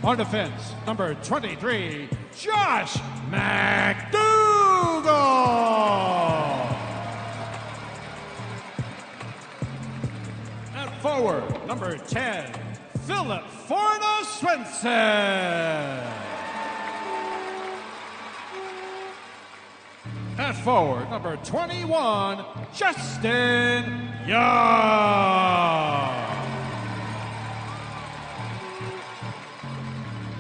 On defense, number 23, Josh McDougall. At forward, number 10, Philip Forna Swenson. At forward, number 21, Justin Young.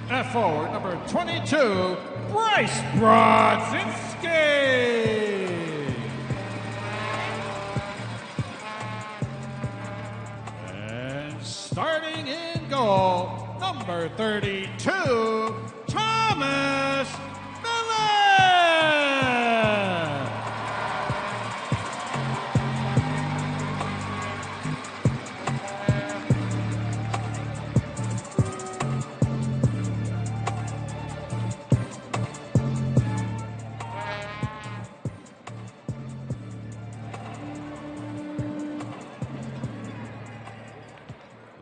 At forward, number 22, Bryce Brodzinski. And starting in goal, number 32, Thomas Miller.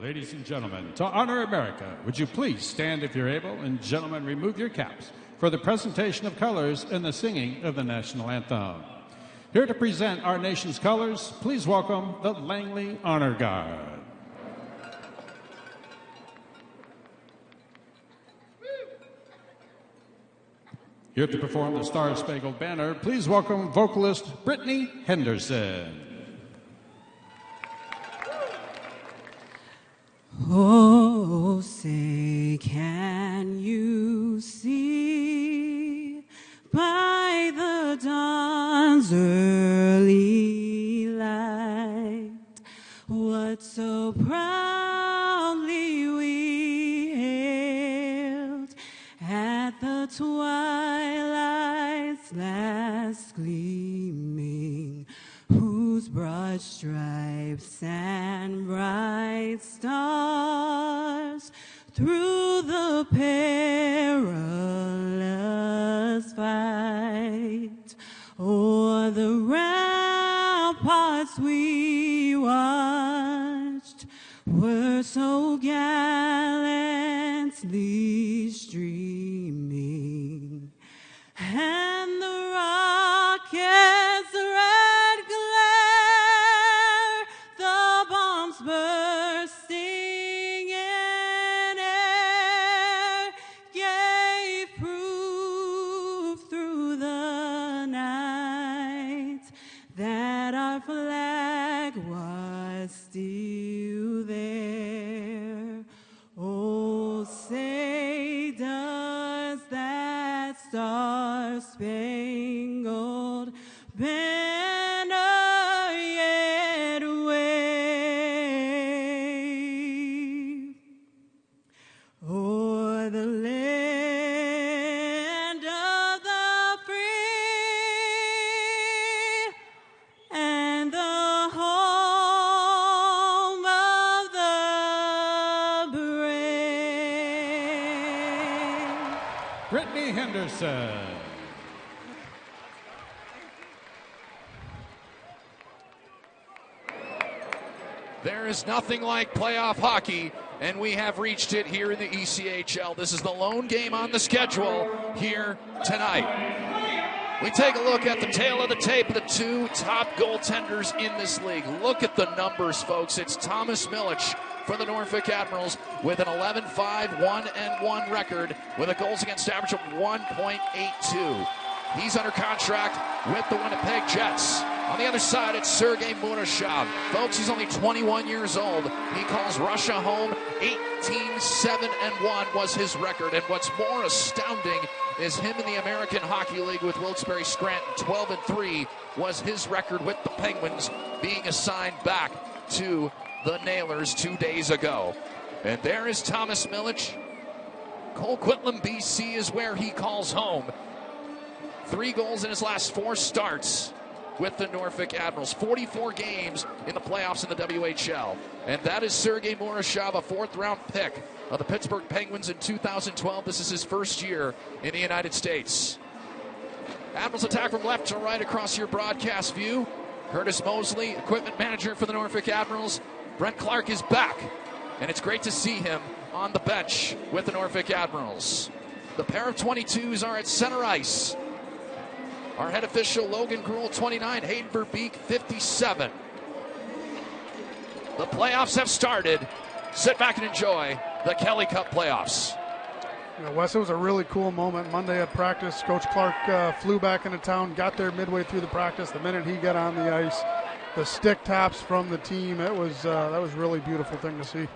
Ladies and gentlemen, to honor America, would you please stand if you're able, and gentlemen, remove your caps for the presentation of colors and the singing of the national anthem. Here to present our nation's colors, please welcome the Langley Honor Guard. Here to perform the Star Spangled Banner, please welcome vocalist Brittany Henderson. Oh, say, can you see by the dawn's early light what so proudly we hailed at the twilight's last gleaming, whose broad stripes and bright stars through the perilous fight o'er the ramparts we watched were so gallantly streaming, and the rockets' red glare, the bombs bursting in air, gave proof through the night that our flag was still there. Oh, say, does that star-spangled banner yet wave o'er the land of the free and the home of the brave? Brittany Henderson. There is nothing like playoff hockey, and we have reached it here in the ECHL. This is the lone game on the schedule here tonight. We take a look at the tail of the tape of the two top goaltenders in this league. Look at the numbers, folks. It's Thomas Milich for the Norfolk Admirals with an 11-5, 1-1 record with a goals against average of 1.82. He's under contract with the Winnipeg Jets. On the other side, it's Sergei Murashov. Folks, he's only 21 years old. He calls Russia home. 18-7-1 was his record. And what's more astounding is him in the American Hockey League with Wilkes-Barre Scranton. 12-3 was his record with the Penguins, being assigned back to the Nailers 2 days ago. And there is Thomas Milich. Coquitlam, BC is where he calls home. 3 goals in his last 4 starts with the Norfolk Admirals. 44 games in the playoffs in the WHL. And that is Sergei Murashov, a 4th-round pick of the Pittsburgh Penguins in 2012. This is his first year in the United States. Admirals attack from left to right across your broadcast view. Curtis Mosley, equipment manager for the Norfolk Admirals. Brent Clark is back, and it's great to see him on the bench with the Norfolk Admirals. The pair of 22s are at center ice. Our head official, Logan Gruel, 29, Hayden Verbeek, 57. The playoffs have started. Sit back and enjoy the Kelly Cup playoffs. Wes, it was a really cool moment Monday at practice. Coach Clark flew back into town, got there midway through the practice. The minute he got on the ice, the stick taps from the team, that was a really beautiful thing to see.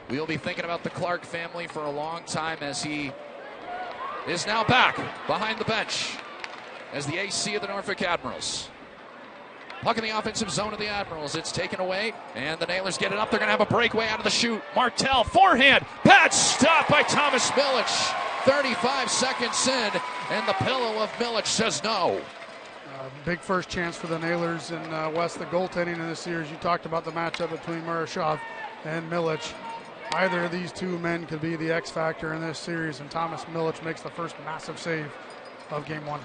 We'll be thinking about the Clark family for a long time as he is now back behind the bench as the AC of the Norfolk Admirals. Puck in the offensive zone of the Admirals. It's taken away, and the Nailers get it up. They're going to have a breakaway out of the chute. Martell, forehand, pad stopped by Thomas Milic. 35 seconds in, and the pillow of Milic says no. Big first chance for the Nailers, and Wes, the goaltending in this series. You talked about the matchup between Marashov and Milic. Either of these two men could be the X factor in this series, and Thomas Milic makes the first massive save of Game 1.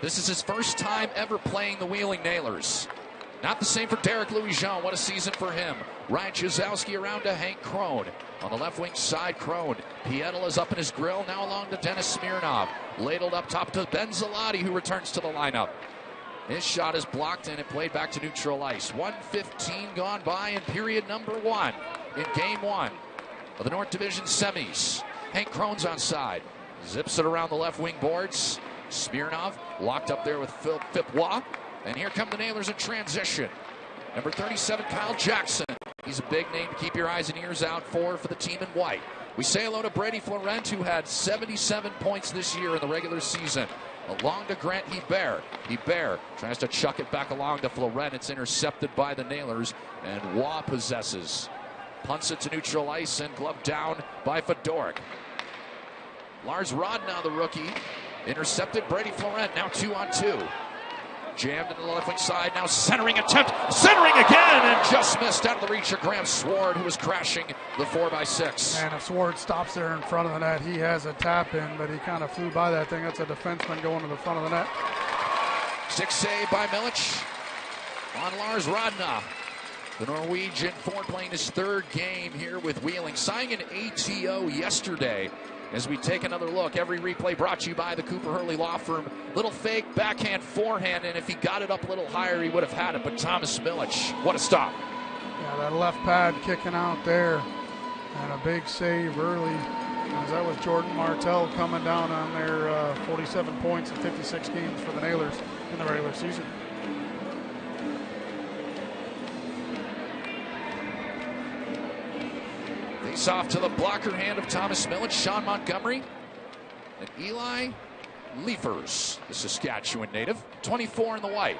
This is his first time ever playing the Wheeling Nailers. Not the same for Derek Louis-Jean. What a season for him. Ryan Chizowski around to Hank Crone. On the left wing side, Crone. Pietel is up in his grill, now along to Dennis Smirnov. Ladled up top to Ben Zalati, who returns to the lineup. His shot is blocked, and it played back to neutral ice. 1:15 gone by in period number 1 in Game 1 of the North Division semis. Hank Crone's on side. Zips it around the left wing boards. Smirnov locked up there with Phil Fipois. And here come the Nailers in transition. Number 37, Kyle Jackson. He's a big name to keep your eyes and ears out for the team in white. We say hello to Brady Florent, who had 77 points this year in the regular season. Along to Grant Hebert. Hebert tries to chuck it back along to Florent. It's intercepted by the Nailers, and Waugh possesses. Punts it to neutral ice and gloved down by Fedoruk. Lars Rodna, the rookie, intercepted Brady Florent, now 2-on-2. Jammed into the left wing side, now centering attempt, centering again, and just missed out of the reach of Graham Sword, who was crashing the 4x6. And if Sword stops there in front of the net, he has a tap in, but he kind of flew by that thing. That's a defenseman going to the front of the net. Stick save by Milic on Lars Rodna. The Norwegian forward playing his third game here with Wheeling, signing an ATO yesterday. As we take another look, every replay brought to you by the Cooper Hurley Law Firm. Little fake, backhand, forehand, and if he got it up a little higher, he would have had it. But Thomas Milic, what a stop. Yeah, that left pad kicking out there, and a big save early. As that was Jordan Martell coming down on their 47 points in 56 games for the Nailers in the regular season. Face off to the blocker hand of Thomas Milic, Sean Montgomery, and Eli Leifers, the Saskatchewan native, 24 in the white.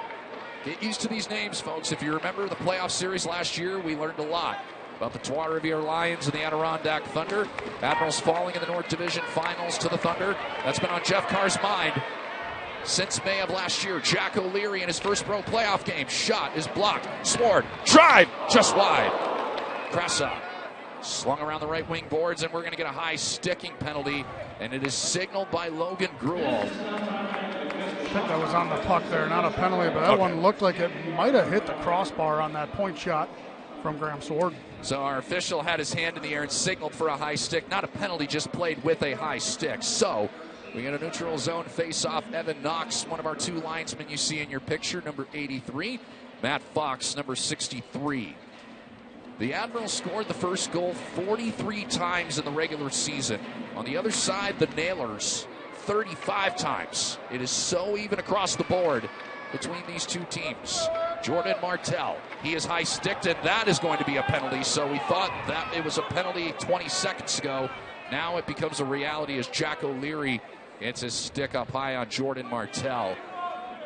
Get used to these names, folks. If you remember the playoff series last year, we learned a lot about the Trois-Rivières Lions and the Adirondack Thunder. Admirals falling in the North Division Finals to the Thunder. That's been on Jeff Carr's mind since May of last year. Jack O'Leary in his first pro playoff game. Shot is blocked. Sword, drive, just wide. Krasa slung around the right wing boards, and we're going to get a high sticking penalty, and it is signaled by Logan Gruel. I think that was on the puck there, not a penalty, but that one looked like it might have hit the crossbar on that point shot from Graham Sword. So our official had his hand in the air and signaled for a high stick. Not a penalty, just played with a high stick. So we get a neutral zone face-off. Evan Knox, one of our two linesmen you see in your picture, number 83. Matt Fox, number 63. The Admirals scored the first goal 43 times in the regular season. On the other side, the Nailers, 35 times. It is so even across the board between these two teams. Jordan Martell, he is high-sticked, and that is going to be a penalty. So we thought that it was a penalty 20 seconds ago. Now it becomes a reality as Jack O'Leary gets his stick up high on Jordan Martell.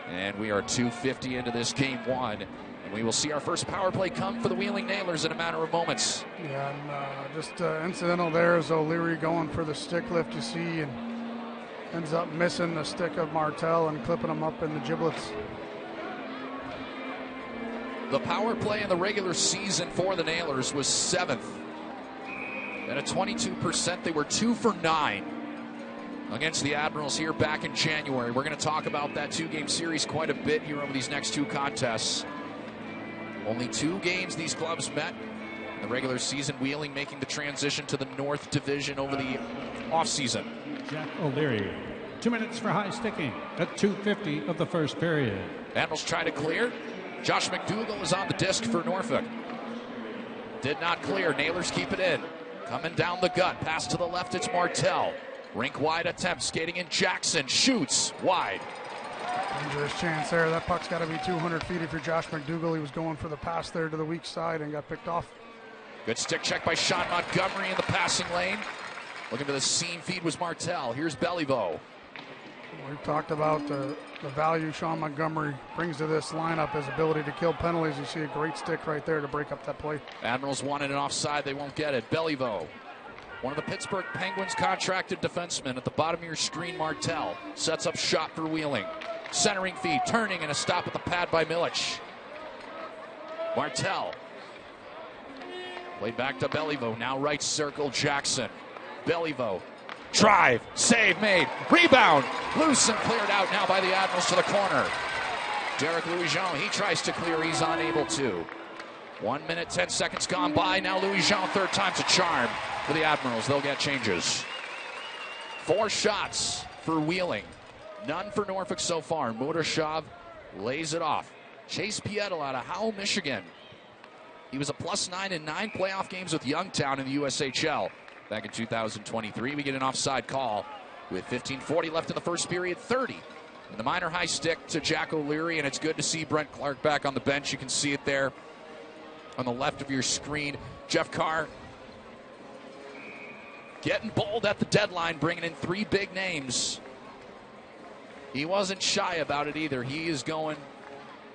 And we are 2:50 into this Game 1. And we will see our first power play come for the Wheeling Nailers in a matter of moments. Yeah, and just incidental there is O'Leary going for the stick lift, you see, and ends up missing the stick of Martell and clipping him up in the giblets. The power play in the regular season for the Nailers was 7th. At a 22%, they were 2 for 9 against the Admirals here back in January. We're going to talk about that two-game series quite a bit here over these next two contests. Only 2 games these clubs met In the regular season, Wheeling making the transition to the North Division over the offseason. Jack O'Leary. 2 minutes for high sticking at 2:50 of the first period. Admirals try to clear. Josh McDougall is on the disc for Norfolk. Did not clear. Nailers keep it in. Coming down the gut. Pass to the left. It's Martell. Rink wide attempt. Skating in Jackson. Shoots wide. Dangerous chance there. That puck's got to be 200 feet if you're Josh McDougall. He was going for the pass there to the weak side and got picked off. Good stick check by Sean Montgomery in the passing lane. Looking for the seam feed was Martell. Here's Belliveau. We've talked about the value Sean Montgomery brings to this lineup, his ability to kill penalties. You see a great stick right there to break up that play. Admirals wanted an offside. They won't get it. Belliveau, one of the Pittsburgh Penguins contracted defensemen. At the bottom of your screen, Martell sets up shot for Wheeling. Centering feed, turning, and a stop at the pad by Milic. Martell. Played back to Belliveau. Now right circle, Jackson. Belliveau. Drive. Save made. Rebound. Loose and cleared out now by the Admirals to the corner. Derek Louis-Jean, he tries to clear. He's unable to. 1 minute, 10 seconds gone by. Now Louis-Jean, third time's a charm for the Admirals. They'll get changes. 4 shots for Wheeling. None for Norfolk so far. Murashov lays it off. Chase Piettel out of Howell, Michigan. He was a +9 in 9 playoff games with Youngstown in the USHL. Back in 2023, we get an offside call with 15:40 left in the first period, 30. And the minor high stick to Jack O'Leary, and it's good to see Brent Clark back on the bench. You can see it there on the left of your screen. Jeff Carr getting bold at the deadline, bringing in 3 big names. He wasn't shy about it either. He is going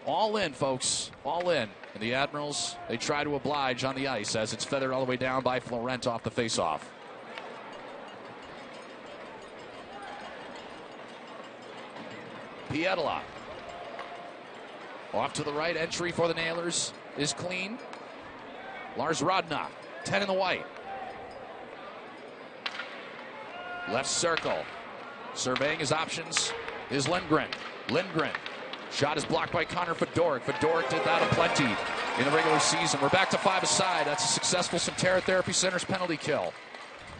all in, folks, all in. And the Admirals, they try to oblige on the ice as it's feathered all the way down by Florent off the faceoff. Pietila. Off to the right, entry for the Nailers is clean. Lars Rodna, 10 in the white. Left circle. Surveying his options is Lindgren. Lindgren. Shot is blocked by Connor Fedoruk. Fedoruk did that aplenty in the regular season. We're back to 5 aside. That's a successful Centera Therapy Center's penalty kill.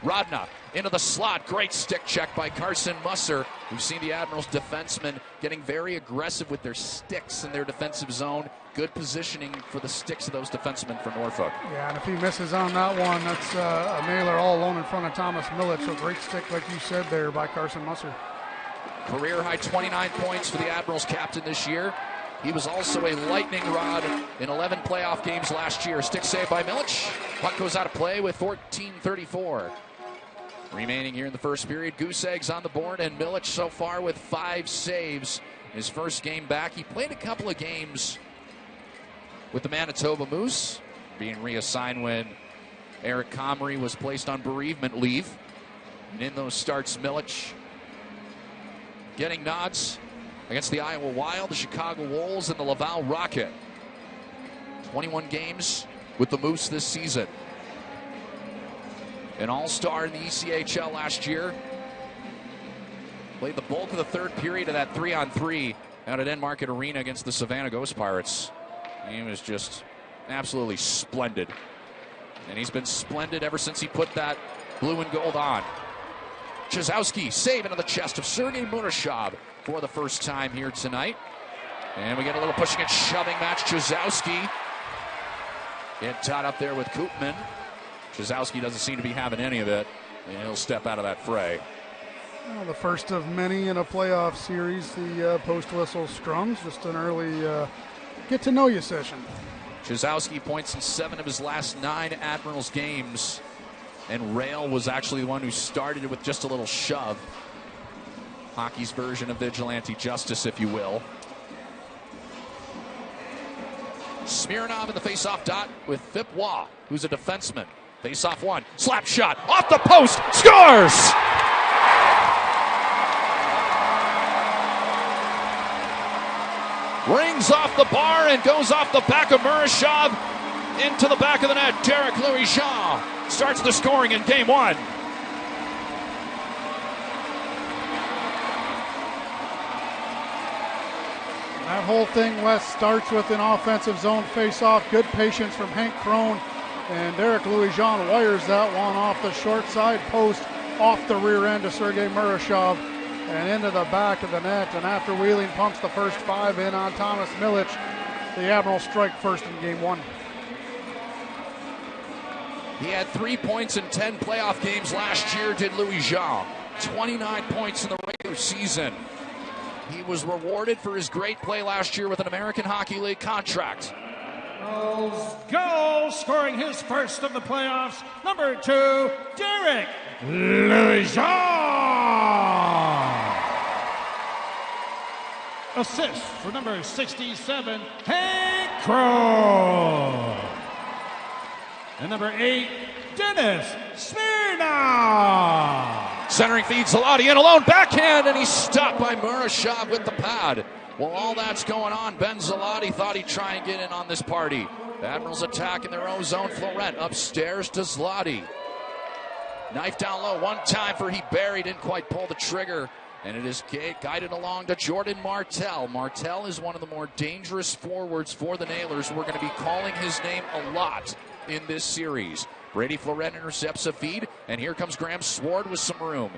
Rodna into the slot. Great stick check by Carson Musser. We've seen the Admirals defensemen getting very aggressive with their sticks in their defensive zone. Good positioning for the sticks of those defensemen for Norfolk. Yeah, and if he misses on that one, that's a Naylor all alone in front of Thomas Milic. So great stick, like you said there, by Carson Musser. Career high 29 points for the Admirals captain this year. He was also a lightning rod in 11 playoff games last year. Stick save by Milic. Puck goes out of play with 14:34 remaining here in the first period. Goose eggs on the board, and Milic so far with 5 saves. His first game back. He played a couple of games with the Manitoba Moose, being reassigned when Eric Comrie was placed on bereavement leave. And in those starts, Milic getting nods against the Iowa Wild, the Chicago Wolves, and the Laval Rocket. 21 games with the Moose this season. An all-star in the ECHL last year. Played the bulk of the third period of that 3-on-3 out at Enmarket Arena against the Savannah Ghost Pirates. He was just absolutely splendid. And he's been splendid ever since he put that blue and gold on. Chizowski save into the chest of Sergei Murashov for the first time here tonight. And we get a little pushing and shoving match. Chizowski get tied up there with Koopman. Chizowski doesn't seem to be having any of it, and he'll step out of that fray. Well, the first of many in a playoff series, the post-whistle scrums. Just an early get-to-know-you session. Chizowski points in 7 of his last 9 Admirals games. And Rail was actually the one who started it with just a little shove. Hockey's version of vigilante justice, if you will. Smirnov in the face-off dot with Phip Waugh, who's a defenseman. Face-off 1, slap shot, off the post, scores! Rings off the bar and goes off the back of Murashov into the back of the net. Derek Louis-Jean starts the scoring in game 1. That whole thing, Wes, starts with an offensive zone face-off. Good patience from Hank Crone And Derek Louis-Jean wires that one off the short side post, off the rear end to Sergei Murashov and into the back of the net. And after Wheeling pumps the first 5 in on Thomas Milic, the Admirals strike first in game 1. He had 3 points in 10 playoff games last year, did Louis-Jean. 29 points in the regular season. He was rewarded for his great play last year with an American Hockey League contract. Goal, scoring his first of the playoffs, number 2, Derek Louis-Jean. Assist for number 67, Hank Kroll. And number 8, Dennis Smirnov. Centering feed, Zalotti in alone, backhand, and he's stopped by Murashov with the pad. Well, all that's going on. Ben Zalotti thought he'd try and get in on this party. The Admirals attack in their own zone. Florent upstairs to Zalotti. Knife down low, one time for he buried, didn't quite pull the trigger. And it is guided along to Jordan Martel. Martel is one of the more dangerous forwards for the Nailers. We're going to be calling his name a lot in this series. Brady Florent intercepts a feed, and here comes Graham Sword with some room.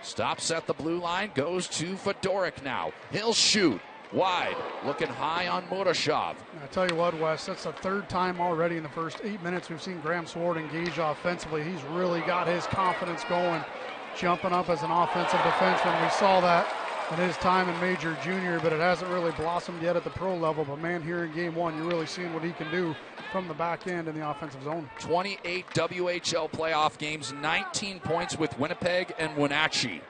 Stops at the blue line, goes to Fedoruk now. He'll shoot. Wide, looking high on Murashov. I tell you what, Wes, that's the 3rd time already in the first 8 minutes we've seen Graham Sword engage offensively. He's really got his confidence going, jumping up as an offensive defenseman. We saw that in his time in Major Junior, but it hasn't really blossomed yet at the pro level. But man, here in game 1, you're really seeing what he can do from the back end in the offensive zone. 28 WHL playoff games, 19 points with Winnipeg and Wenatchee.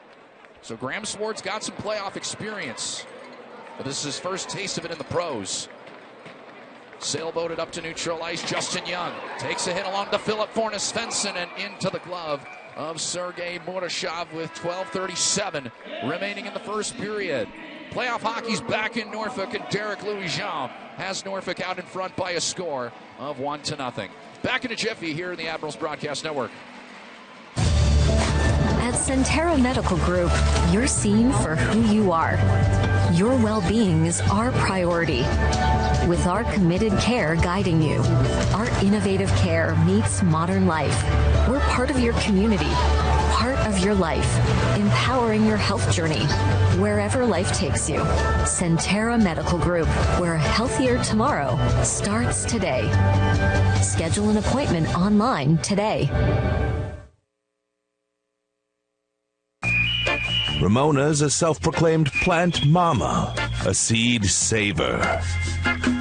So Graham Sword's got some playoff experience, but this is his first taste of it in the pros. Sailboated up to neutral ice, Justin Young takes a hit along to Philip Fornes-Svensson and into the glove of Sergei Murashov with 12:37 remaining in the first period. Playoff hockey's back in Norfolk, and Derek Louis-Jean has Norfolk out in front by a score of 1-0. Back in a jiffy here in the Admirals Broadcast Network. At Centera Medical Group, you're seen for who you are. Your well-being is our priority. With our committed care guiding you, our innovative care meets modern life. We're part of your community, part of your life, empowering your health journey, wherever life takes you. Centera Medical Group, where a healthier tomorrow starts today. Schedule an appointment online today. Ramona's a self-proclaimed plant mama, a seed saver.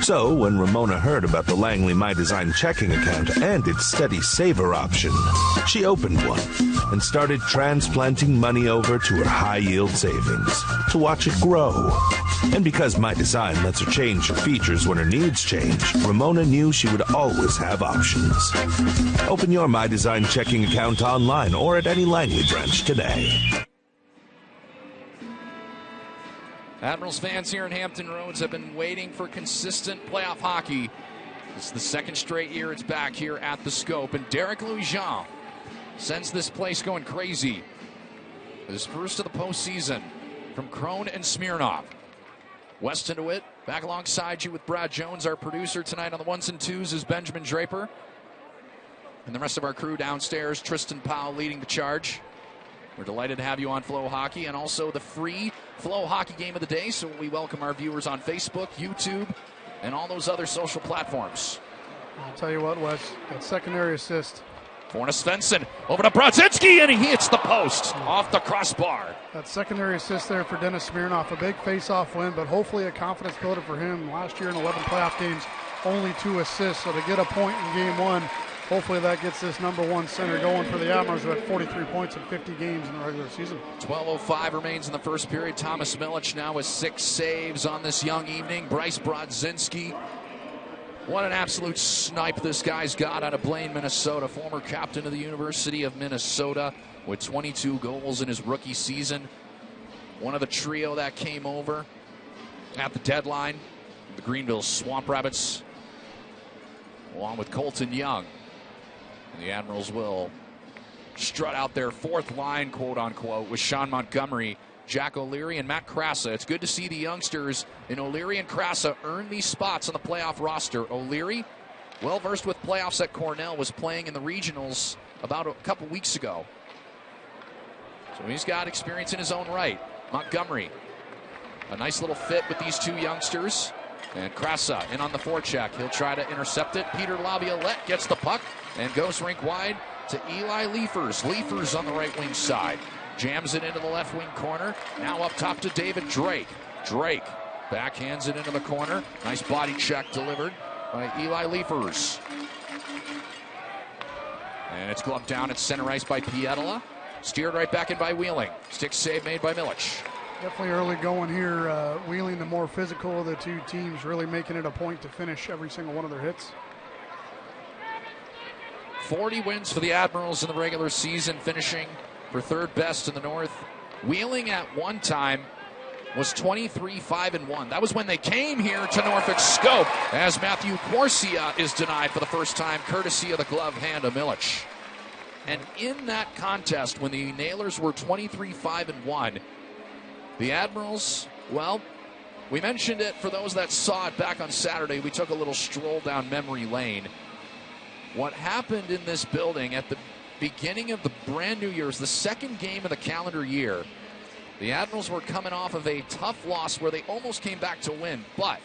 So when Ramona heard about the Langley My Design checking account and its steady saver option, she opened one and started transplanting money over to her high-yield savings to watch it grow. And because My Design lets her change her features when her needs change, Ramona knew she would always have options. Open your My Design checking account online or at any Langley branch today. Admirals fans here in Hampton Roads have been waiting for consistent playoff hockey. It's the 2nd straight year it's back here at the Scope, and Derek Louis-Jean sends this place going crazy. His first of the postseason from Crone and Smirnov. Weston DeWitt back alongside you with Brad Jones. Our producer tonight on the 1s and 2s is Benjamin Draper. And the rest of our crew downstairs, Tristan Powell leading the charge. We're delighted to have you on FloHockey and also the free FloHockey game of the day. So we welcome our viewers on Facebook, YouTube, and all those other social platforms. I'll tell you what, Wes, that secondary assist. Fornes-Svensson over to Brodzinski, and he hits the post off the crossbar. That secondary assist there for Dennis Smirnov, a big face-off win, but hopefully a confidence builder for him. Last year in 11 playoff games, only 2 assists, so to get a point in game 1, hopefully that gets this number 1 center going for the Admirals, who had 43 points in 50 games in the regular season. 12:05 remains in the first period. Thomas Milic now with 6 saves on this young evening. Bryce Brodzinski, what an absolute snipe this guy's got out of Blaine, Minnesota. Former captain of the University of Minnesota with 22 goals in his rookie season. One of the trio that came over at the deadline. The Greenville Swamp Rabbits, along with Colton Young. And the Admirals will strut out their 4th line, quote-unquote, with Sean Montgomery, Jack O'Leary, and Matt Krasa. It's good to see the youngsters in O'Leary and Krasa earn these spots on the playoff roster. O'Leary well versed with playoffs at Cornell, was playing in the regionals about a couple weeks ago. So he's got experience in his own right. Montgomery, a nice little fit with these two youngsters. And Krasa in on the forecheck. He'll try to intercept it. Peter Laviolette gets the puck and goes rink wide to Eli Leifers. Leifers on the right wing side. Jams it into the left wing corner. Now up top to David Drake. Drake backhands it into the corner. Nice body check delivered by Eli Leifers. And it's gloved down at center ice by Pietola. Steered right back in by Wheeling. Stick save made by Milic. Definitely early going here. Wheeling, the more physical of the two teams, really making it a point to finish every single one of their hits. 40 wins for the Admirals in the regular season, finishing for third best in the North. Wheeling at one time was 23-5-1. That was when they came here to Norfolk Scope, as Matthew Porcia is denied for the first time, courtesy of the glove hand of Milic. And in that contest, when the Nailers were 23-5-1, the Admirals, well, we mentioned it for those that saw it back on Saturday. We took a little stroll down memory lane. What happened in this building at the beginning of the brand new year, the second game of the calendar year, the Admirals were coming off of a tough loss where they almost came back to win. But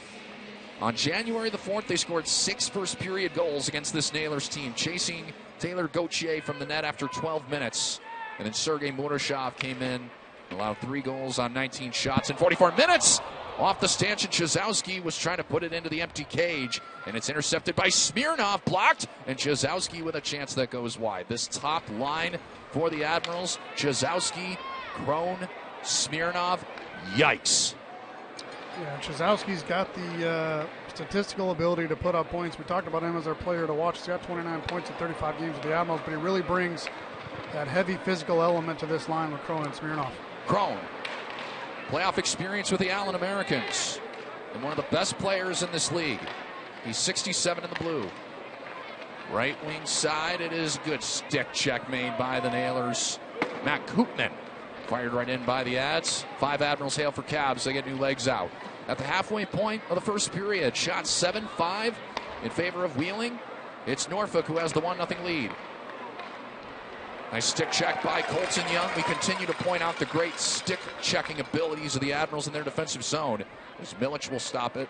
on January the 4th, they scored 6 first-period goals against this Nailers team, chasing Taylor Gauthier from the net after 12 minutes. And then Sergei Murashov came in, allowed 3 goals on 19 shots in 44 minutes. Off the stanchion, Chizowski was trying to put it into the empty cage, and it's intercepted by Smirnov, blocked, and Chizowski with a chance that goes wide. This top line for the Admirals, Chizowski, Crone, Smirnov, yikes. Yeah, Chizowski's got the statistical ability to put up points. We talked about him as our player to watch. He's got 29 points in 35 games with the Admirals, but he really brings that heavy physical element to this line with Crone and Smirnov. Crone, playoff experience with the Allen Americans, and one of the best players in this league. He's 67 in the blue. Right wing side, it is a good stick check made by the Nailers. Matt Koopman fired right in by the Ads. 5 Admirals hail for Cabs. They get new legs out. At the halfway point of the first period, shot 7-5 in favor of Wheeling. It's Norfolk who has the 1-0 lead. Nice stick check by Colton Young. We continue to point out the great stick checking abilities of the Admirals in their defensive zone, as Milic will stop it.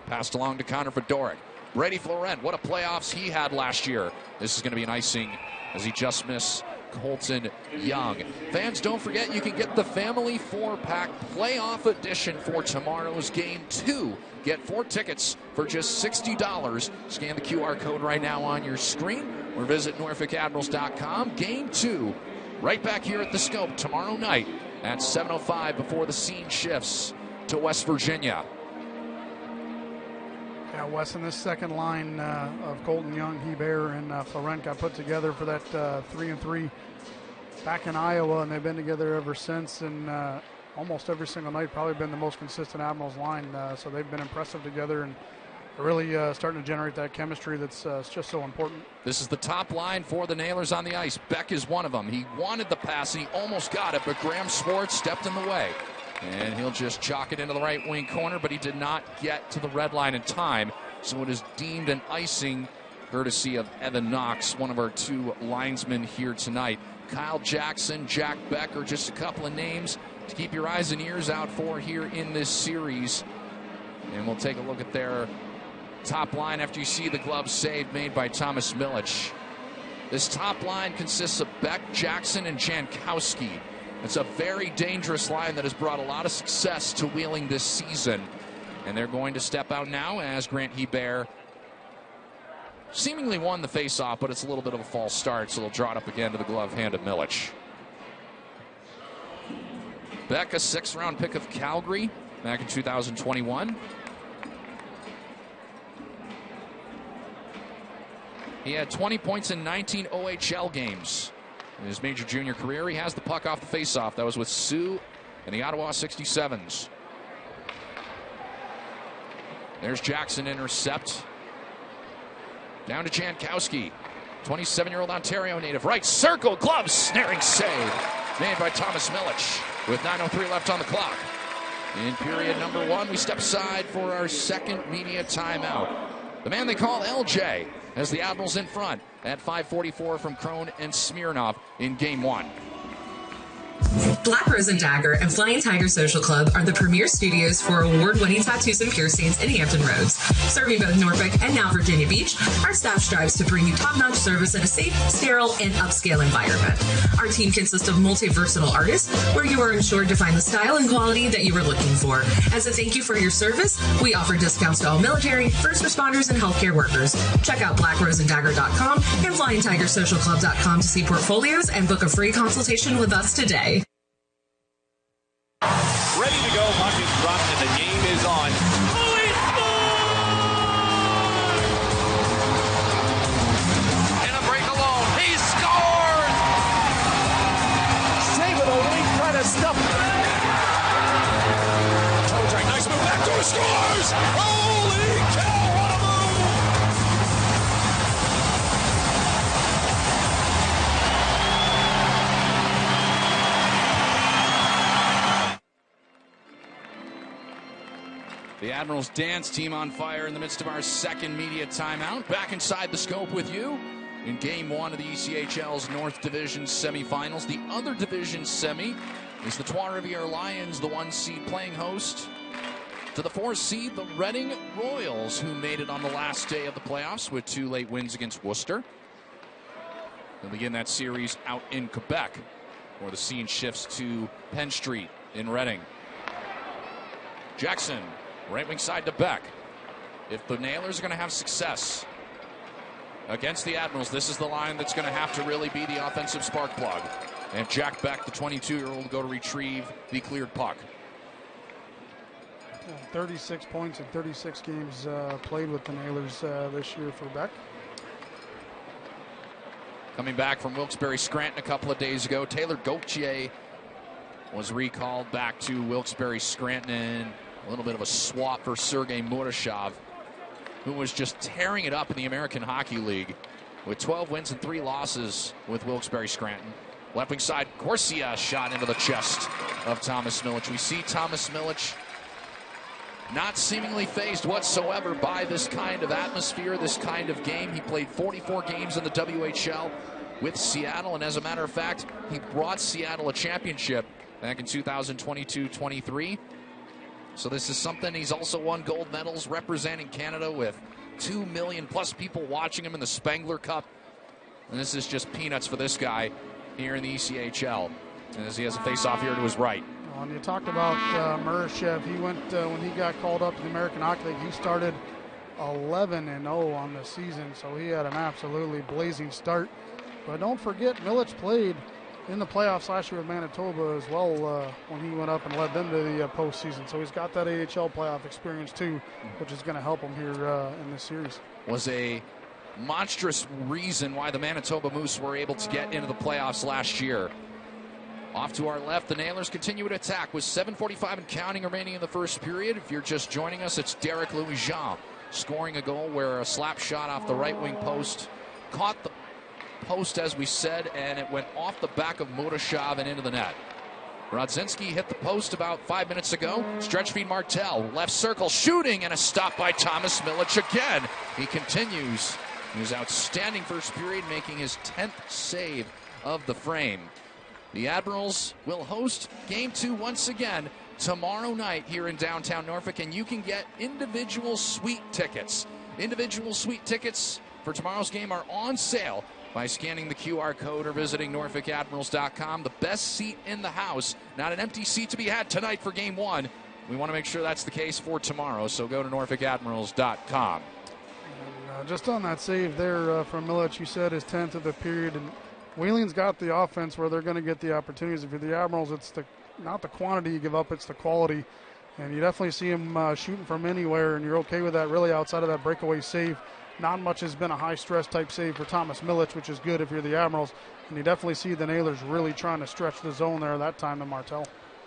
Passed along to Connor Fedoruk. Brady Florent, what a playoffs he had last year. This is going to be an icing as he just missed Colton Young. Fans, don't forget you can get the Family 4-pack playoff edition for tomorrow's Game 2. Get 4 tickets for just $60. Scan the QR code right now on your screen or visit NorfolkAdmirals.com. Game 2 right back here at the Scope tomorrow night at 7:05 before the scene shifts to West Virginia. Yeah, Wes, in this second line of Colton Young, Hebert, and Florent got put together for that 3-3 back in Iowa, and they've been together ever since, and almost every single night probably been the most consistent Admirals line, so they've been impressive together and really starting to generate that chemistry that's just so important. This is the top line for the Nailers on the ice. Beck is one of them. He wanted the pass, and he almost got it, but Graham Swartz stepped in the way. And he'll just chalk it into the right wing corner, but he did not get to the red line in time. So it is deemed an icing, courtesy of Evan Knox, one of our 2 linesmen here tonight. Kyle Jackson, Jack Beck are just a couple of names to keep your eyes and ears out for here in this series. And we'll take a look at their top line after you see the glove save made by Thomas Milic. This top line consists of Beck, Jackson, and Jankowski. It's a very dangerous line that has brought a lot of success to Wheeling this season. And they're going to step out now as Grant Hebert seemingly won the faceoff, but it's a little bit of a false start, so they'll draw it up again to the glove hand of Milic. Beck, a 6th-round pick of Calgary back in 2021. He had 20 points in 19 OHL games. In his major junior career, he has the puck off the faceoff. That was with Sioux and the Ottawa 67s. There's Jackson intercept. Down to Jankowski. 27-year-old Ontario native. Right circle, glove, snaring save made by Thomas Milic with 9:03 left on the clock. In period number 1, we step aside for our second media timeout. The man they call LJ has the Admirals in front at 5:44 from Krone and Smirnov in game one. Black Rose and Dagger and Flying Tiger Social Club are the premier studios for award-winning tattoos and piercings in Hampton Roads. Serving both Norfolk and now Virginia Beach, our staff strives to bring you top-notch service in a safe, sterile, and upscale environment. Our team consists of multi-versatile artists where you are ensured to find the style and quality that you are looking for. As a thank you for your service, we offer discounts to all military, first responders, and healthcare workers. Check out blackroseanddagger.com and flyingtigersocialclub.com to see portfolios and book a free consultation with us today. Ready to go, puck is dropped, and the game is on. Oh, he scored! In a break alone, he scores! Save it, O'Leary, try to stuff it. Toe drag, nice move, back door scores! Holy cow, what a move! The Admirals dance team on fire in the midst of our second media timeout. Back inside the scope with you in game one of the ECHL's North Division semifinals. The other division semi is the Trois-Rivières Lions, the 1 seed, playing host to the 4 seed, the Reading Royals, who made it on the last day of the playoffs with 2 late wins against Worcester. They'll begin that series out in Quebec, where the scene shifts to Penn Street in Reading. Jackson, right wing side to Beck. If the Nailers are going to have success against the Admirals, this is the line that's going to have to really be the offensive spark plug. And Jack Beck, the 22-year-old, will go to retrieve the cleared puck. 36 points in 36 games played with the Nailers this year for Beck. Coming back from Wilkes-Barre Scranton a couple of days ago, Taylor Gauthier was recalled back to Wilkes-Barre Scranton. A little bit of a swap for Sergei Murashov, who was just tearing it up in the American Hockey League with 12 wins and 3 losses with Wilkes-Barre Scranton. Left wing side, Corsia shot into the chest of Thomas Milic. We see Thomas Milic not seemingly fazed whatsoever by this kind of atmosphere, this kind of game. He played 44 games in the WHL with Seattle, and as a matter of fact, he brought Seattle a championship back in 2022-23. So this is something. He's also won gold medals representing Canada with 2 million plus people watching him in the Spengler Cup. And this is just peanuts for this guy here in the ECHL, as he has a face-off here to his right. Well, and you talked about Murashev. He went, when he got called up to the American Hockey League, he started 11-0 on the season. So he had an absolutely blazing start. But don't forget, Milic played in the playoffs last year with Manitoba as well when he went up and led them to the postseason. So he's got that AHL playoff experience too, which is going to help him here in this series. Was a monstrous reason why the Manitoba Moose were able to get into the playoffs last year. Off to our left, the Nailers continue to attack with 7:45 and counting remaining in the first period. If you're just joining us, it's Derek Louis-Jean scoring a goal where a slap shot off the right wing post caught the post, as we said, and it went off the back of Murashov and into the net. Rodzinski hit the post about 5 minutes ago. Stretch feed Martel, left circle, shooting, and a stop by Thomas Milic again. He continues his outstanding first period, making his 10th save of the frame. The Admirals will host Game 2 once again tomorrow night here in downtown Norfolk, and you can get individual suite tickets. Individual suite tickets for tomorrow's game are on sale by scanning the QR code or visiting NorfolkAdmirals.com. The best seat in the house, not an empty seat to be had tonight for Game 1. We want to make sure that's the case for tomorrow, so go to NorfolkAdmirals.com. Just on that save there from Milic, you said his 10th of the period, and Wheeling's got the offense where they're going to get the opportunities. If you're the Admirals, it's not the quantity you give up, it's the quality. And you definitely see him shooting from anywhere, and you're okay with that really outside of that breakaway save. Not much has been a high-stress type save for Thomas Milic, which is good if you're the Admirals. And you definitely see the Nailers really trying to stretch the zone there that time to Martel.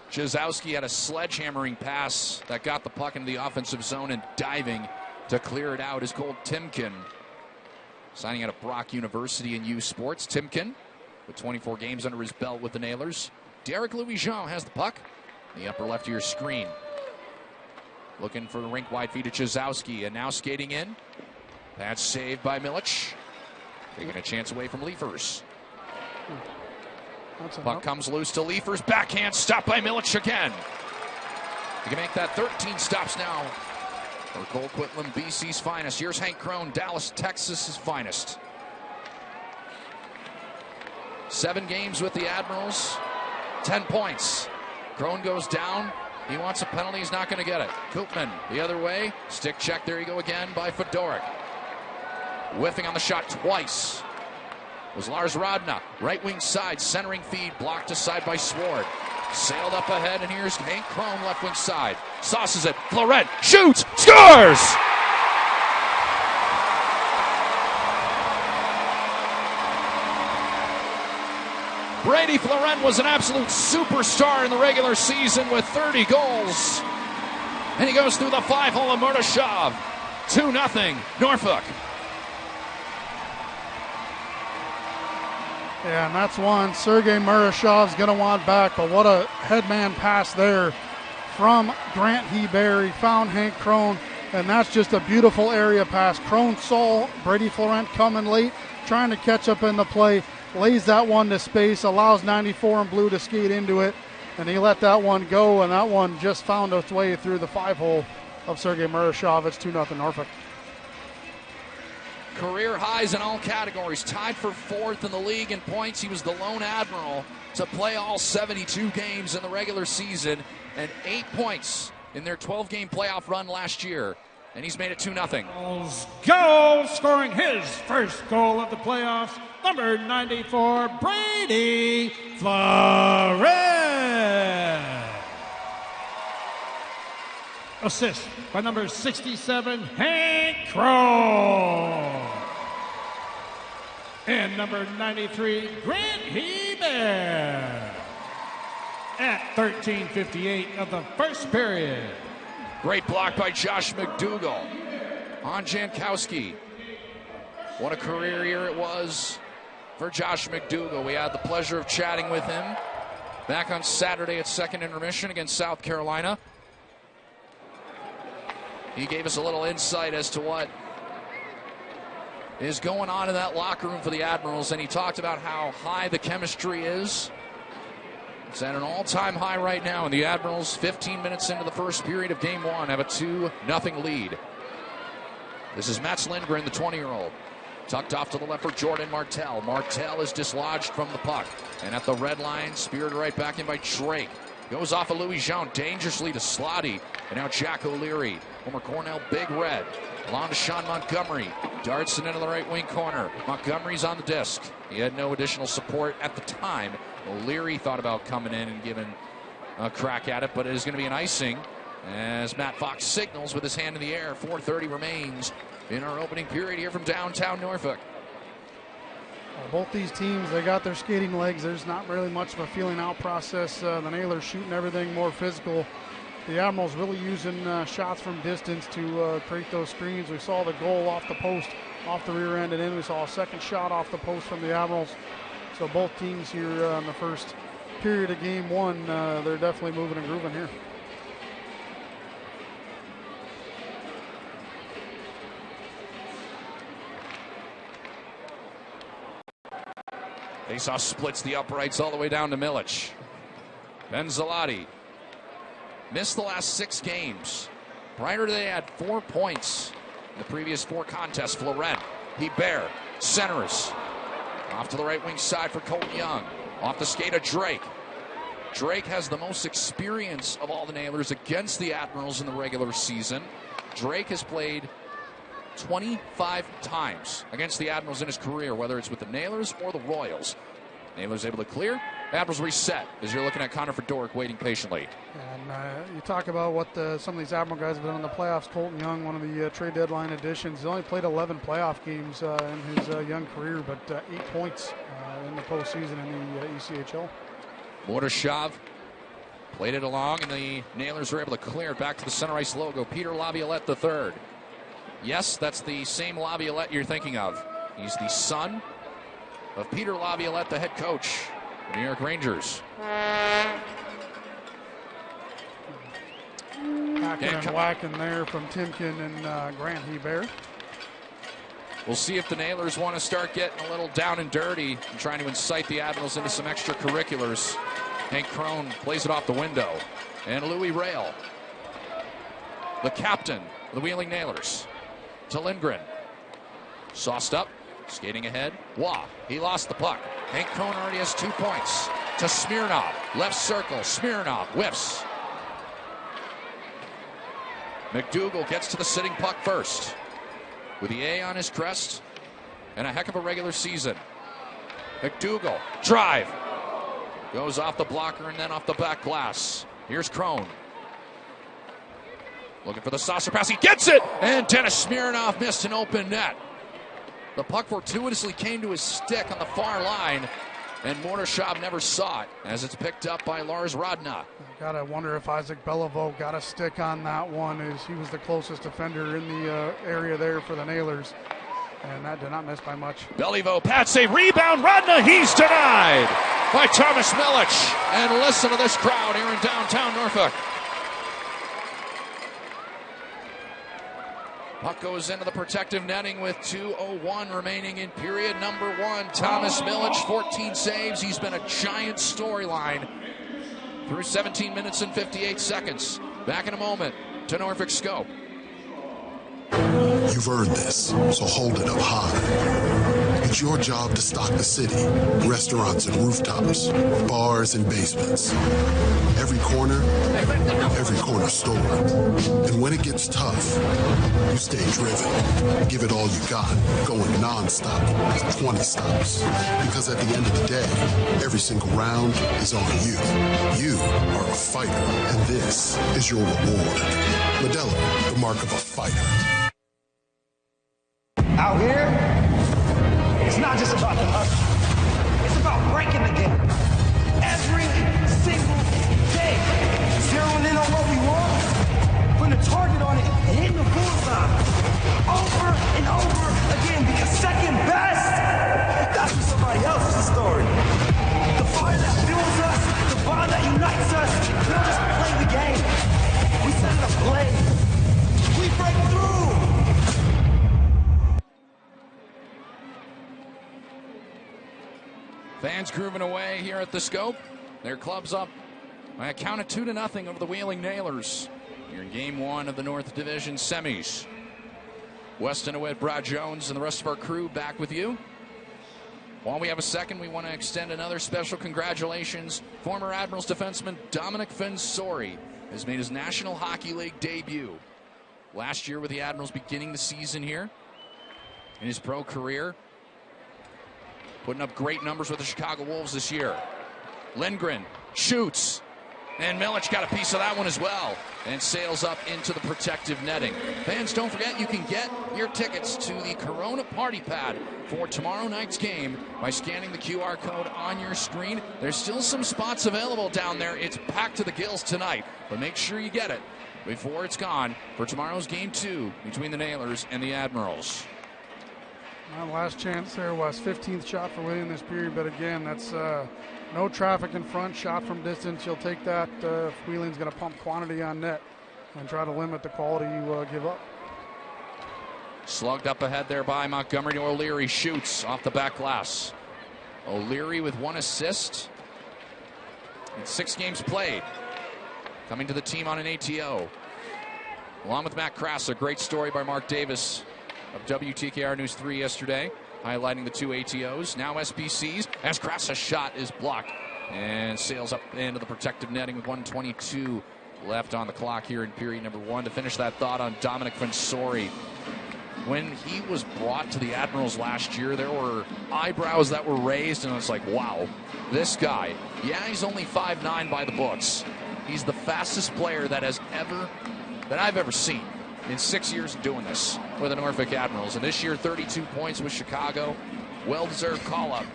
Jazowski had a sledgehammering pass that got the puck into the offensive zone, and diving to clear it out is Cole Timken, signing out of Brock University in U Sports. Timken, with 24 games under his belt with the Nailers. Derek Louis-Jean has the puck in the upper left of your screen. Looking for the rink-wide feed to Jazowski, and now skating in That's saved by Milic. Taking a chance away from Leifers. Puck comes loose to Leifers. Backhand stopped by Milic again. You can make that 13 stops now for Coquitlam, BC's finest. Here's Hank Crone, Dallas, Texas's finest. 7 games with the Admirals, 10 points. Crone goes down. He wants a penalty. He's not going to get it. Koopman the other way. Stick check. There you go again by Fedoruk. Whiffing on the shot twice was Lars Rodna. Right wing side, centering feed, blocked aside by Sword. Sailed up ahead, and here's Hank Crone, left wing side. Sauces it. Florent shoots, scores! Brady Florent was an absolute superstar in the regular season with 30 goals. And he goes through the 5-hole of Murdashov. 2-0, Norfolk. Yeah, and that's one Sergei Murashov's going to want back, but what a headman pass there from Grant Hebert. He found Hank Crone, and that's just a beautiful area pass. Crone saw Brady Florent coming late, trying to catch up in the play, lays that one to space, allows 94 in blue to skate into it, and he let that one go, and that one just found its way through the 5-hole of Sergei Murashov. It's 2-0 Norfolk. Career highs in all categories, tied for 4th in the league in points. He was the lone Admiral to play all 72 games in the regular season, and 8 points in their 12-game playoff run last year. And he's made it 2-0. Goal, scoring his first goal of the playoffs, number 94, Brady Florent. Assist by number 67, Hank Crone. And number 93, Grant Hebert. At 13:58 of the first period. Great block by Josh McDougall on Jankowski. What a career year it was for Josh McDougall. We had the pleasure of chatting with him back on Saturday at second intermission against South Carolina. He gave us a little insight as to what is going on in that locker room for the Admirals, and he talked about how high the chemistry is. It's at an all-time high right now, and the Admirals, 15 minutes into the first period of Game 1, have a 2-0 lead. This is Mats Lindgren, the 20-year-old. Tucked off to the left for Jordan Martell. Martell is dislodged from the puck, and at the red line, speared right back in by Drake. Goes off of Louis Jean, dangerously to Slotty, and now Jack O'Leary. Homer Cornell, Big Red. Along to Sean Montgomery. Darts it into the right wing corner. Montgomery's on the disc. He had no additional support at the time. O'Leary thought about coming in and giving a crack at it, but it is going to be an icing as Matt Fox signals with his hand in the air. 4:30 remains in our opening period here from downtown Norfolk. Well, both these teams, they got their skating legs. There's not really much of a feeling out process. The Nailers shooting everything more physical. The Admirals really using shots from distance to create those screens. We saw the goal off the post, off the rear end, and then we saw a second shot off the post from the Admirals. So both teams here in the first period of Game 1, they're definitely moving and grooving here. Faceoff splits the uprights all the way down to Milic. Benzalati missed the last 6 games. Prior to that, they had 4 points in the previous 4 contests. Florent, Hebert, centers. Off to the right wing side for Colton Young. Off the skate of Drake. Drake has the most experience of all the Nailers against the Admirals in the regular season. Drake has played 25 times against the Admirals in his career, whether it's with the Nailers or the Royals. Nailers able to clear. Admirals reset as you're looking at Connor Fedoruk waiting patiently. And you talk about what some of these Admiral guys have done in the playoffs. Colton Young, one of the trade deadline additions. He's only played 11 playoff games in his young career, but 8 points in the postseason in the ECHL. Mordashov played it along, and the Nailers were able to clear it back to the center ice logo. Peter Laviolette III. Yes, that's the same Laviolette you're thinking of. He's the son of Peter Laviolette, the head coach of the New York Rangers. Hacking and whacking there from Timken and Grant Hebert. We'll see if the Nailers want to start getting a little down and dirty and trying to incite the Admirals into some extracurriculars. Hank Crone plays it off the window. And Louis Rail, the captain of the Wheeling Nailers, to Lindgren. Sauced up, skating ahead. Wah, he lost the puck. Hank Crone already has 2 points. To Smirnov, left circle. Smirnov whiffs. McDougal gets to the sitting puck first. With the A on his crest and a heck of a regular season. McDougal, drive. Goes off the blocker and then off the back glass. Here's Crone. Looking for the saucer pass. He gets it! And Denis Smirnov missed an open net. The puck fortuitously came to his stick on the far line, and Mordashov never saw it as it's picked up by Lars Rodna. Gotta wonder if Isaac Beliveau got a stick on that one, as he was the closest defender in the area there for the Nailers, and that did not miss by much. Beliveau, pad save, rebound, Rodna, he's denied by Thomas Milic. And listen to this crowd here in downtown Norfolk. Puck goes into the protective netting with 2:01 remaining in period number 1. Thomas Milic, 14 saves. He's been a giant storyline through 17 minutes and 58 seconds. Back in a moment to Norfolk Scope. You've earned this, so hold it up high. It's your job to stock the city, restaurants and rooftops, bars and basements. Every corner store. And when it gets tough, you stay driven. Give it all you got, going non-stop, 20 stops. Because at the end of the day, every single round is on you. You are a fighter, and this is your reward. Modelo, the mark of a fighter. Out here, it's not just about the hustle. It's about breaking the game. Every single day. Zeroing in on what we want, putting a target on it, and hitting the bullseye. Over and over again, because second best, that's for somebody else's story. The fire that fuels us, the bond that unites us, we don't just play the game. We set it ablaze. We break through. Fans grooving away here at the Scope. Their club's up by a count of 2-0 over the Wheeling Nailers. Here in Game 1 of the North Division semis. Weston DeWitt, Brad Jones, and the rest of our crew back with you. While we have a second, we want to extend another special congratulations. Former Admirals defenseman Dominic Fensori has made his National Hockey League debut. Last year with the Admirals beginning the season here in his pro career. Putting up great numbers with the Chicago Wolves this year. Lindgren shoots. And Milic got a piece of that one as well. And sails up into the protective netting. Fans, don't forget you can get your tickets to the Corona Party Pad for tomorrow night's game by scanning the QR code on your screen. There's still some spots available down there. It's packed to the gills tonight. But make sure you get it before it's gone for tomorrow's Game 2 between the Nailers and the Admirals. Last chance there was 15th shot for William this period, but again, that's no traffic in front, shot from distance. You'll take that if Wheeling's going to pump quantity on net and try to limit the quality you give up. Slugged up ahead there by Montgomery. O'Leary shoots off the back glass. O'Leary with 1 assist in 6 games played. Coming to the team on an ATO. Along with Matt Krass, a great story by Mark Davis of WTKR News 3 yesterday, highlighting the 2 ATOs. Now SBCs, as Krasa's shot is blocked and sails up into the protective netting with 1:22 left on the clock here in period number 1. To finish that thought on Dominic Fensori. When he was brought to the Admirals last year, there were eyebrows that were raised, and it's like, wow, this guy, yeah, he's only 5'9" by the books. He's the fastest player that I've ever seen in 6 years of doing this with the Norfolk Admirals. And this year, 32 points with Chicago. Well-deserved call-up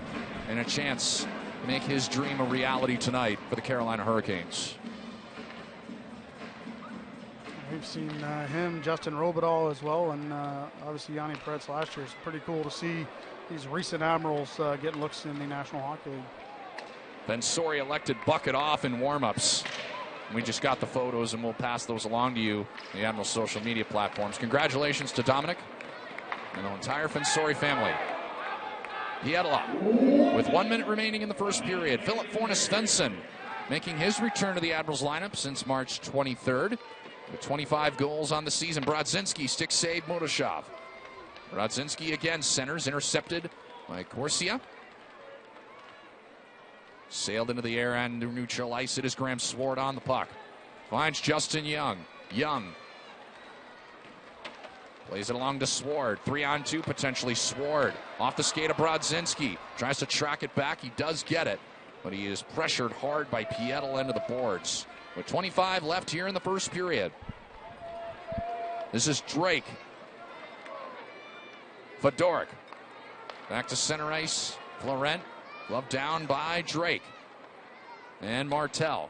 and a chance to make his dream a reality tonight for the Carolina Hurricanes. We've seen him, Justin Robidahl as well, and obviously Yanni Pretz last year. It's pretty cool to see these recent Admirals getting looks in the National Hockey League. Fensori elected bucket off in warm-ups. We just got the photos, and we'll pass those along to you, the Admirals social media platforms. Congratulations to Dominic. and the entire Fensori family. Pietila with 1 minute remaining in the first period. Philip Fornes-Svensson making his return to the Admirals lineup since March 23rd. With 25 goals on the season. Brodzinski stick save Motoshov. Brodzinski again centers, intercepted by Corsia. Sailed into the air and neutral ice. It is Graham Swart on the puck. Finds Justin Young. Young plays it along to Swart. 3-on-2 potentially. Swart off the skate of Brodzinski. Tries to track it back. He does get it, but he is pressured hard by Pietila into the boards. With 25 left here in the first period. This is Drake. Fedoruk. Back to center ice. Florent. Glove down by Drake. And Martel.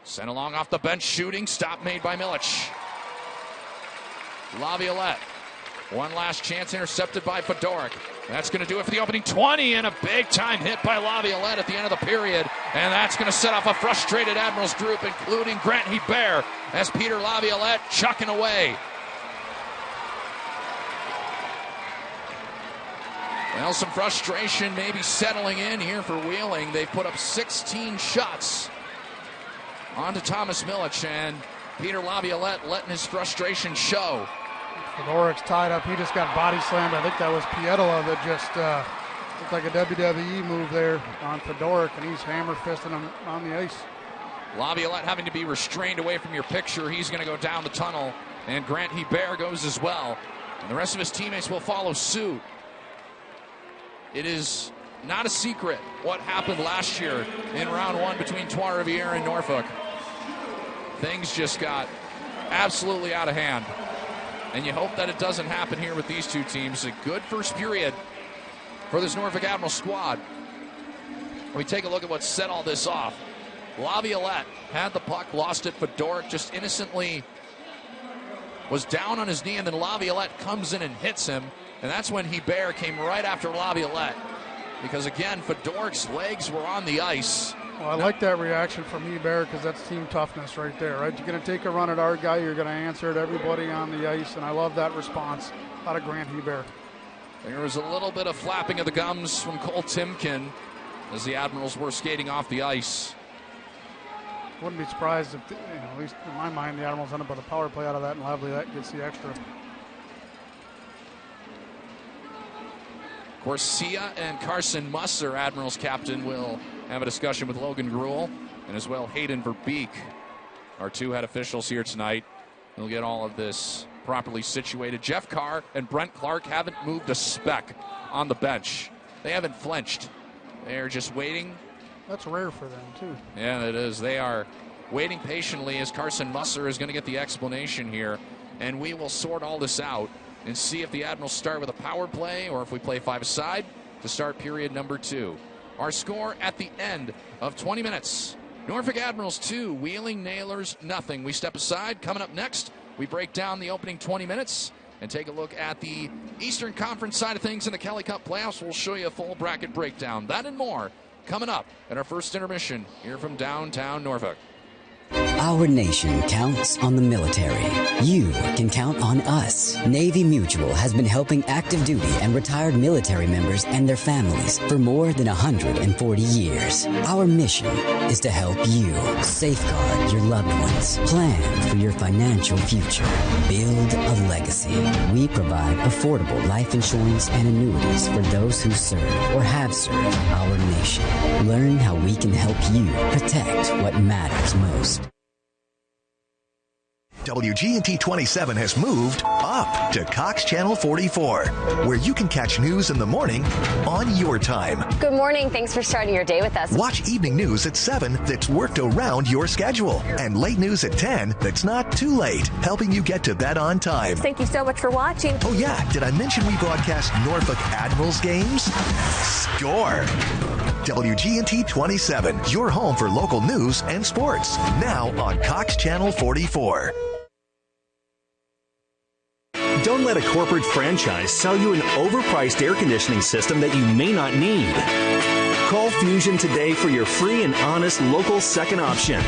Sent along off the bench, shooting. Stop made by Milic. Laviolette. One last chance, intercepted by Fedoruk. That's going to do it for the opening 20, and a big-time hit by Laviolette at the end of the period. And that's going to set off a frustrated Admirals group, including Grant Hebert, as Peter Laviolette chucking away. Well, some frustration maybe settling in here for Wheeling. They've put up 16 shots onto Thomas Milic, and Peter Laviolette letting his frustration show. Fedoruk's tied up. He just got body slammed. I think that was Pietila that just looked like a WWE move there on Fedoruk, and he's hammer fisting him on the ice. Laviolette having to be restrained away from your picture. He's going to go down the tunnel, and Grant Hebert goes as well. And the rest of his teammates will follow suit. It is not a secret what happened last year in round one between Trois-Rivières and Norfolk. Things just got absolutely out of hand. And you hope that it doesn't happen here with these two teams. A good first period for this Norfolk Admirals squad. We take a look at what set all this off. Laviolette had the puck, lost it. Fedoruk just innocently was down on his knee, and then Laviolette comes in and hits him. And that's when Hebert came right after Laviolette. Because again, Fedoruk's legs were on the ice. Well, I like that reaction from Hebert, because that's team toughness right there, right? You're going to take a run at our guy, you're going to answer it, everybody on the ice, and I love that response out of Grant Hebert. There was a little bit of flapping of the gums from Cole Timken as the Admirals were skating off the ice. Wouldn't be surprised if, at least in my mind, the Admirals end up with a power play out of that, and Laviolette gets the extra. Corsia and Carson Musser, Admirals captain, will have a discussion with Logan Gruel, and as well Hayden Verbeek, our two head officials here tonight. We'll get all of this properly situated. Jeff Carr and Brent Clark haven't moved a speck on the bench. They haven't flinched. They're just waiting. That's rare for them, too. Yeah, it is. They are waiting patiently as Carson Musser is going to get the explanation here, and we will sort all this out and see if the Admirals start with a power play or if we play five-a-side to start period number 2. Our score at the end of 20 minutes. Norfolk Admirals 2, Wheeling Nailers nothing. We step aside. Coming up next, we break down the opening 20 minutes and take a look at the Eastern Conference side of things in the Kelly Cup playoffs. We'll show you a full bracket breakdown. That and more coming up at our first intermission here from downtown Norfolk. Our nation counts on the military. You can count on us. Navy Mutual has been helping active duty and retired military members and their families for more than 140 years. Our mission is to help you safeguard your loved ones, plan for your financial future, build a legacy. We provide affordable life insurance and annuities for those who serve or have served our nation. Learn how we can help you protect what matters most. WGNT 27 has moved up to Cox Channel 44, where you can catch news in the morning on your time. Good morning. Thanks for starting your day with us. Watch evening news at 7 that's worked around your schedule, and late news at 10 that's not too late, helping you get to bed on time. Thank you so much for watching. Oh yeah, did I mention we broadcast Norfolk Admirals games? Score! WGNT 27, your home for local news and sports, now on Cox Channel 44. Don't let a corporate franchise sell you an overpriced air conditioning system that you may not need. Call Fusion today for your free and honest local second option.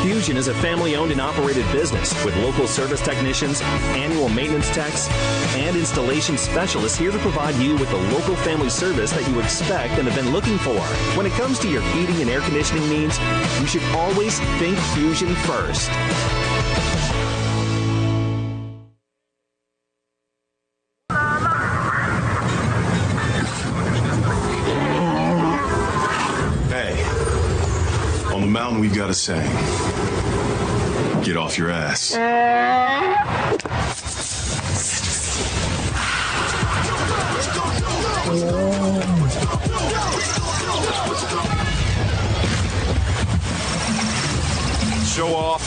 Fusion is a family-owned and operated business with local service technicians, annual maintenance techs, and installation specialists here to provide you with the local family service that you expect and have been looking for. When it comes to your heating and air conditioning needs, you should always think Fusion first. On the mountain, we've got a saying. Get off your ass. Show off.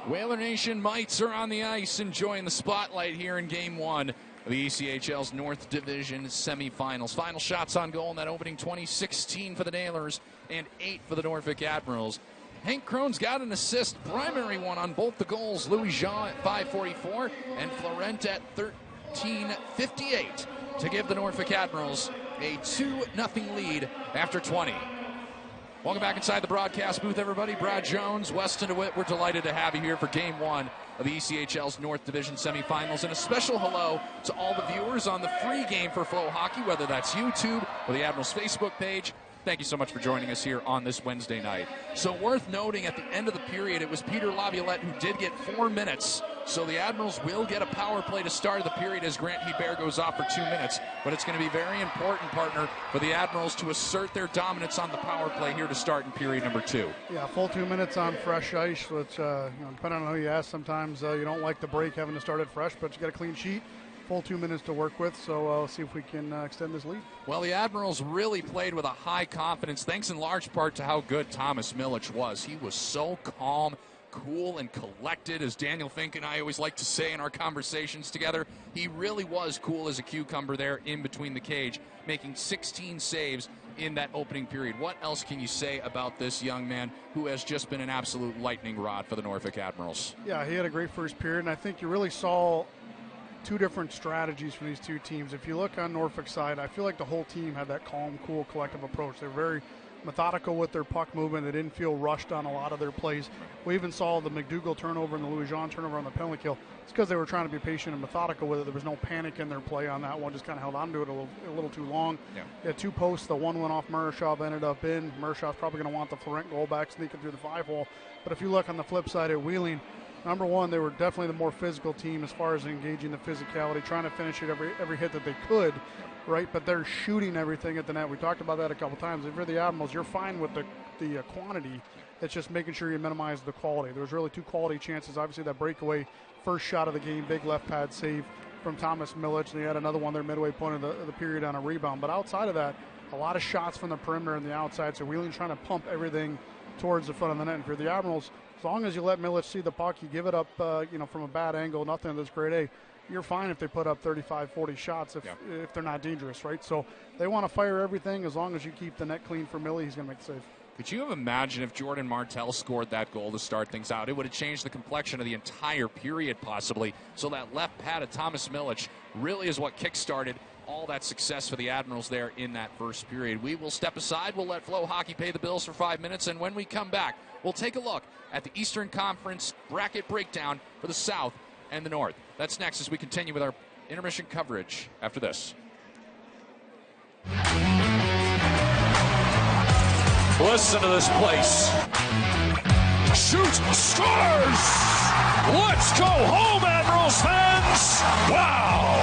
Whaler Nation Mites are on the ice enjoying the spotlight here in Game 1 of the ECHL's North Division semifinals. Final shots on goal in that opening 2016 for the Nailers and 8 for the Norfolk Admirals. Hank Krohn's got an assist, primary one on both the goals. Louis Jean at 5:44 and Florent at 13:58 to give the Norfolk Admirals a 2-0 lead after 20. Welcome back inside the broadcast booth, everybody. Brad Jones, Weston DeWitt, we're delighted to have you here for Game 1 of the ECHL's North Division semifinals. And a special hello to all the viewers on the free game for FloHockey, whether that's YouTube or the Admirals Facebook page. Thank you so much for joining us here on this Wednesday night. So worth noting, at the end of the period, it was Peter Laviolette who did get 4 minutes. So the Admirals will get a power play to start the period as Grant Hebert goes off for 2 minutes. But it's going to be very important, partner, for the Admirals to assert their dominance on the power play here to start in period number 2. Yeah, full 2 minutes on fresh ice, which, depending on who you ask, sometimes you don't like the break having to start it fresh, but you got a clean sheet. Full 2 minutes to work with, so we'll see if we can extend this lead. Well, the Admirals really played with a high confidence, thanks in large part to how good Thomas Milic was. He was so calm, cool, and collected, as Daniel Fink and I always like to say in our conversations together. He really was cool as a cucumber there in between the cage, making 16 saves in that opening period. What else can you say about this young man who has just been an absolute lightning rod for the Norfolk Admirals? Yeah, he had a great first period, and I think you really saw two different strategies from these two teams. If you look on Norfolk's side, I feel like the whole team had that calm, cool, collective approach. They're very methodical with their puck movement. They didn't feel rushed on a lot of their plays. We even saw the McDougall turnover and the Louis Jean turnover on the penalty kill. It's because they were trying to be patient and methodical with it. There was no panic in their play on that one. Just kind of held on to it a little too long. Yeah. They had 2 posts. The one went off Murashov, ended up in. Murashov's probably going to want the Florent goal back, sneaking through the 5-hole. But if you look on the flip side at Wheeling, number one, they were definitely the more physical team as far as engaging the physicality, trying to finish it every hit that they could, right? But they're shooting everything at the net. We talked about that a couple times. If you're the Admirals, you're fine with the quantity. It's just making sure you minimize the quality. There was really 2 quality chances. Obviously, that breakaway first shot of the game, big left pad save from Thomas Milic, and he had another one there midway point of the period on a rebound. But outside of that, a lot of shots from the perimeter and the outside. So Wheeling trying to pump everything towards the front of the net. And for the Admirals, as long as you let Milic see the puck, you give it up, from a bad angle, nothing that's grade A, you're fine if they put up 35, 40 shots if they're not dangerous, right? So they want to fire everything. As long as you keep the net clean for Millie, he's going to make the save. Could you have imagined if Jordan Martell scored that goal to start things out? It would have changed the complexion of the entire period, possibly. So that left pad of Thomas Milic really is what kick-started all that success for the Admirals there in that first period. We will step aside. We'll let FloHockey pay the bills for 5 minutes, and when we come back, we'll take a look at the Eastern Conference bracket breakdown for the South and the North. That's next as we continue with our intermission coverage after this. Listen to this place. Shoots, scores! Let's go home, Admirals fans! Wow!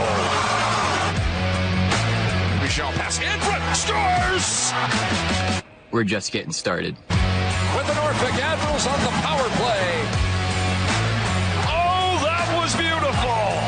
Michelle pass in front, scores! We're just getting started. With the Norfolk Admirals on the power play. Oh, that was beautiful!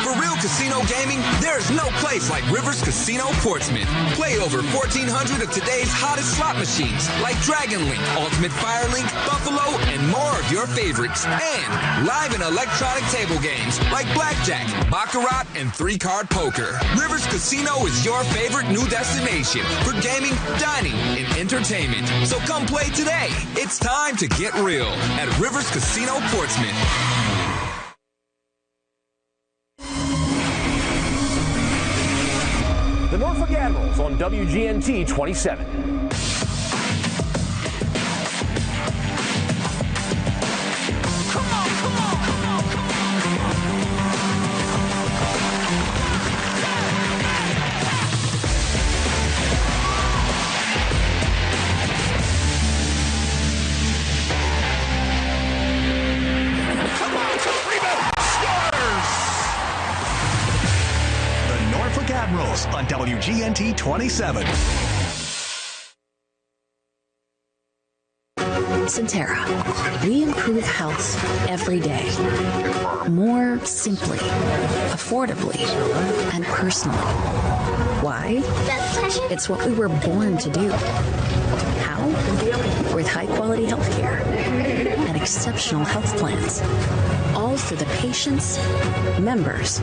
For real casino gaming, there's no place place like Rivers Casino Portsmouth. Play over 1,400 of today's hottest slot machines like Dragon Link, Ultimate Fire Link, Buffalo, and more of your favorites. And live and electronic table games like Blackjack, Baccarat, and 3-card poker. Rivers Casino is your favorite new destination for gaming, dining, and entertainment. So come play today. It's time to get real at Rivers Casino Portsmouth. The Norfolk Admirals on WGNT 27. Admirals on WGNT 27. Centera. We improve health every day. More simply, affordably, and personally. Why? It's what we were born to do. How? With high-quality health care and exceptional health plans. All for the patients, members,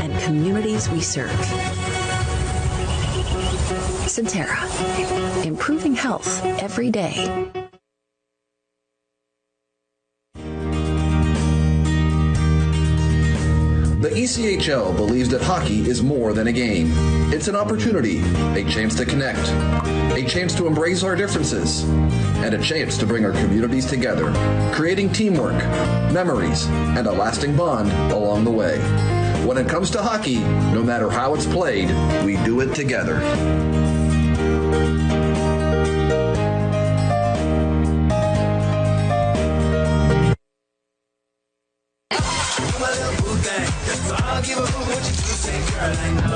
and communities we serve. Centera. Improving health every day. The ECHL believes that hockey is more than a game. It's an opportunity, a chance to connect, a chance to embrace our differences, and a chance to bring our communities together, creating teamwork, memories, and a lasting bond along the way. When it comes to hockey, no matter how it's played, we do it together. I'll give a hoot what you do, say, girl, I know.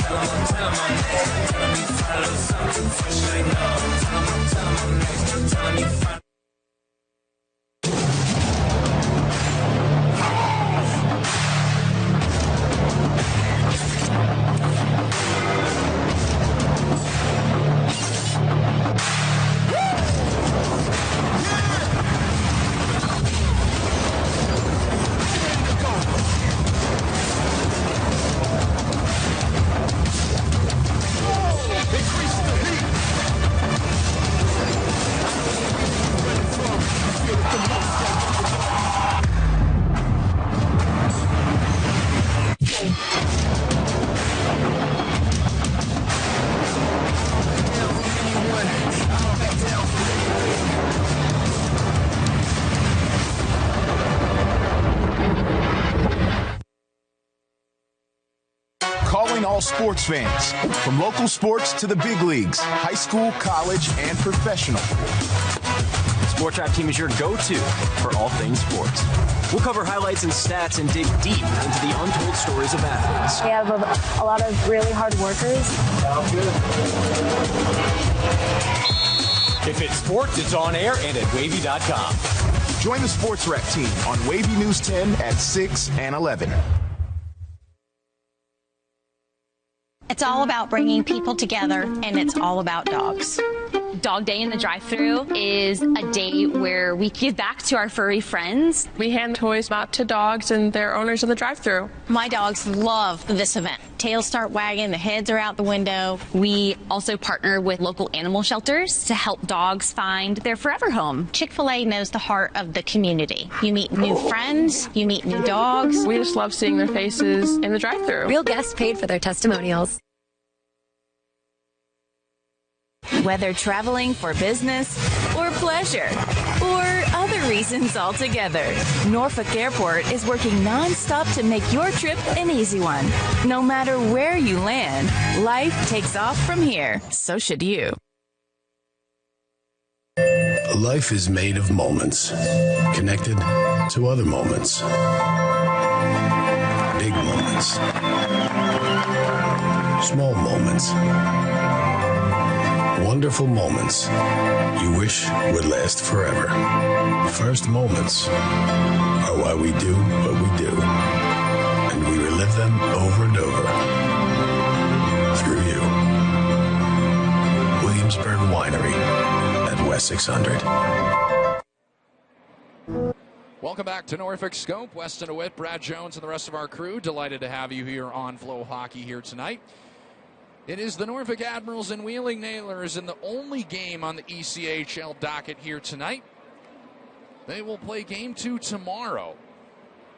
Tell 'em I'm next. Tell 'em you find a little something fresh, I know. Tell 'em I'm next. Tell 'em you find. All sports fans, from local sports to the big leagues, high school, college, and professional. Sports Wrap Team is your go-to for all things sports. We'll cover highlights and stats and dig deep into the untold stories of athletes. We have a lot of really hard workers. If it's sports, it's on air and at wavy.com. Join the Sports Wrap Team on Wavy News 10 at 6 and 11. It's all about bringing people together, and it's all about dogs. Dog Day in the drive-thru is a day where we give back to our furry friends. We hand toys out to dogs and their owners in the drive-thru. My dogs love this event. Tails start wagging, the heads are out the window. We also partner with local animal shelters to help dogs find their forever home. Chick-fil-A knows the heart of the community. You meet new friends, you meet new dogs. We just love seeing their faces in the drive-thru. Real guests paid for their testimonials. Whether traveling for business or pleasure or other reasons altogether, Norfolk Airport is working nonstop to make your trip an easy one. No matter where you land, life takes off from here. So should you. Life is made of moments, connected to other moments. Big moments. Small moments. Wonderful moments you wish would last forever. First moments are why we do what we do. live them over and over. Through you. Williamsburg Winery at West 600. Welcome back to Norfolk Scope. Weston DeWitt, Brad Jones, and the rest of our crew. Delighted to have you here on FloHockey here tonight. It is the Norfolk Admirals and Wheeling Nailers in the only game on the ECHL docket here tonight. They will play Game 2 tomorrow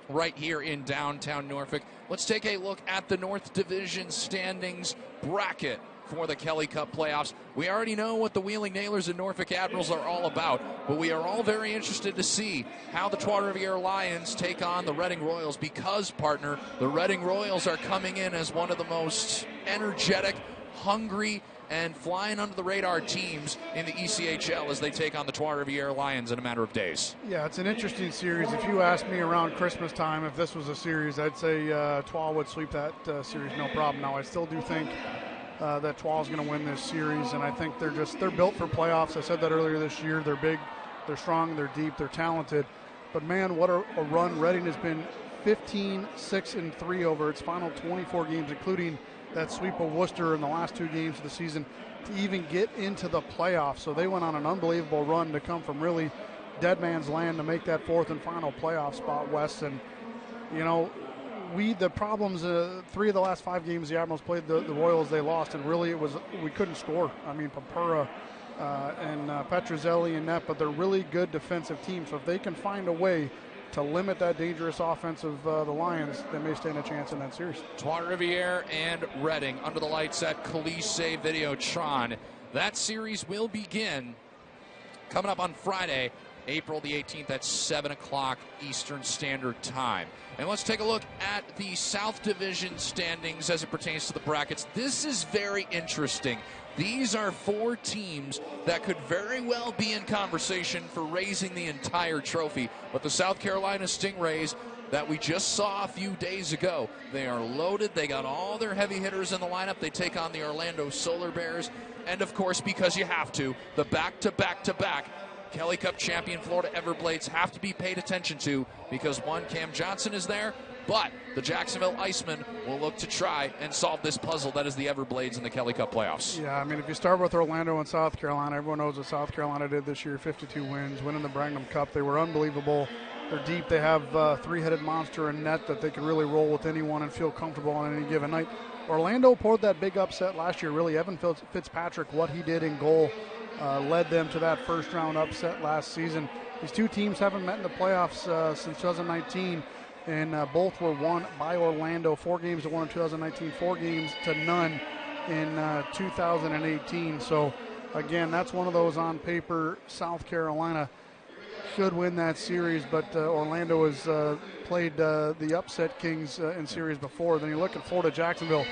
right here in downtown Norfolk. Let's take a look at the North Division standings bracket for the Kelly Cup playoffs. We already know what the Wheeling Nailers and Norfolk Admirals are all about, but we are all very interested to see how the Trois-Rivières Lions take on the Reading Royals because, partner, the Reading Royals are coming in as one of the most energetic, hungry, and flying under the radar teams in the ECHL as they take on the Trois-Rivières Lions in a matter of days. Yeah, it's an interesting series. If you asked me around Christmas time if this was a series, I'd say Trois would sweep that series no problem. Now, I still do think that Trois is going to win this series, and I think they're built for playoffs. I said that earlier this year. They're big, they're strong, they're deep, they're talented. But man, what a run Reading has been. 15-6-3 over its final 24 games, including that sweep of Worcester in the last 2 games of the season to even get into the playoffs. So they went on an unbelievable run to come from really dead man's land to make that 4th and final playoff spot, Wes. And, you know, the problems, 3 of the last 5 games the Admirals played the Royals, they lost, and really we couldn't score. I mean, Papura and Petrozelli and net, but they're really good defensive teams. So if they can find a way to limit that dangerous offense of the Lions, they may stand a chance in that series. Trois-Rivières and Reading under the lights at Colisée Videotron. That series will begin coming up on Friday, April the 18th at 7 o'clock Eastern Standard Time. And let's take a look at the South Division standings as it pertains to the brackets. This is very interesting. These are 4 teams that could very well be in conversation for raising the entire trophy. But the South Carolina Stingrays that we just saw a few days ago, they are loaded. They got all their heavy hitters in the lineup. They take on the Orlando Solar Bears. And, of course, because you have to, the back-to-back-to-back Kelly Cup champion Florida Everblades have to be paid attention to because, one, Cam Johnson is there, but the Jacksonville Icemen will look to try and solve this puzzle that is the Everblades in the Kelly Cup playoffs. Yeah, I mean, if you start with Orlando and South Carolina, everyone knows what South Carolina did this year, 52 wins, winning the Brangham Cup. They were unbelievable. They're deep. They have a 3-headed monster in net that they can really roll with anyone and feel comfortable on any given night. Orlando pulled that big upset last year, really. Evan Fitzpatrick, what he did in goal, led them to that first-round upset last season. These 2 teams haven't met in the playoffs since 2019, and both were won by Orlando. 4 games to 1 in 2019, 4 games to none in 2018. So, again, that's one of those on paper. South Carolina should win that series, but Orlando has played the upset Kings in series before. Then you look at Florida Jacksonville,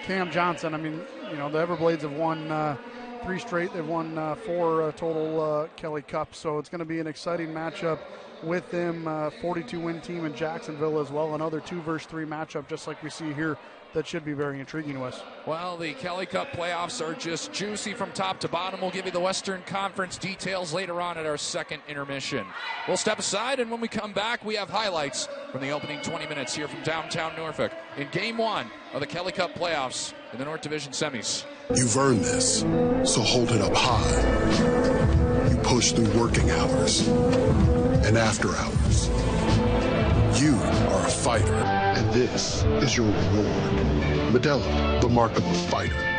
Cam Johnson. I mean, you know, the Everblades have won 3 straight. They've won 4 total Kelly Cups, so it's going to be an exciting matchup with them. 42-win team in Jacksonville as well. Another 2 versus 3 matchup, just like we see here. That should be very intriguing to us. Well, the Kelly Cup playoffs are just juicy from top to bottom. We'll give you the Western Conference details later on at our second intermission. We'll step aside, and when we come back, we have highlights from the opening 20 minutes here from downtown Norfolk in Game 1 of the Kelly Cup playoffs in the North Division semis. You've earned this, so hold it up high. You push through working hours and after hours. You are a fighter, and this is your reward. Modelo, the mark of a fighter.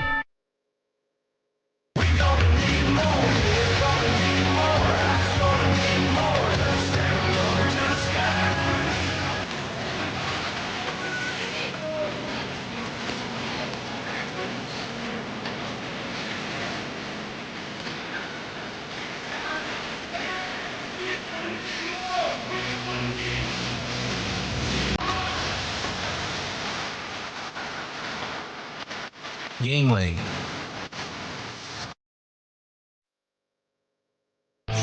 Yingling.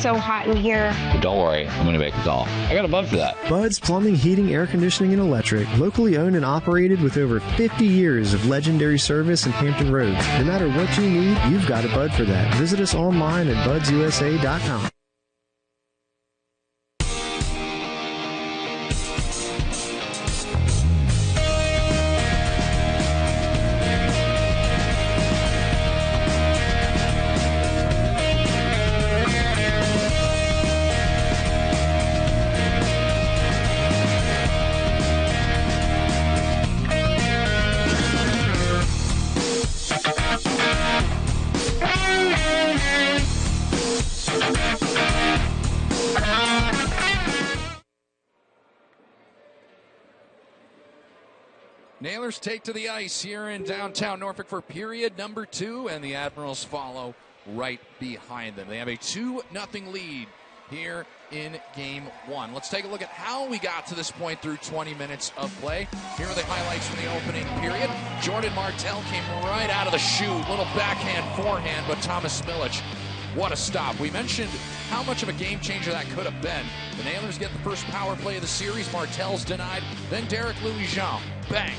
So hot in here. But don't worry, I'm going to make a call. I got a bud for that. Bud's Plumbing, Heating, Air Conditioning, and Electric. Locally owned and operated with over 50 years of legendary service in Hampton Roads. No matter what you need, you've got a Bud for that. Visit us online at budsusa.com. Nailers take to the ice here in downtown Norfolk for period number 2, and the Admirals follow right behind them. They have a 2-0 lead here in game 1. Let's take a look at how we got to this point through 20 minutes of play. Here are the highlights from the opening period. Jordan Martell came right out of the chute. Little backhand, forehand, but Thomas Milic, what a stop. We mentioned how much of a game changer that could have been. The Nailers get the first power play of the series. Martell's denied. Then Derek Louis-Jean, bang,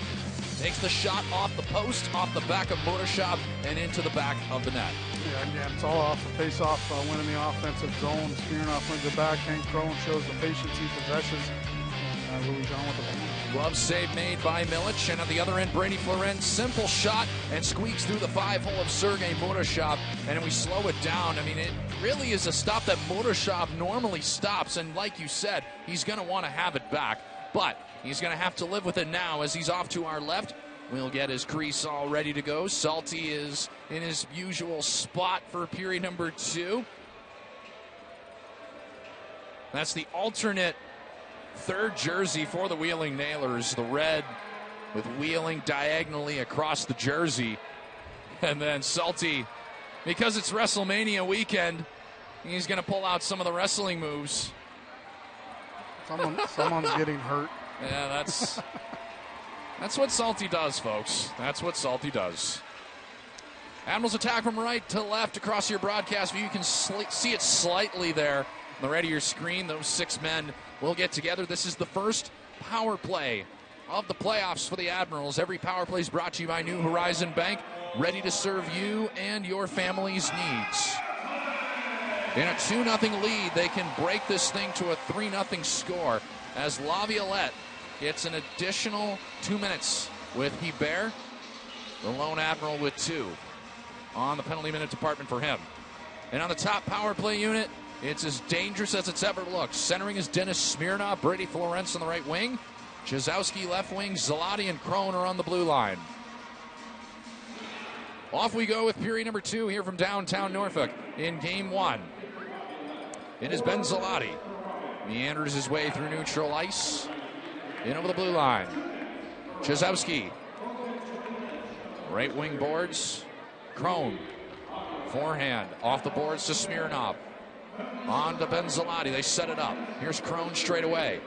takes the shot off the post, off the back of Murashov, and into the back of the net. Yeah, again, it's all off the face-off, winning the offensive zone. Smirnoff wins the backhand. Crone shows the patience he possesses. And Louis-Jean with the ball. Glove save made by Milic, and at the other end, Brady Florence, simple shot, and squeaks through the 5-hole of Sergei Murashov, and we slow it down. I mean, it really is a stop that Murashov normally stops, and like you said, he's going to want to have it back, but he's going to have to live with it now as he's off to our left. We'll get his crease all ready to go. Salty is in his usual spot for period number 2. That's the alternate third jersey for the Wheeling Nailers, the red with Wheeling diagonally across the jersey. And then Salty, because it's WrestleMania weekend, he's going to pull out some of the wrestling moves. Someone's getting hurt. Yeah, that's what Salty does, folks. That's what Salty does. Admirals attack from right to left across your broadcast view. You can see it slightly there on the right of your screen. Those 6 men will get together. This is the first power play of the playoffs for the Admirals. Every power play is brought to you by New Horizon Bank, ready to serve you and your family's needs. In a 2-0 lead, they can break this thing to a 3-0 score as Laviolette gets an additional 2 minutes with Hebert, the lone Admiral, with 2 on the penalty minute department for him. And on the top power play unit, it's as dangerous as it's ever looked. Centering is Dennis Smirnoff, Brady Florence on the right wing, Chizowski left wing, Zalati and Crone are on the blue line. Off we go with period number 2 here from downtown Norfolk in game 1. It is Ben Zalati. Meanders his way through neutral ice. In over the blue line. Chizowski. Right wing boards. Crone. Forehand. Off the boards to Smirnoff. On to Ben Zalati. They set it up. Here's Crone straight away.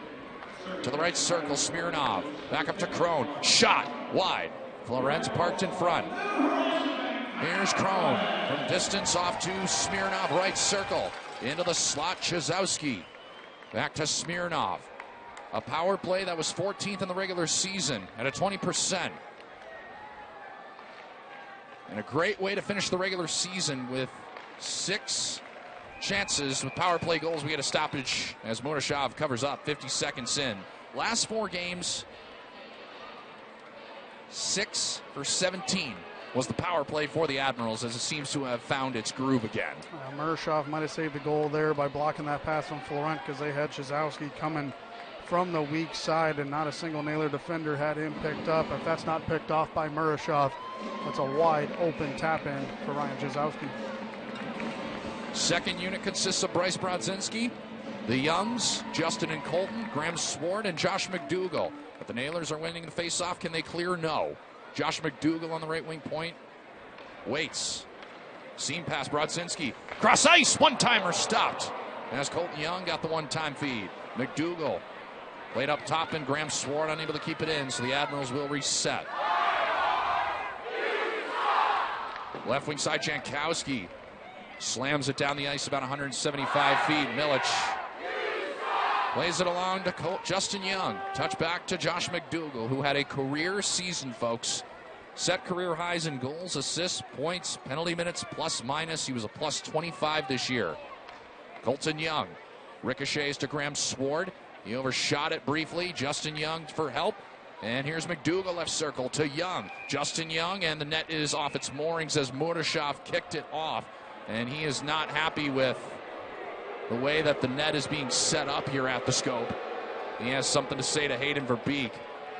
To the right circle. Smirnoff. Back up to Crone. Shot. Wide. Florence parked in front. Here's Crone. From distance off to Smirnoff. Right circle. Into the slot. Chizowski. Back to Smirnoff. A power play that was 14th in the regular season at a 20%. And a great way to finish the regular season with 6 chances with power play goals. We get a stoppage as Murashov covers up 50 seconds in. Last 4 games, 6 for 17 was the power play for the Admirals as it seems to have found its groove again. Murashov might have saved the goal there by blocking that pass from Florent because they had Chizowski coming from the weak side and not a single Nailer defender had him picked up. If that's not picked off by Murashov, that's a wide open tap in for Ryan Chizowski. Second unit consists of Bryce Brodzinski, the Youngs, Justin and Colton, Graham Swart, and Josh McDougall. But the Nailers are winning the face-off. Can they clear? No. Josh McDougall on the right wing point. Waits. Seam pass, Brodzinski. Cross ice, one-timer stopped. As Colton Young got the one-time feed. McDougall played up top, and Graham Swart unable to keep it in, so the Admirals will reset. Left wing side, Jankowski slams it down the ice about 175 feet. Milic plays it along to Justin Young. Touch back to Josh McDougall, who had a career season, folks. Set career highs in goals, assists, points, penalty minutes, plus minus. He was a plus 25 this year. Colton Young ricochets to Graham Swart. He overshot it briefly. Justin Young for help. And here's McDougall left circle to Young. Justin Young, and the net is off its moorings as Murashov kicked it off. And he is not happy with the way that the net is being set up here at the Scope. He has something to say to Hayden Verbeek.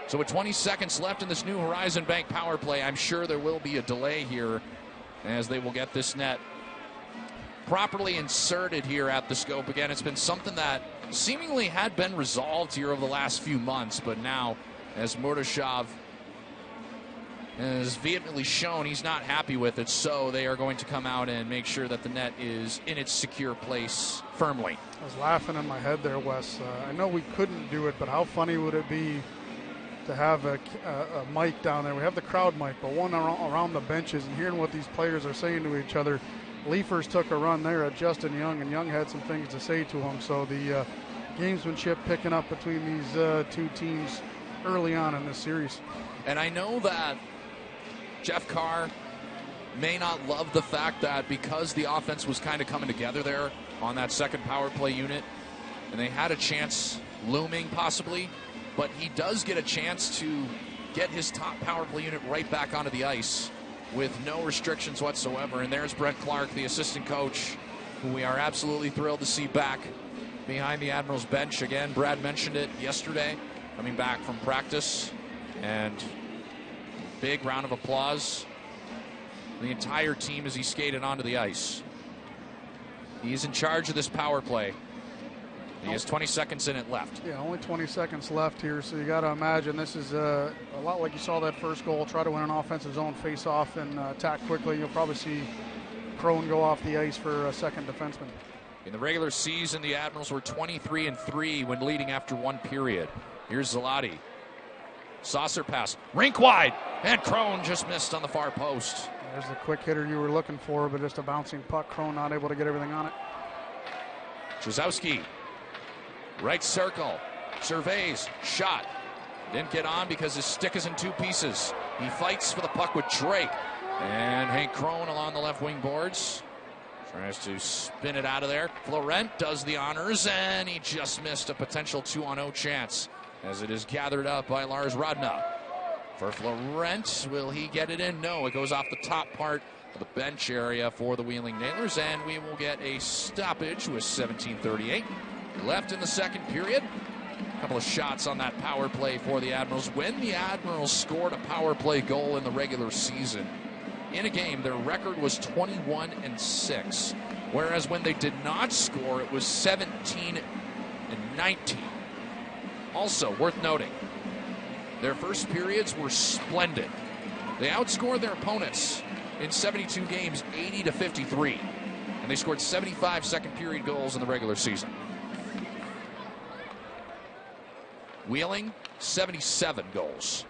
So with 20 seconds left in this New Horizon Bank power play, I'm sure there will be a delay here as they will get this net properly inserted here at the Scope. Again, it's been something that seemingly had been resolved here over the last few months, but now as Murashov has vehemently shown he's not happy with it, so they are going to come out and make sure that the net is in its secure place firmly. I was laughing in my head there, Wes. I know we couldn't do it, but how funny would it be to have a mic down there? We have the crowd mic, but one around the benches, and hearing what these players are saying to each other. Leafers took a run there at Justin Young, and Young had some things to say to him. So the gamesmanship picking up between these two teams early on in this series. And I know that Jeff Carr may not love the fact that because the offense was kind of coming together there on that second power play unit, and they had a chance looming possibly, but he does get a chance to get his top power play unit right back onto the ice with no restrictions whatsoever. And there's Brett Clark, the assistant coach, who we are absolutely thrilled to see back behind the Admirals bench. Again, Brad mentioned it yesterday, coming back from practice, and big round of applause. The entire team as he skated onto the ice. He's in charge of this power play. He has 20 seconds in it left. Yeah, only 20 seconds left here, so you got to imagine this is a lot like you saw that first goal. Try to win an offensive zone face-off and attack quickly. You'll probably see Crone go off the ice for a second defenseman. In the regular season, the Admirals were 23-3 when leading after one period. Here's Zalati. Saucer pass, rink wide, and Crone just missed on the far post. There's the quick hitter you were looking for, but just a bouncing puck. Crone not able to get everything on it. Trzowski, right circle, surveys, shot. Didn't get on because his stick is in two pieces. He fights for the puck with Drake. And Hank Crone along the left wing boards. Tries to spin it out of there. Florent does the honors, and he just missed a potential 2-on-0 chance as it is gathered up by Lars Rodna. For Florent, will he get it in? No, it goes off the top part of the bench area for the Wheeling Nailers, and we will get a stoppage with 17:38 left in the second period. A couple of shots on that power play for the Admirals. When the Admirals scored a power play goal in the regular season, in a game, their record was 21-6, whereas when they did not score, it was 17-19. Also worth noting, their first periods were splendid. They outscored their opponents in 72 games 80-53, and they scored 75 second period goals in the regular season. Wheeling, 77 goals.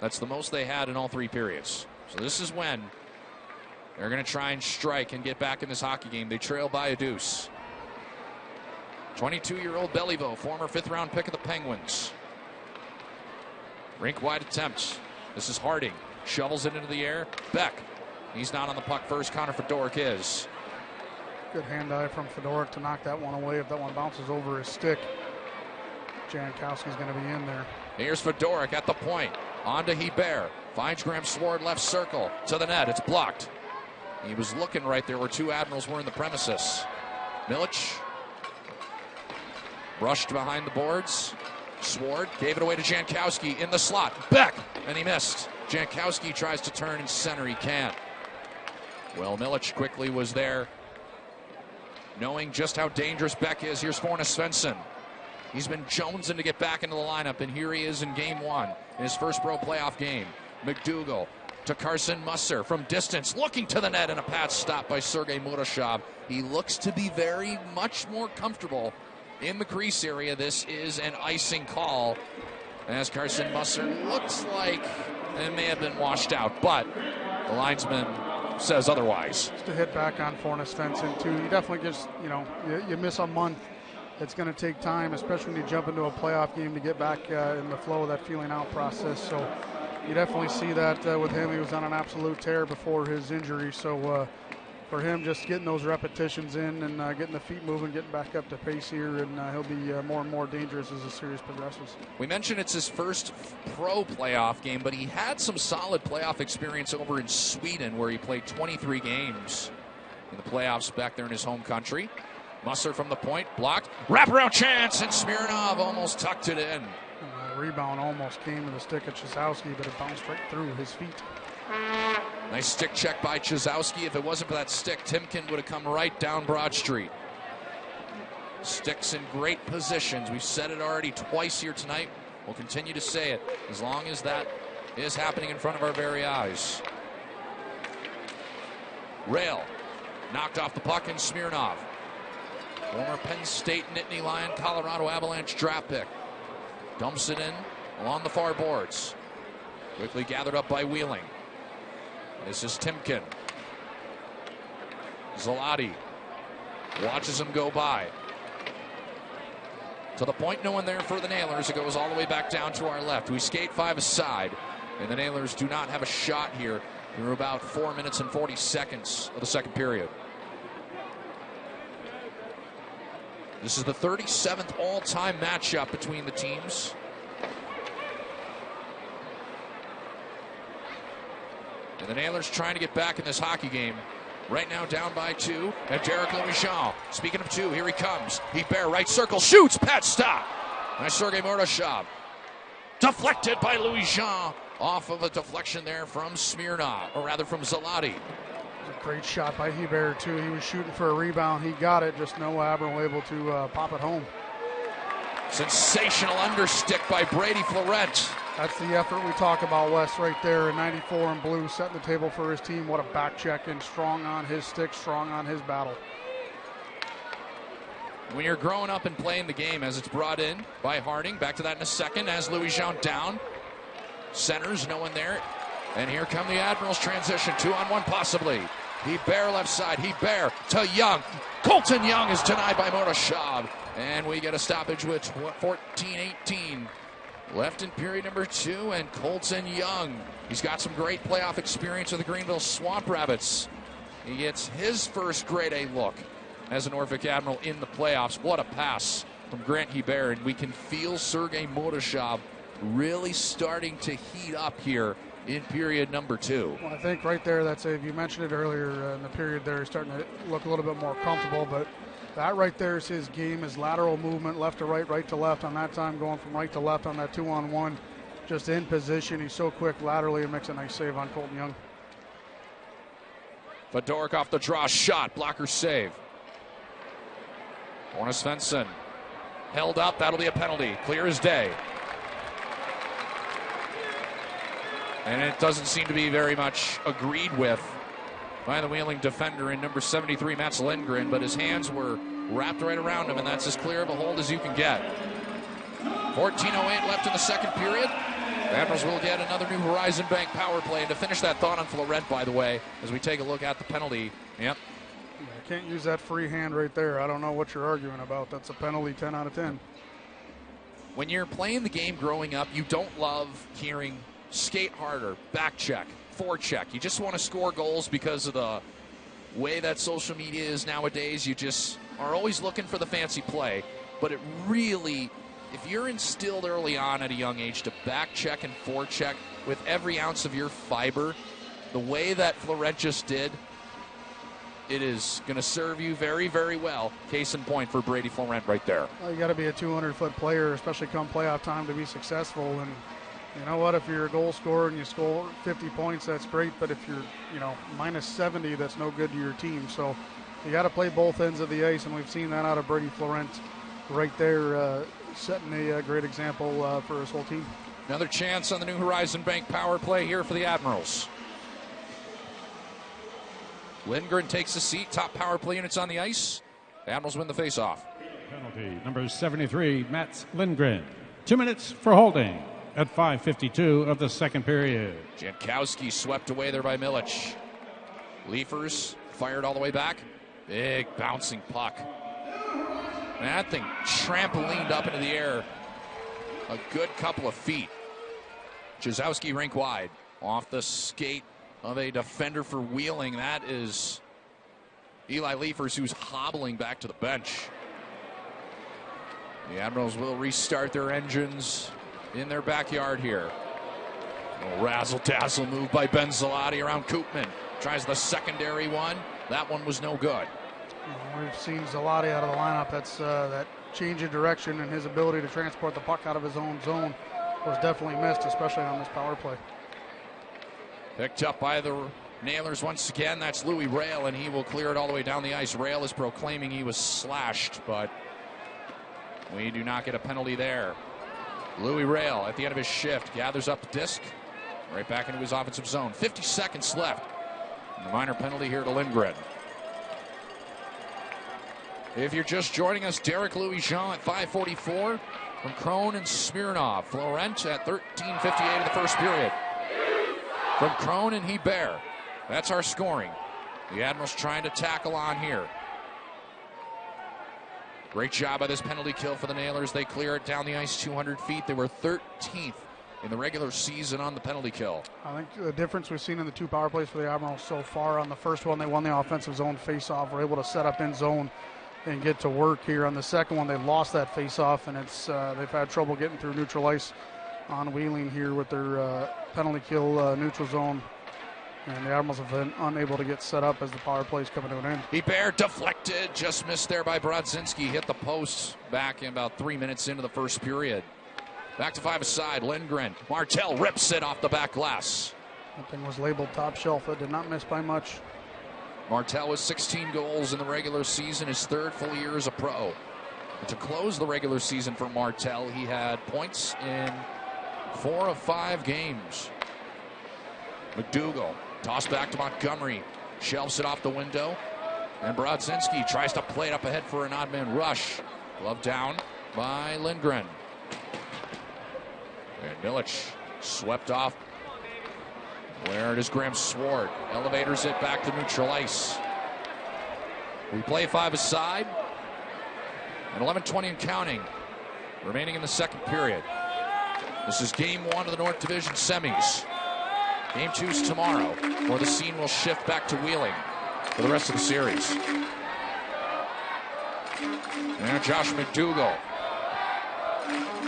That's the most they had in all three periods. So this is when they're going to try and strike and get back in this hockey game. They trail by a deuce. 22-year-old Beliveau, former fifth-round pick of the Penguins. Rink-wide attempt. This is Harding. Shovels it into the air. Beck. He's not on the puck first. Connor Fedoruk is. Good hand-eye from Fedoruk to knock that one away. If that one bounces over his stick, Jankowski's going to be in there. Here's Fedoruk at the point. On to Hebert. Finds Graham Sword left circle. To the net. It's blocked. He was looking right there where two Admirals were in the premises. Milic. Brushed behind the boards. Sword gave it away to Jankowski in the slot. Beck. And he missed. Jankowski tries to turn in center. He can't. Well, Milic quickly was there, knowing just how dangerous Beck is. Here's Forna Svensson. He's been jonesing to get back into the lineup, and here he is in game one, in his first pro playoff game. McDougall to Carson Musser from distance, looking to the net, and a pass stop by Sergei Murashov. He looks to be very much more comfortable in the crease area. This is an icing call, as Carson Musser looks like it may have been washed out, but the linesman says otherwise. Just to hit back on Forna Svensson, too. You definitely just, you miss a month. It's going to take time, especially when you jump into a playoff game, to get back in the flow of that feeling out process. So you definitely see that with him. He was on an absolute tear before his injury. So for him, just getting those repetitions in and getting the feet moving, getting back up to pace here, and he'll be more and more dangerous as the series progresses. We mentioned it's his first pro playoff game, but he had some solid playoff experience over in Sweden, where he played 23 games in the playoffs back there in his home country. Musser from the point, blocked, wraparound chance, and Smirnov almost tucked it in. Rebound almost came to the stick of Trzowski, but it bounced right through his feet. Nice stick check by Trzowski. If it wasn't for that stick, Timken would have come right down Broad Street. Sticks in great positions. We've said it already twice here tonight. We'll continue to say it. As long as that is happening in front of our very eyes. Rail knocked off the puck, and Smirnov, former Penn State Nittany Lion, Colorado Avalanche draft pick, dumps it in along the far boards. Quickly gathered up by Wheeling. This is Timken. Zalati watches him go by. To the point, no one there for the Nailers. It goes all the way back down to our left. We skate 5 aside, and the Nailers do not have a shot here through about 4 minutes and 40 seconds of the second period. This is the 37th all-time matchup between the teams. And the Nailers trying to get back in this hockey game. Right now down by 2. And Derek Louis-Jean. Speaking of 2, here he comes. Hebert, right circle, shoots. Pat stop. By Sergei Mordashov. Deflected by Louis-Jean. Off of a deflection there from Smirnov, or rather from Zalati. A great shot by Hebert, too. He was shooting for a rebound. He got it, just no Admiral able to pop it home. Sensational understick by Brady Florent. That's the effort we talk about, Wes, right there in 94 in blue, setting the table for his team. What a back check, and strong on his stick, strong on his battle. When you're growing up and playing the game as it's brought in by Harding, back to that in a second as Louis-Jean down. Centers, no one there. And here come the Admirals transition, 2-on-1 possibly. Hebert left side, Hebert to Young. Colton Young is denied by Mordashov. And we get a stoppage with 14-18 left in period number 2. And Colton Young, he's got some great playoff experience with the Greenville Swamp Rabbits. He gets his first grade A look as a Norfolk Admiral in the playoffs. What a pass from Grant Hebert. And we can feel Sergei Mordashov really starting to heat up here in period number 2. Well, I think right there, that's if you mentioned it earlier in the period there, he's starting to look a little bit more comfortable, but that right there is his game, his lateral movement, left to right, right to left on that time, going from right to left on that 2-on-1, just in position. He's so quick laterally and makes a nice save on Colton Young. Fedoruk off the draw, shot, blocker save. Orna Svensson held up, that'll be a penalty, clear as day. And it doesn't seem to be very much agreed with by the Wheeling defender in number 73, Mats Lindgren, but his hands were wrapped right around him, and that's as clear of a hold as you can get. 14:08 left in the second period. The Admirals will get another New Horizon Bank power play. And to finish that thought on Florent, by the way, as we take a look at the penalty. Yep. Yeah, can't use that free hand right there. I don't know what you're arguing about. That's a penalty, 10 out of 10. When you're playing the game growing up, you don't love hearing skate harder, back check, forecheck. You just want to score goals because of the way that social media is nowadays. You just are always looking for the fancy play. But it really, if you're instilled early on at a young age to back check and forecheck with every ounce of your fiber, the way that Florent just did, it is going to serve you very, very well. Case in point for Brady Florent right there. Well, you got to be a 200-foot player, especially come playoff time, to be successful. And you know what? If you're a goal scorer and you score 50 points, that's great. But if you're, minus 70, that's no good to your team. So you got to play both ends of the ice, and we've seen that out of Brady Florent right there, setting a great example for his whole team. Another chance on the New Horizon Bank power play here for the Admirals. Lindgren takes a seat, top power play units on the ice. The Admirals win the faceoff. Penalty number 73, Mats Lindgren. 2 minutes for holding at 5:52 of the second period. Jankowski swept away there by Milic. Leafers fired all the way back. Big bouncing puck. And that thing trampolined up into the air a good couple of feet. Jazowski rink wide off the skate of a defender for Wheeling. That is Eli Leafers, who's hobbling back to the bench. The Admirals will restart their engines in their backyard here. A razzle-dazzle move by Ben Zalati around Koopman. Tries the secondary one. That one was no good. We've seen Zalati out of the lineup. That's that change of direction and his ability to transport the puck out of his own zone was definitely missed, especially on this power play. Picked up by the Nailers once again. That's Louis Rail, and he will clear it all the way down the ice. Rail is proclaiming he was slashed, but we do not get a penalty there. Louis Rail at the end of his shift gathers up the disc, Right back into his offensive zone. 50 seconds left. A minor penalty here to Lindgren. If you're just joining us, Derek Louis-Jean at 5:44 from Crone and Smirnov. Florent at 13:58 of the first period. From Crone and Hebert. That's our scoring. The Admirals trying to tackle on here. Great job by this penalty kill for the Nailers. They clear it down the ice 200 feet. They were 13th in the regular season on the penalty kill. I think the difference we've seen in the two power plays for the Admirals so far, on the first one, they won the offensive zone face-off, were able to set up in zone and get to work here. On the second one, they lost that face-off, and it's they've had trouble getting through neutral ice on Wheeling here with their penalty kill neutral zone. And the Admirals have been unable to get set up as the power play is coming to an end. Hebert deflected, just missed there by Brodzinski. Hit the post back in about 3 minutes into the first period. Back to 5 aside, Lindgren. Martel rips it off the back glass. That thing was labeled top shelf. It did not miss by much. Martel with 16 goals in the regular season, his third full year as a pro. And to close the regular season for Martel, he had points in 4 of 5 games. McDougall, toss back to Montgomery, shelves it off the window. And Brodzinski tries to play it up ahead for an odd man rush. Glove down by Lindgren. And Milic swept off. Where it is Graham Swart. Elevators it back to neutral ice. We play 5 aside. And 11:20 and counting. Remaining in the second period. This is game 1 of the North Division semis. Game 2's tomorrow, where the scene will shift back to Wheeling for the rest of the series. And Josh McDougall.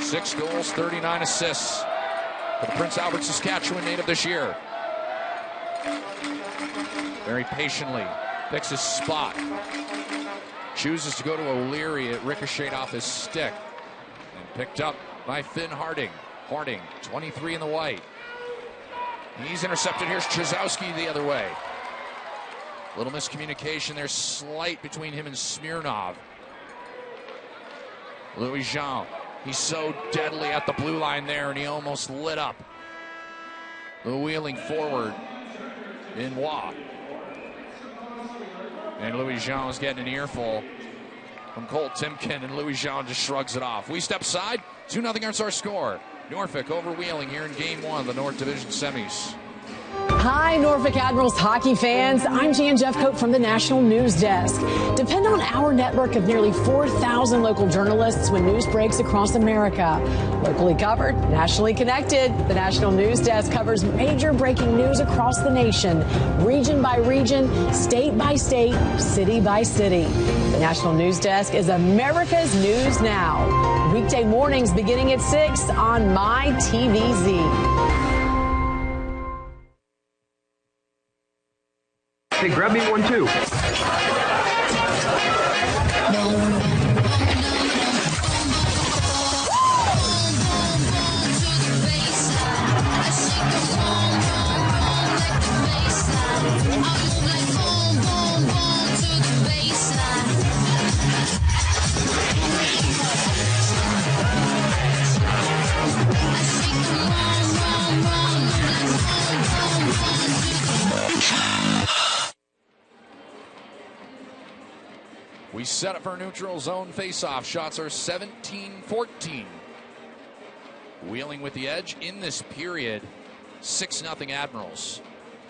6 goals, 39 assists for the Prince Albert, Saskatchewan native this year. Very patiently picks his spot. Chooses to go to O'Leary. It ricocheted off his stick. And picked up by Finn Harding. Harding, 23 in the white. He's intercepted. Here's Trzowski the other way. Little miscommunication there, slight between him and Smirnov. Louis-Jean, he's so deadly at the blue line there, and he almost lit up the wheeling forward in Waugh. And Louis-Jean was getting an earful from Cole Timken, and Louis-Jean just shrugs it off. We step aside, 2-0 is our score. Norfolk over Wheeling here in game 1 of the North Division semis. Hi, Norfolk Admirals hockey fans. I'm Jan Jeffcoat from the National News Desk. Depend on our network of nearly 4,000 local journalists when news breaks across America. Locally covered, nationally connected, the National News Desk covers major breaking news across the nation, region by region, state by state, city by city. The National News Desk is America's News Now. Weekday mornings beginning at 6 on MyTVZ. Hey, grab me one too. We set up our neutral zone face-off. Shots are 17-14. Wheeling with the edge in this period. 6-0 Admirals.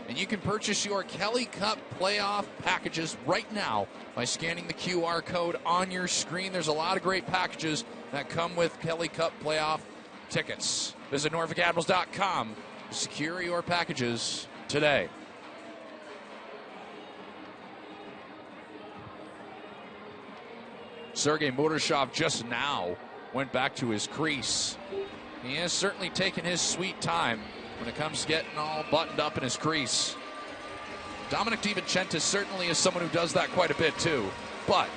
And you can purchase your Kelly Cup playoff packages right now by scanning the QR code on your screen. There's a lot of great packages that come with Kelly Cup playoff tickets. Visit NorfolkAdmirals.com to secure your packages today. Sergei Murashov just now went back to his crease. He has certainly taken his sweet time when it comes to getting all buttoned up in his crease. Dominic DiVincentis certainly is someone who does that quite a bit too. But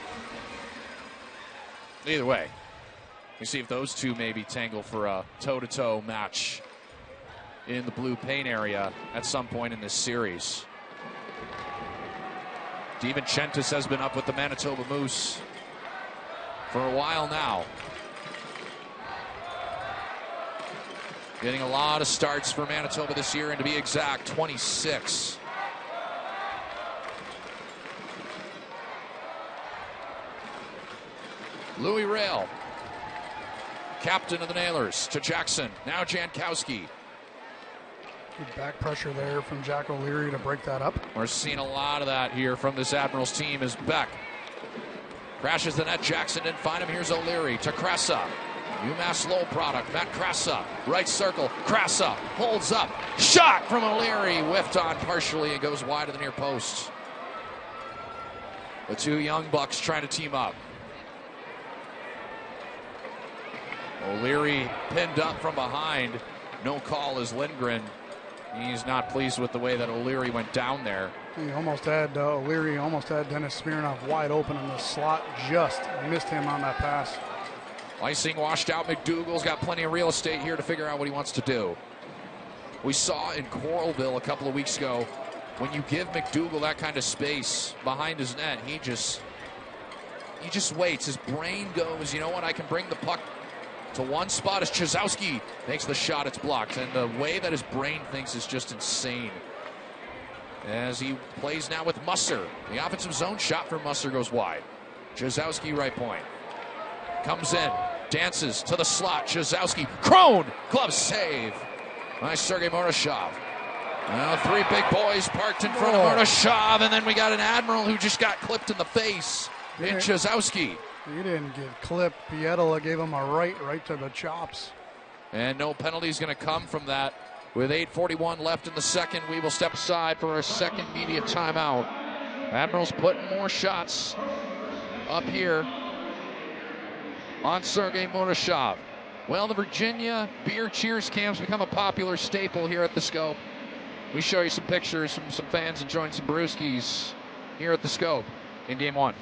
either way, we see if those two maybe tangle for a toe-to-toe match in the blue paint area at some point in this series. DiVincentis has been up with the Manitoba Moose for a while now. Getting a lot of starts for Manitoba this year, and to be exact, 26. Louis Rail, captain of the Nailers, to Jackson. Now Jankowski. Good back pressure there from Jack O'Leary to break that up. We're seeing a lot of that here from this Admirals team as Beck crashes the net. Jackson didn't find him. Here's O'Leary to Kressa. UMass Lowell product. Matt Kressa, right circle. Kressa holds up. Shot from O'Leary. Whiffed on partially and goes wide of the near post. The two young bucks trying to team up. O'Leary pinned up from behind. No call is Lindgren. He's not pleased with the way that O'Leary went down there. He almost had O'Leary almost had Dennis Smirnoff wide open in the slot. Just missed him on that pass. Icing washed out. McDougal's got plenty of real estate here to figure out what he wants to do. We saw in Coralville a couple of weeks ago, when you give McDougal that kind of space behind his net, he just waits. His brain goes, you know what, I can bring the puck to one spot as Chazowski makes the shot. It's blocked. And the way that his brain thinks is just insane. As he plays now with Musser. The offensive zone shot for Musser goes wide. Chazowski right point. Comes in. Dances to the slot. Chazowski. Crone! Glove save by Sergei Moroshov. Well, three big boys parked in front of Moroshov. And then we got an Admiral who just got clipped in the face in Chazowski. He didn't get clipped. Pietola gave him a right to the chops. And no penalty is going to come from that. With 8:41 left in the second, we will step aside for our second media timeout. Admirals putting more shots up here on Sergei Moroshov. Well, the Virginia beer cheers camps become a popular staple here at the Scope. We show you some pictures from some fans enjoying some brewskis here at the Scope in Game 1.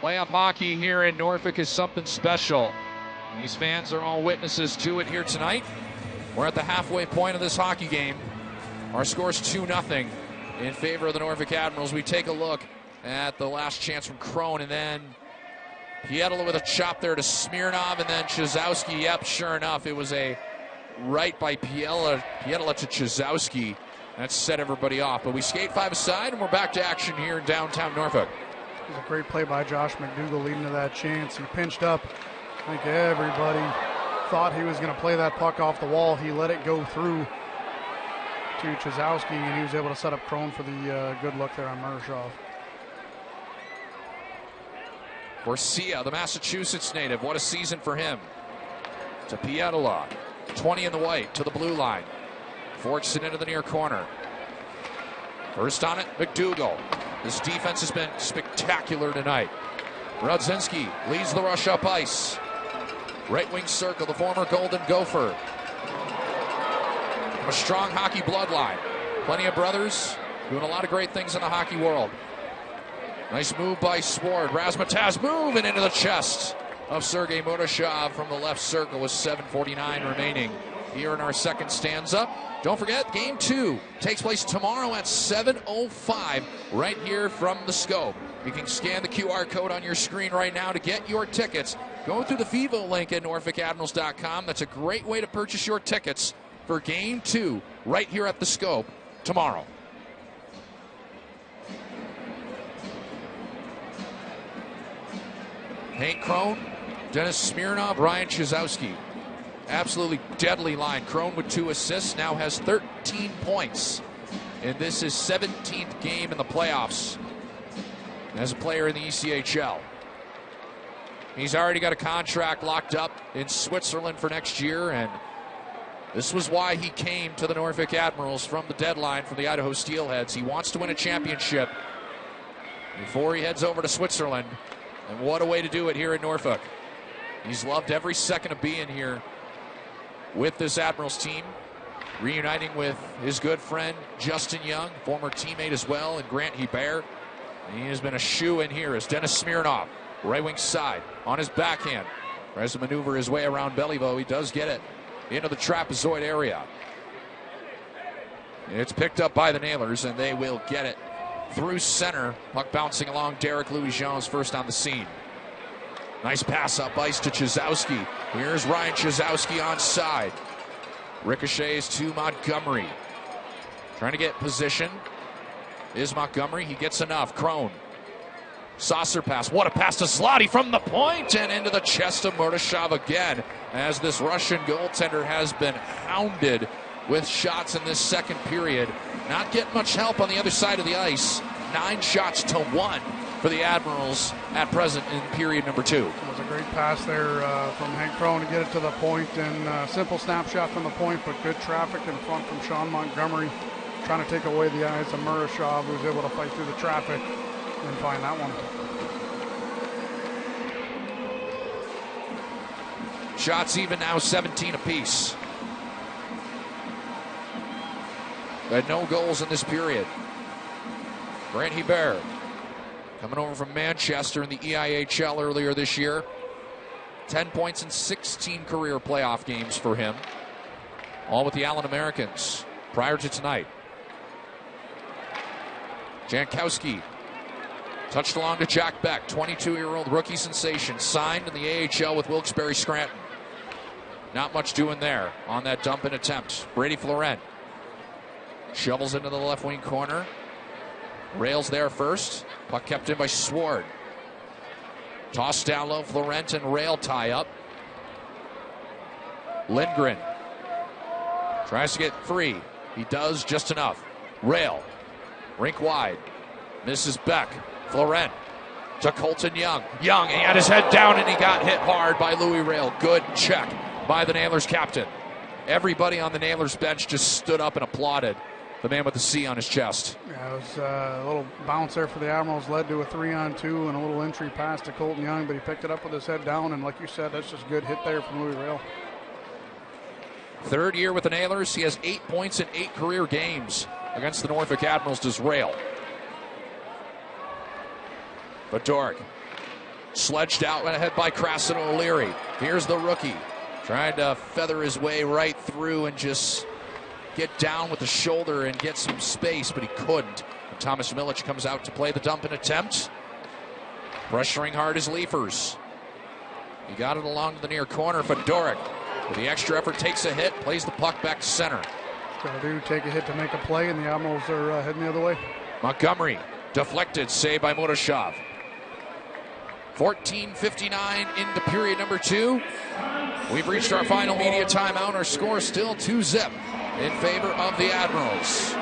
Playoff hockey here in Norfolk is something special. These fans are all witnesses to it here tonight. We're at the halfway point of this hockey game. Our score's 2-0 in favor of the Norfolk Admirals. We take a look at the last chance from Crone, and then Pietola with a chop there to Smirnov, and then Chazowski. Yep, sure enough, it was a right by Pietola to Chazowski. That set everybody off. But we skate 5-a-side, and we're back to action here in downtown Norfolk. It was a great play by Josh McDougal leading to that chance. He pinched up. I think everybody thought he was going to play that puck off the wall. He let it go through to Chazowski, and he was able to set up Crone for the good look there on Moroshov. Garcia, the Massachusetts native, what a season for him. To Pietola, 20 in the white, to the blue line. Forks it into the near corner. First on it, McDougal. This defense has been spectacular tonight. Rudzinski leads the rush up ice. Right wing circle, the former Golden Gopher. From a strong hockey bloodline. Plenty of brothers doing a lot of great things in the hockey world. Nice move by Sword. Razmataz moving into the chest of Sergei Moroshov from the left circle with 7:49 remaining here in our second stanza. Don't forget, Game 2 takes place tomorrow at 7:05 right here from the Scope. You can scan the QR code on your screen right now to get your tickets. Go through the FIVO link at NorfolkAdmirals.com. That's a great way to purchase your tickets for Game 2 right here at the Scope tomorrow. Hank Crone, Dennis Smirnov, Ryan Chazowski. Absolutely deadly line. Crone with 2 assists, now has 13 points And this is 17th game in the playoffs as a player in the ECHL. He's already got a contract locked up in Switzerland for next year, and this was why he came to the Norfolk Admirals from the deadline from the Idaho Steelheads. He wants to win a championship before he heads over to Switzerland, and what a way to do it here in Norfolk. He's loved every second of being here with this Admirals team, reuniting with his good friend Justin Young, former teammate as well, and Grant Hebert. And he has been a shoe-in here as Dennis Smirnoff, right wing side, on his backhand. Tries to maneuver his way around Beliveau. He does get it into the trapezoid area. It's picked up by the Nailers, and they will get it through center. Puck bouncing along. Derek Louis-Jean is first on the scene. Nice pass up ice to Chizowski. Here's Ryan Chizowski on side. Ricochets to Montgomery. Trying to get position is Montgomery. He gets enough. Crone. Saucer pass. What a pass to Zloty from the point and into the chest of Mordashov again, as this Russian goaltender has been hounded with shots in this second period. Not getting much help on the other side of the ice. 9 shots to 1 for the Admirals at present in period number 2. It was a great pass there from Hank Crone to get it to the point, and simple snapshot from the point, but good traffic in front from Sean Montgomery, trying to take away the eyes of Murashov, who's able to fight through the traffic and find that one. Shots even now, 17 apiece. But no goals in this period. Grant Hebert coming over from Manchester in the EIHL earlier this year. 10 points in 16 career playoff games for him. All with the Allen Americans prior to tonight. Jankowski touched along to Jack Beck, 22-year-old rookie sensation, signed in the AHL with Wilkes-Barre Scranton. Not much doing there on that dump and attempt. Brady Florent shovels into the left wing corner. Rails there first. Puck kept in by Sword. Tossed down low, Florent and Rail tie up. Lindgren tries to get free. He does just enough. Rail, rink wide. Misses Beck. Florent to Colton Young. Young, he had his head down and he got hit hard by Louis Rail. Good check by the Nailers captain. Everybody on the Nailers bench just stood up and applauded the man with the C on his chest. Yeah, it was a little bounce there for the Admirals, led to a 3-on-2 and a little entry pass to Colton Young, but he picked it up with his head down, and like you said, that's just a good hit there from Louis Rail. Third year with the Nailers. He has 8 points in 8 career games against the Norfolk Admirals. Does Rail. But Dork sledged out, went ahead by Krasen O'Leary. Here's the rookie trying to feather his way right through and just get down with the shoulder and get some space, but he couldn't. And Thomas Milic comes out to play the dump and attempt. Pressuring hard is Leafers. He got it along to the near corner. Fedoruk, with the extra effort, takes a hit, plays the puck back to center. Got to do, take a hit to make a play, and the Admirals are heading the other way. Montgomery, deflected, saved by Murashov. 14:59 into period number 2. We've reached our final media timeout. Our score still 2-0 in favor of the Admirals.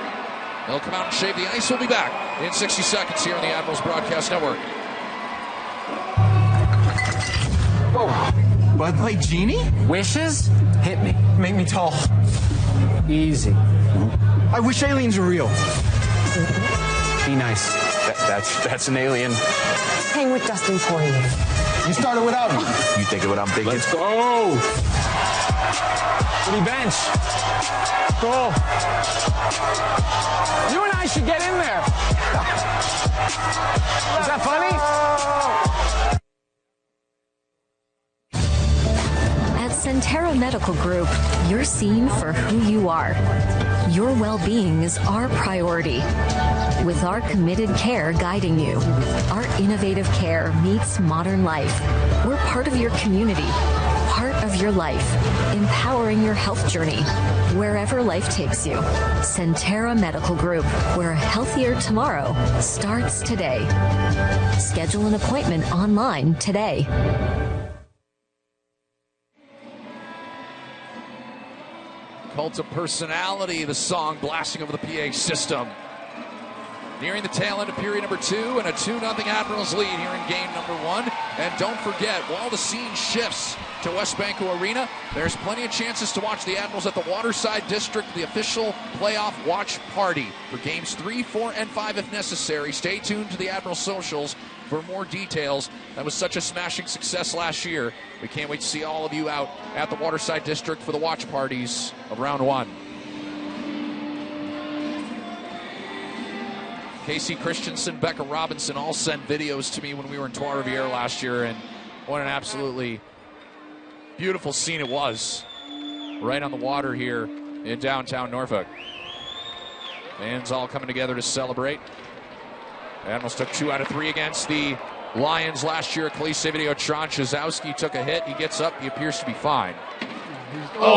They'll come out and shave the ice. We'll be back in 60 seconds here on the Admirals Broadcast Network. Whoa. Bud Light Genie? Wishes? Hit me. Make me tall. Easy. I wish aliens were real. Be nice. That's an alien. Hang with Dustin for you. You started without me. You think of what I'm thinking? Let's go. City bench. Go. You and I should get in there. Is that funny? At Centera Medical Group, you're seen for who you are. Your well-being is our priority. With our committed care guiding you, our innovative care meets modern life. We're part of your community, part of your life, empowering your health journey, wherever life takes you. Centera Medical Group, where a healthier tomorrow starts today. Schedule an appointment online today. Cult of Personality, the song blasting over the PA system. Nearing the tail end of period number 2 and a 2-0 Admirals lead here in game number 1. And don't forget, while the scene shifts to West Banco Arena, there's plenty of chances to watch the Admirals at the Waterside District, the official playoff watch party for games 3, 4, and 5 if necessary. Stay tuned to the Admirals socials for more details. That was such a smashing success last year. We can't wait to see all of you out at the Waterside District for the watch parties of round 1. Casey Christensen, Becca Robinson all sent videos to me when we were in Trois-Rivières last year, and what an absolutely beautiful scene it was right on the water here in downtown Norfolk. Fans all coming together to celebrate. Admirals took 2 out of 3 against the Lions last year. Khaleesi Videotron. Chazowski took a hit. He gets up. He appears to be fine.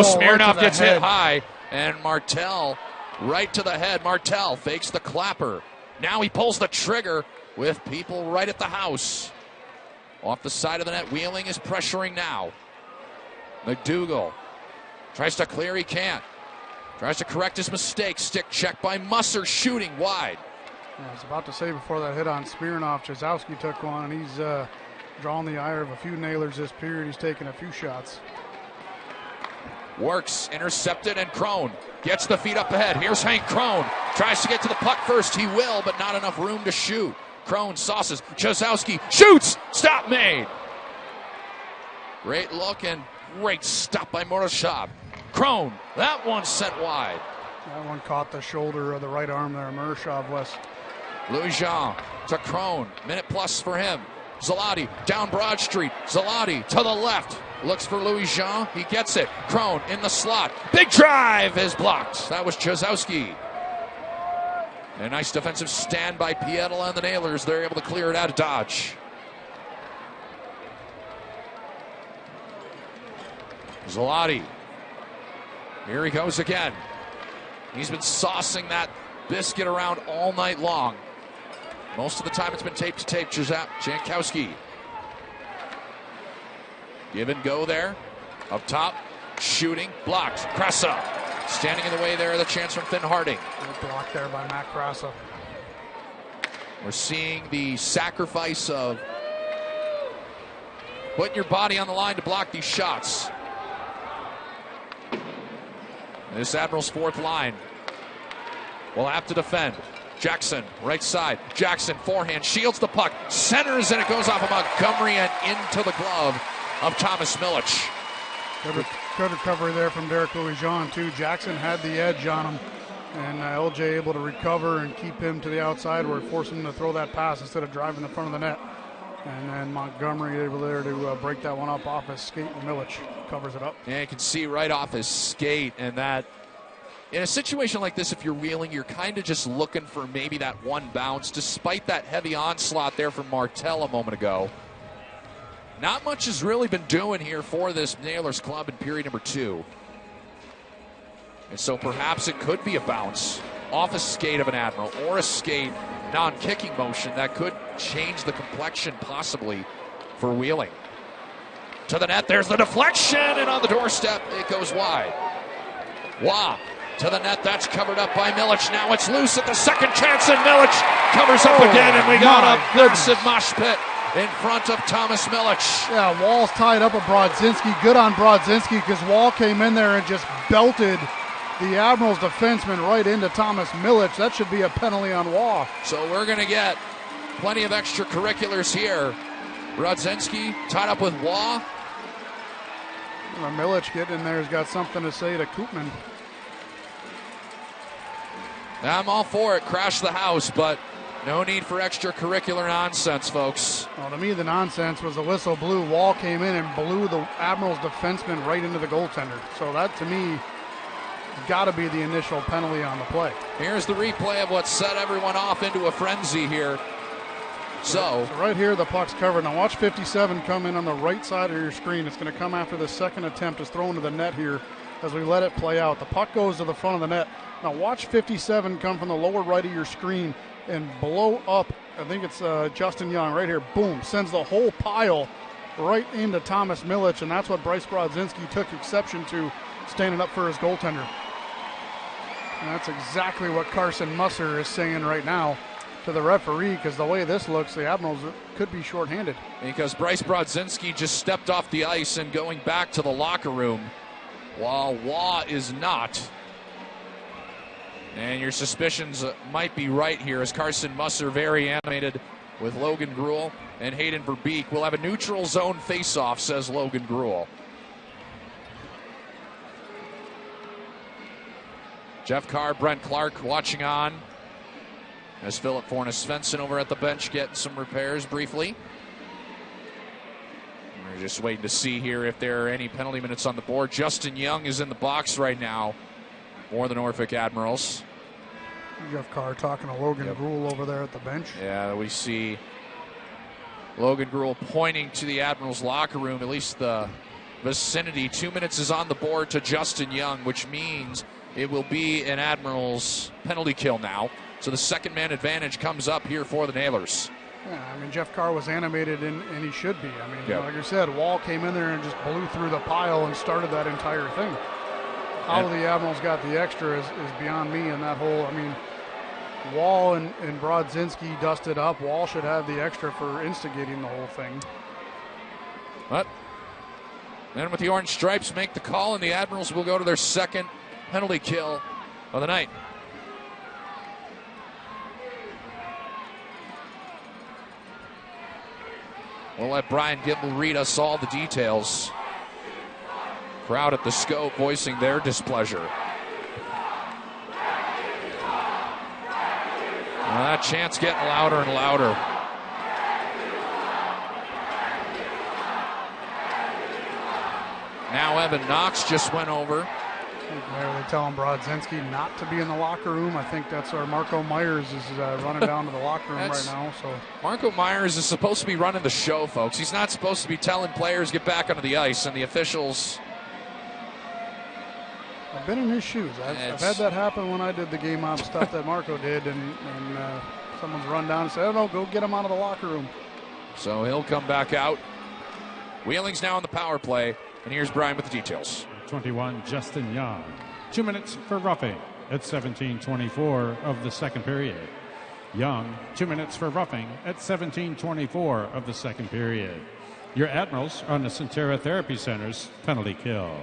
Smirnov gets hit high, and Martel right to the head. Martel fakes the clapper. Now he pulls the trigger with people right at the house. Off the side of the net, Wheeling is pressuring now. McDougall tries to clear, he can't. Tries to correct his mistake. Stick check by Musser, shooting wide. I was about to say before that hit on Smirnov, Chazowski took one, and he's drawn the ire of a few nailers this period. He's taken a few shots. Works, intercepted, and Crone gets the feet up ahead. Here's Hank Crone. Tries to get to the puck first. He will, but not enough room to shoot. Crone sauces. Chazowski shoots. Stop made. Great look and great stop by Moroshov. Crone, that one sent wide. That one caught the shoulder of the right arm there. Moroshov West. Louis Jean to Crone. Minute plus for him. Zalati down Broad Street. Zalati to the left. Looks for Louis Jean. He gets it. Crone in the slot. Big drive is blocked. That was Chazowski. A nice defensive stand by Pietila and the Nailers. They're able to clear it out of dodge. Zalati. Here he goes again. He's been saucing that biscuit around all night long. Most of the time it's been tape to tape. Jankowski. Give and go there. Up top. Shooting. Blocked. Krasa. Standing in the way there. The chance from Finn Harding. Good block there by Matt Krasa. We're seeing the sacrifice of putting your body on the line to block these shots. This Admirals fourth line will have to defend. Jackson, right side. Jackson, forehand, shields the puck, centers, and it goes off of Montgomery and into the glove of Thomas Milich. Good recovery there from Derek Louis-Jean, too. Jackson had the edge on him, and LJ able to recover and keep him to the outside where it forced him to throw that pass instead of driving the front of the net. And then Montgomery able there to break that one up off his skate, and Milich covers it up. Yeah, you can see right off his skate, and that in a situation like this, if you're Wheeling, you're kind of just looking for maybe that one bounce, despite that heavy onslaught there from Martel a moment ago. Not much has really been doing here for this Nailers club in period number 2. And so perhaps it could be a bounce off a skate of an Admiral or a skate non-kicking motion that could change the complexion possibly for Wheeling. To the net, there's the deflection, and on the doorstep, it goes wide. Wah. To the net, that's covered up by Milich. Now it's loose at the second chance, and Milich covers up again, and we got a good mosh pit in front of Thomas Milich. Yeah, Wall's tied up with Brodzinski. Good on Brodzinski because Wall came in there and just belted the Admirals defenseman right into Thomas Milich. That should be a penalty on Wall. So we're going to get plenty of extracurriculars here. Brodzinski tied up with Wall. Milich getting in there has got something to say to Koopman. I'm all for it. Crash the house, but no need for extracurricular nonsense, folks. Well, to me, the nonsense was the whistle blew. Wall came in and blew the Admirals defenseman right into the goaltender. So that, to me, got to be the initial penalty on the play. Here's the replay of what set everyone off into a frenzy here. So right here, the puck's covered. Now watch 57 come in on the right side of your screen. It's going to come after the second attempt is thrown to the net here as we let it play out. The puck goes to the front of the net. Now watch 57 come from the lower right of your screen and blow up. I think it's Justin Young right here. Boom, sends the whole pile right into Thomas Milich, and that's what Bryce Brodzinski took exception to, standing up for his goaltender. And that's exactly what Carson Musser is saying right now to the referee, because the way this looks, the Admirals could be shorthanded. Because Bryce Brodzinski just stepped off the ice and going back to the locker room, while Waugh is not. And your suspicions might be right here, as Carson Musser very animated with Logan Gruel and Hayden Verbeek. We'll have a neutral zone face-off, says Logan Gruel. Jeff Carr, Brent Clark watching on as Philip Fornes-Svensson over at the bench getting some repairs briefly. We're just waiting to see here if there are any penalty minutes on the board. Justin Young is in the box right now for the Norfolk Admirals. Jeff Carr talking to Logan Gruel over there at the bench. Yeah, we see Logan Gruel pointing to the Admirals locker room, at least the vicinity. 2 minutes is on the board to Justin Young, which means it will be an Admirals penalty kill now. So the second man advantage comes up here for the Nailers. Yeah, I mean, Jeff Carr was animated, and he should be. I mean, like I said, Wall came in there and just blew through the pile and started that entire thing. How the Admirals got the extra is beyond me. And that whole, I mean, Wall and Brodzinski dusted up. Wall should have the extra for instigating the whole thing. But then with the orange stripes make the call, and the Admirals will go to their second penalty kill of the night. We'll let Brian Gimble read us all the details. Crowd at the Scope voicing their displeasure. That chant's getting louder and louder. Now Evan Knox just went over. They're telling Brodzinski not to be in the locker room. I think that's where Marco Myers is running down to the locker room right now. So Marco Myers is supposed to be running the show, folks. He's not supposed to be telling players get back onto the ice, and the officials. I've been in his shoes. I've had that happen when I did the game op stuff that Marco did, and someone's run down and said, "Oh no, go get him out of the locker room." So he'll come back out. Wheeling's now on the power play, and here's Brian with the details. 21, Justin Young. 2 minutes for roughing at 17:24 of the second period. Young, 2 minutes for roughing at 17:24 of the second period. Your Admirals on the Centera Therapy Center's penalty kill.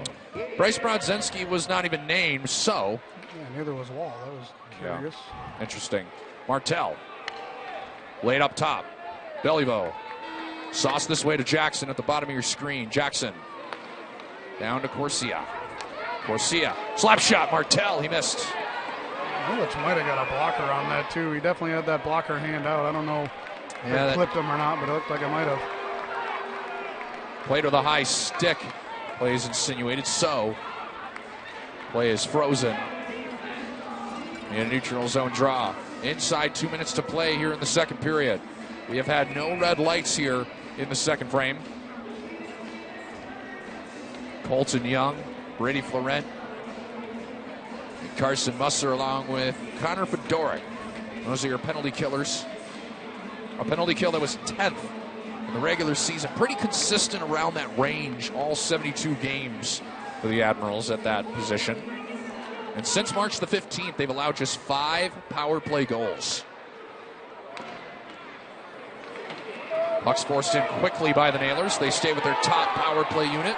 Bryce Brodzinski was not even named, so. Yeah, neither was Wall. That was curious. Yeah. Interesting. Martel laid up top. Beliveau. Sauce this way to Jackson at the bottom of your screen. Jackson down to Corsia. Corsia. Slap shot. Martel. He missed. Milich might have got a blocker on that, too. He definitely had that blocker hand out. I don't know if it clipped him or not, but it looked like it might have. Played with a high stick. Play is insinuated. So. Play is frozen. In a neutral zone draw. Inside 2 minutes to play here in the second period. We have had no red lights here in the second frame. Colton Young, Brady Florent, and Carson Musser along with Connor Fedoruk. Those are your penalty killers. A penalty kill that was 10th in the regular season. Pretty consistent around that range, all 72 games for the Admirals at that position. And since March the 15th, they've allowed just 5 power play goals. Puck's forced in quickly by the Nailers. They stay with their top power play unit.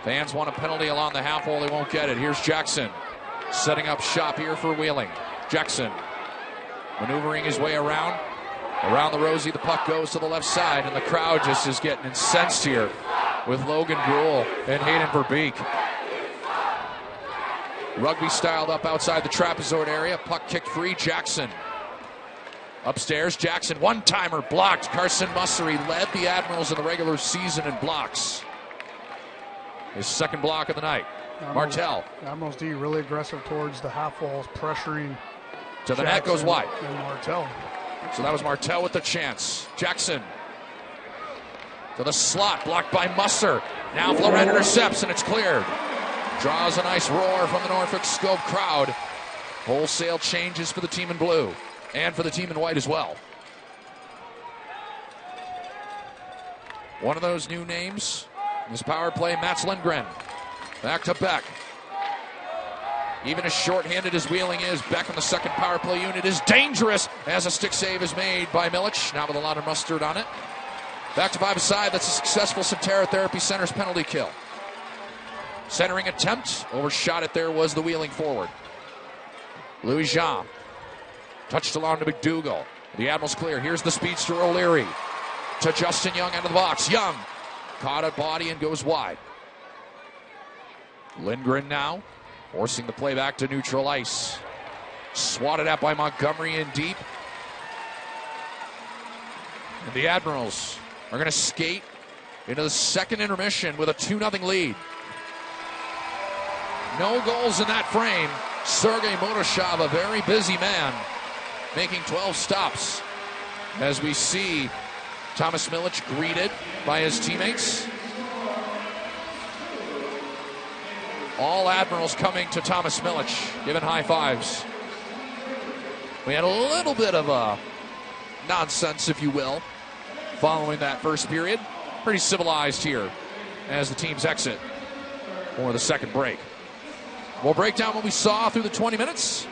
Fans want a penalty along the half wall. They won't get it. Here's Jackson setting up shop here for Wheeling. Jackson maneuvering his way around. Around the Rosie, the puck goes to the left side, and the crowd just is getting incensed here with Logan Gruel and Hayden Verbeek. Rugby styled up outside the trapezoid area. Puck kicked free. Jackson upstairs. Jackson, one-timer blocked. Carson Musser led the Admirals in the regular season in blocks. His second block of the night. Martel. Admirals D really aggressive towards the half walls, pressuring. So the net goes wide. And Martel. So that was Martel with the chance. Jackson to the slot, blocked by Musser. Now Florent intercepts, and it's cleared. Draws a nice roar from the Norfolk Scope crowd. Wholesale changes for the team in blue and for the team in white as well. One of those new names, this power play, Mats Lindgren. Back to back. Even as short-handed as Wheeling is, Beck on the second power play unit is dangerous as a stick save is made by Milic, now with a lot of mustard on it. Back to five-a-side, that's a successful Centera Therapy Center's penalty kill. Centering attempt, overshot it there was the Wheeling forward. Louis Jean, touched along to McDougall. The Admirals clear, here's the speedster O'Leary. To Justin Young out of the box, Young caught a body and goes wide. Lindgren now, forcing the play back to neutral ice. Swatted at by Montgomery in deep. And the Admirals are going to skate into the second intermission with a 2-0 lead. No goals in that frame. Sergei Motoshov, a very busy man, making 12 stops. As we see Thomas Milic greeted by his teammates. All Admirals coming to Thomas Milic, giving high fives. We had a little bit of a nonsense, if you will, following that first period. Pretty civilized here as the teams exit for the second break. We'll break down what we saw through the 20 minutes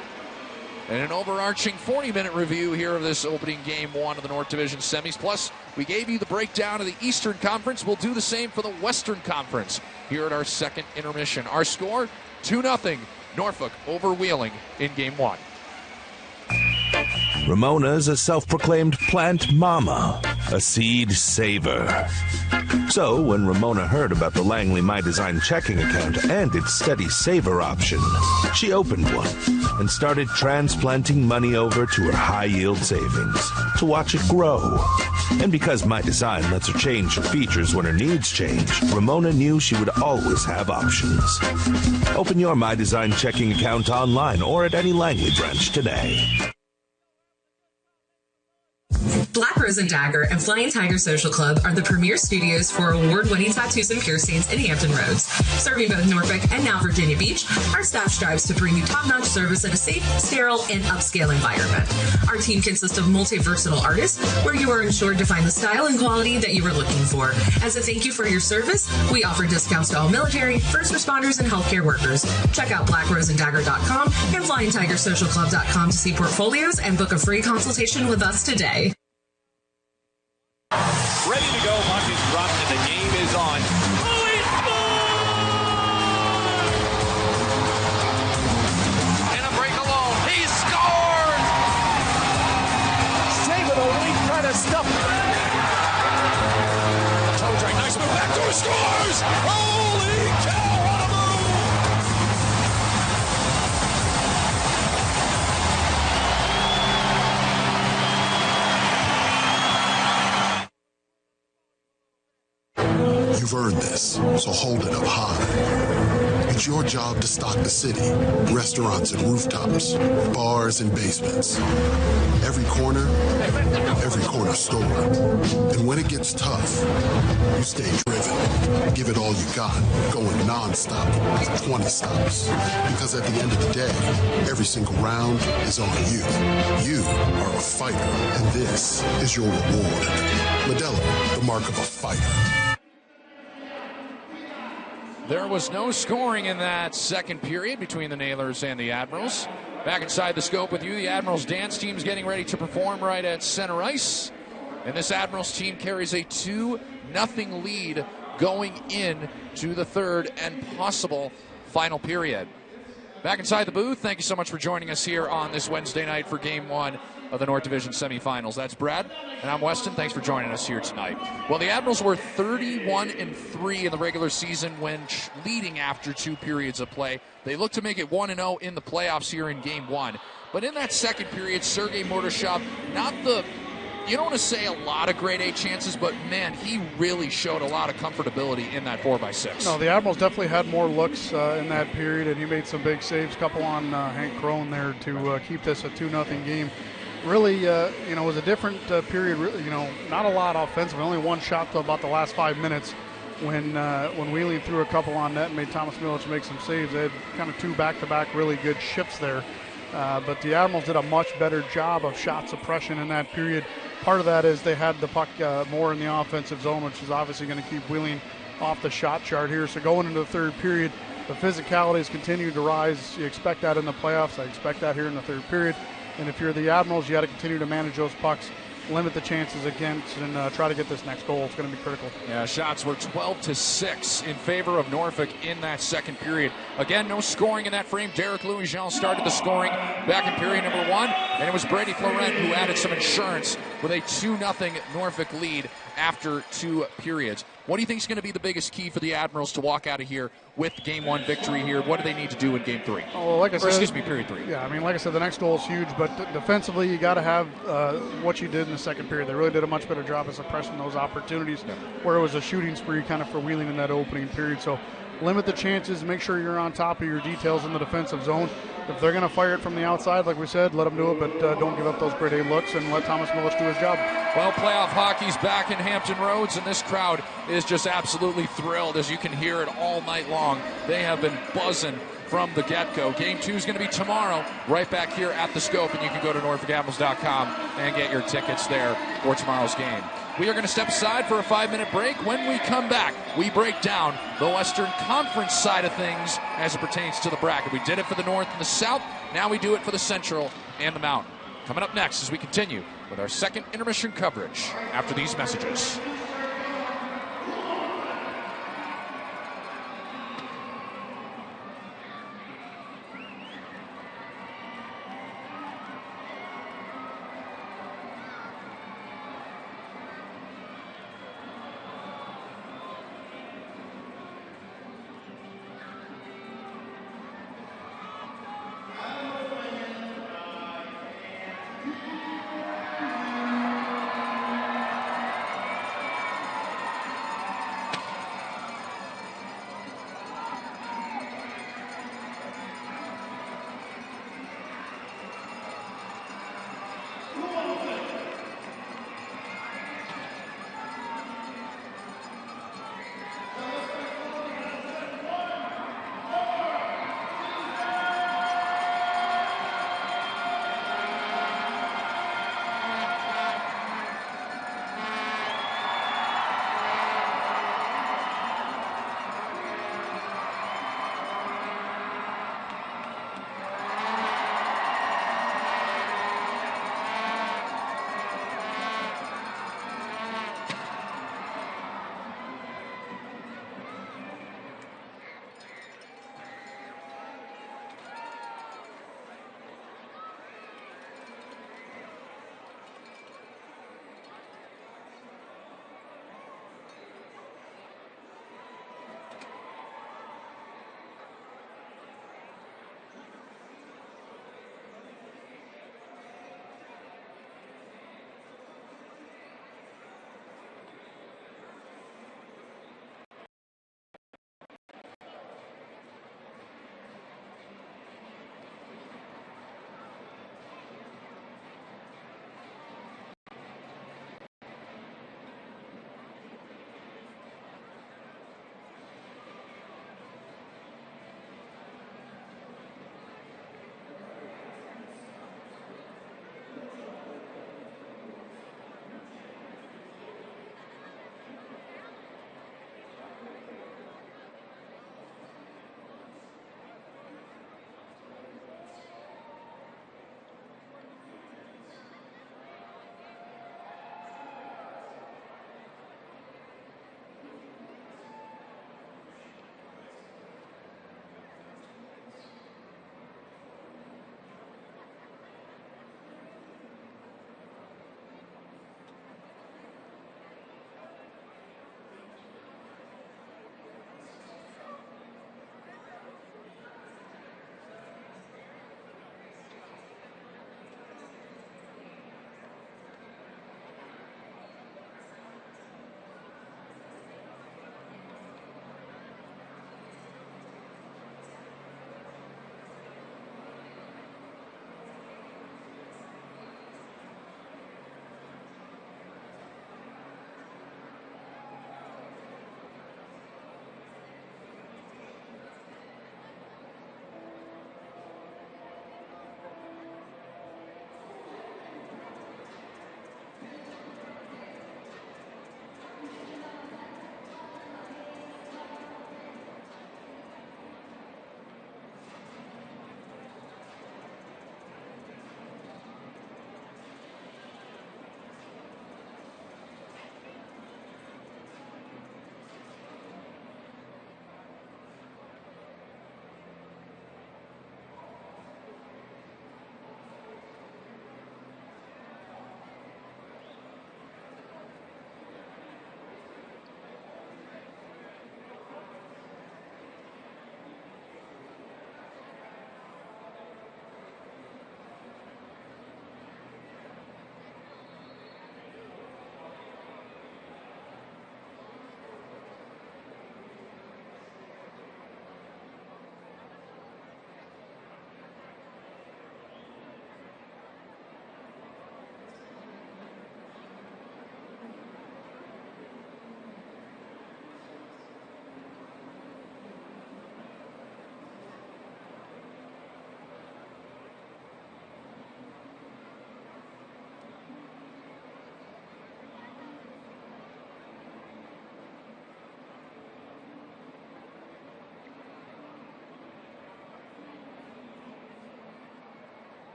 and an overarching 40-minute review here of this opening game one of the North Division semis. Plus, we gave you the breakdown of the Eastern Conference. We'll do the same for the Western Conference here at our second intermission. Our score, 2-0, Norfolk over Wheeling in game one. Ramona's a self-proclaimed plant mama, a seed saver. So when Ramona heard about the Langley My Design checking account and its steady saver option, she opened one and started transplanting money over to her high-yield savings to watch it grow. And because My Design lets her change her features when her needs change, Ramona knew she would always have options. Open your My Design checking account online or at any Langley branch today. Black Rose and Dagger and Flying Tiger Social Club are the premier studios for award-winning tattoos and piercings in Hampton Roads. Serving both Norfolk and now Virginia Beach, our staff strives to bring you top-notch service in a safe, sterile, and upscale environment. Our team consists of multi-versatile artists where you are ensured to find the style and quality that you are looking for. As a thank you for your service, we offer discounts to all military, first responders, and healthcare workers. Check out blackroseanddagger.com and flyingtigersocialclub.com to see portfolios and book a free consultation with us today. Ready to go, puck is dropped, and the game is on. Louis scores! In a break alone, he scores! Save it, Louis, try to stuff it. Toe drag, nice move, back to his scores! Holy cow, what a move! You've earned this, so hold it up high. It's your job to stock the city, restaurants and rooftops, bars and basements, every corner store. And when it gets tough, you stay driven. Give it all you got, going nonstop for 20 stops. Because at the end of the day, every single round is on you. You are a fighter, and this is your reward. Modelo, the mark of a fighter. There was no scoring in that second period between the Nailers and the Admirals. Back inside the scope with you, the Admirals dance team's getting ready to perform right at center ice. And this Admirals team carries a 2-0 lead going in to the third and possible final period. Back inside the booth, thank you so much for joining us here on this Wednesday night for Game 1 of the North Division semifinals. That's Brad, and I'm Weston. Thanks for joining us here tonight. Well, the Admirals were 31-3 in the regular season when leading after 2 periods of play. They look to make it 1-0 in the playoffs here in Game 1. But in that second period, Sergei Motoshov, you don't want to say a lot of grade A chances, but man, he really showed a lot of comfortability in that 4x6. No, the Admirals definitely had more looks in that period, and he made some big saves, couple on Hank Crone there to keep this a 2-0 game. Really, it was a different period. Really, not a lot offensively. Only one shot to about the last 5 minutes when Wheeling threw a couple on net and made Thomas Milic make some saves. They had kind of 2 back-to-back really good shifts there. But the Admirals did a much better job of shot suppression in that period. Part of that is they had the puck more in the offensive zone, which is obviously going to keep Wheeling off the shot chart here. So going into the third period, the physicality has continued to rise. You expect that in the playoffs. I expect that here in the third period. And if you're the Admirals, you got to continue to manage those pucks, limit the chances against, and try to get this next goal. It's going to be critical. Yeah, shots were 12-6 in favor of Norfolk in that second period. Again, no scoring in that frame. Derek Louis-Jean started the scoring back in period number 1, and it was Brady Florent who added some insurance with a 2-0 Norfolk lead after 2 periods. What do you think is going to be the biggest key for the Admirals to walk out of here with Game 1 victory here? What do they need to do in Game 3? Oh, like I said, period 3. Yeah, I mean, like I said, the next goal is huge, but defensively, you got to have what you did in the second period. They really did a much better job of suppressing those opportunities where it was a shooting spree kind of for Wheeling in that opening period. So limit the chances, make sure you're on top of your details in the defensive zone. If they're going to fire it from the outside, like we said, let them do it, but don't give up those grade A looks and let Thomas Milich do his job. Well, playoff hockey's back in Hampton Roads, and this crowd is just absolutely thrilled, as you can hear it all night long. They have been buzzing from the get-go. Game 2 is going to be tomorrow, right back here at the Scope, and you can go to NorfolkAdmirals.com and get your tickets there for tomorrow's game. We are going to step aside for a 5-minute break. When we come back, we break down the Western Conference side of things as it pertains to the bracket. We did it for the North and the South. Now we do it for the Central and the Mountain. Coming up next as we continue with our second intermission coverage after these messages.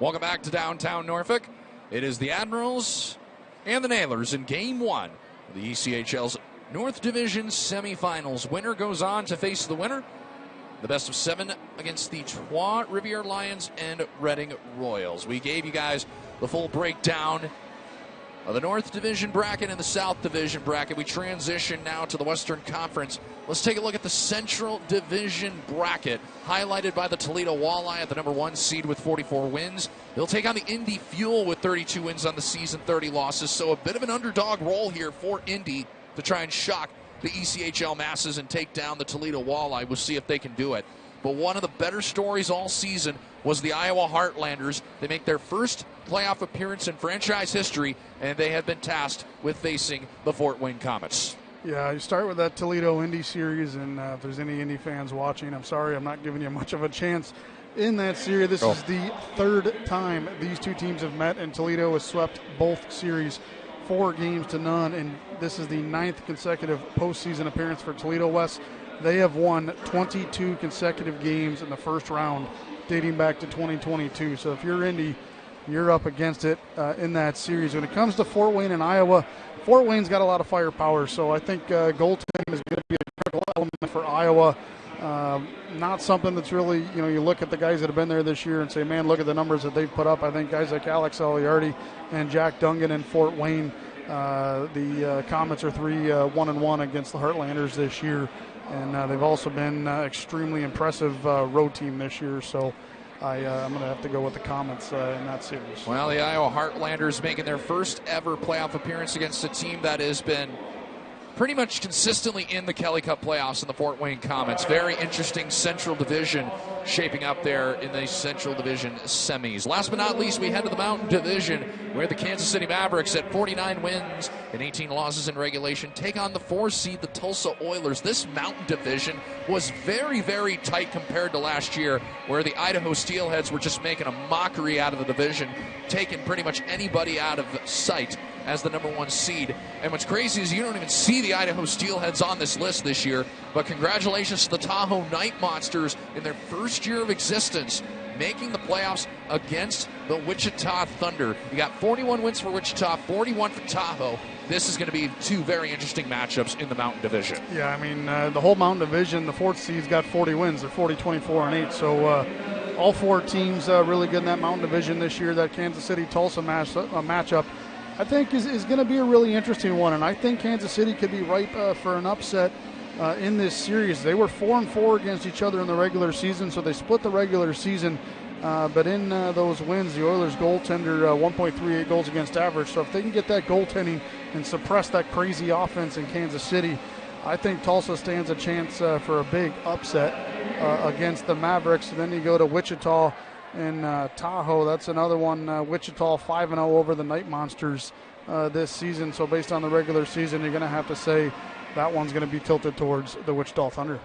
Welcome back to downtown Norfolk. It is the Admirals and the Nailers in Game 1 of the ECHL's North Division semifinals. Winner goes on to face the winner. The best of 7 against the Trois Rivières Lions and Reading Royals. We gave you guys the full breakdown of the North Division bracket and the South Division bracket. We transition now to the Western Conference. Let's take a look at the Central Division bracket, highlighted by the Toledo Walleye at the number 1 seed with 44 wins. They'll take on the Indy Fuel with 32 wins on the season, 30 losses. So a bit of an underdog role here for Indy to try and shock the ECHL masses and take down the Toledo Walleye. We'll see if they can do it. But one of the better stories all season was the Iowa Heartlanders. They make their first playoff appearance in franchise history, and they have been tasked with facing the Fort Wayne Comets. Yeah, you start with that Toledo-Indy series, and if there's any Indy fans watching, I'm sorry I'm not giving you much of a chance in that series. This is the 3rd time these two teams have met, and Toledo has swept both series 4-0, and this is the 9th consecutive postseason appearance for Toledo West. They have won 22 consecutive games in the first round, dating back to 2022. So if you're Indy, you're up against it in that series. When it comes to Fort Wayne and Iowa, Fort Wayne's got a lot of firepower, so I think goaltending is going to be a critical element for Iowa. Not something that's really, you look at the guys that have been there this year and say, man, look at the numbers that they've put up. I think guys like Alex Eliardi and Jack Dungan in Fort Wayne, the Comets are 3-1-1 against the Heartlanders this year, and they've also been extremely impressive road team this year, so I'm going to have to go with the Comets in that series. Well, the Iowa Heartlanders making their first ever playoff appearance against a team that has been pretty much consistently in the Kelly Cup playoffs in the Fort Wayne Comets. Very interesting Central Division shaping up there in the Central Division semis. Last but not least, we head to the Mountain Division, where the Kansas City Mavericks at 49 wins and 18 losses in regulation take on the 4 seed, the Tulsa Oilers. This Mountain Division was very, very tight compared to last year, where the Idaho Steelheads were just making a mockery out of the division, taking pretty much anybody out of sight as the number 1 seed. And what's crazy is you don't even see the Idaho Steelheads on this list this year, but congratulations to the Tahoe Night Monsters in their first year of existence, making the playoffs against the Wichita Thunder. You got 41 wins for Wichita, 41 for Tahoe. This is going to be 2 very interesting matchups in the Mountain Division. Yeah, I mean, the whole Mountain Division, the 4th seed's got 40 wins. They're 40, 24, and 8. So all 4 teams really good in that Mountain Division this year. That Kansas City-Tulsa matchup, I think, is going to be a really interesting one. And I think Kansas City could be ripe for an upset in this series. They were 4-4 against each other in the regular season, so they split the regular season. But in those wins, the Oilers goaltender 1.38 goals against average. So if they can get that goaltending and suppress that crazy offense in Kansas City, I think Tulsa stands a chance for a big upset against the Mavericks. And then you go to Wichita and Tahoe. That's another one. Wichita 5-0 over the Night Monsters this season. So based on the regular season, you're going to have to say that one's going to be tilted towards the Wichita Thunder.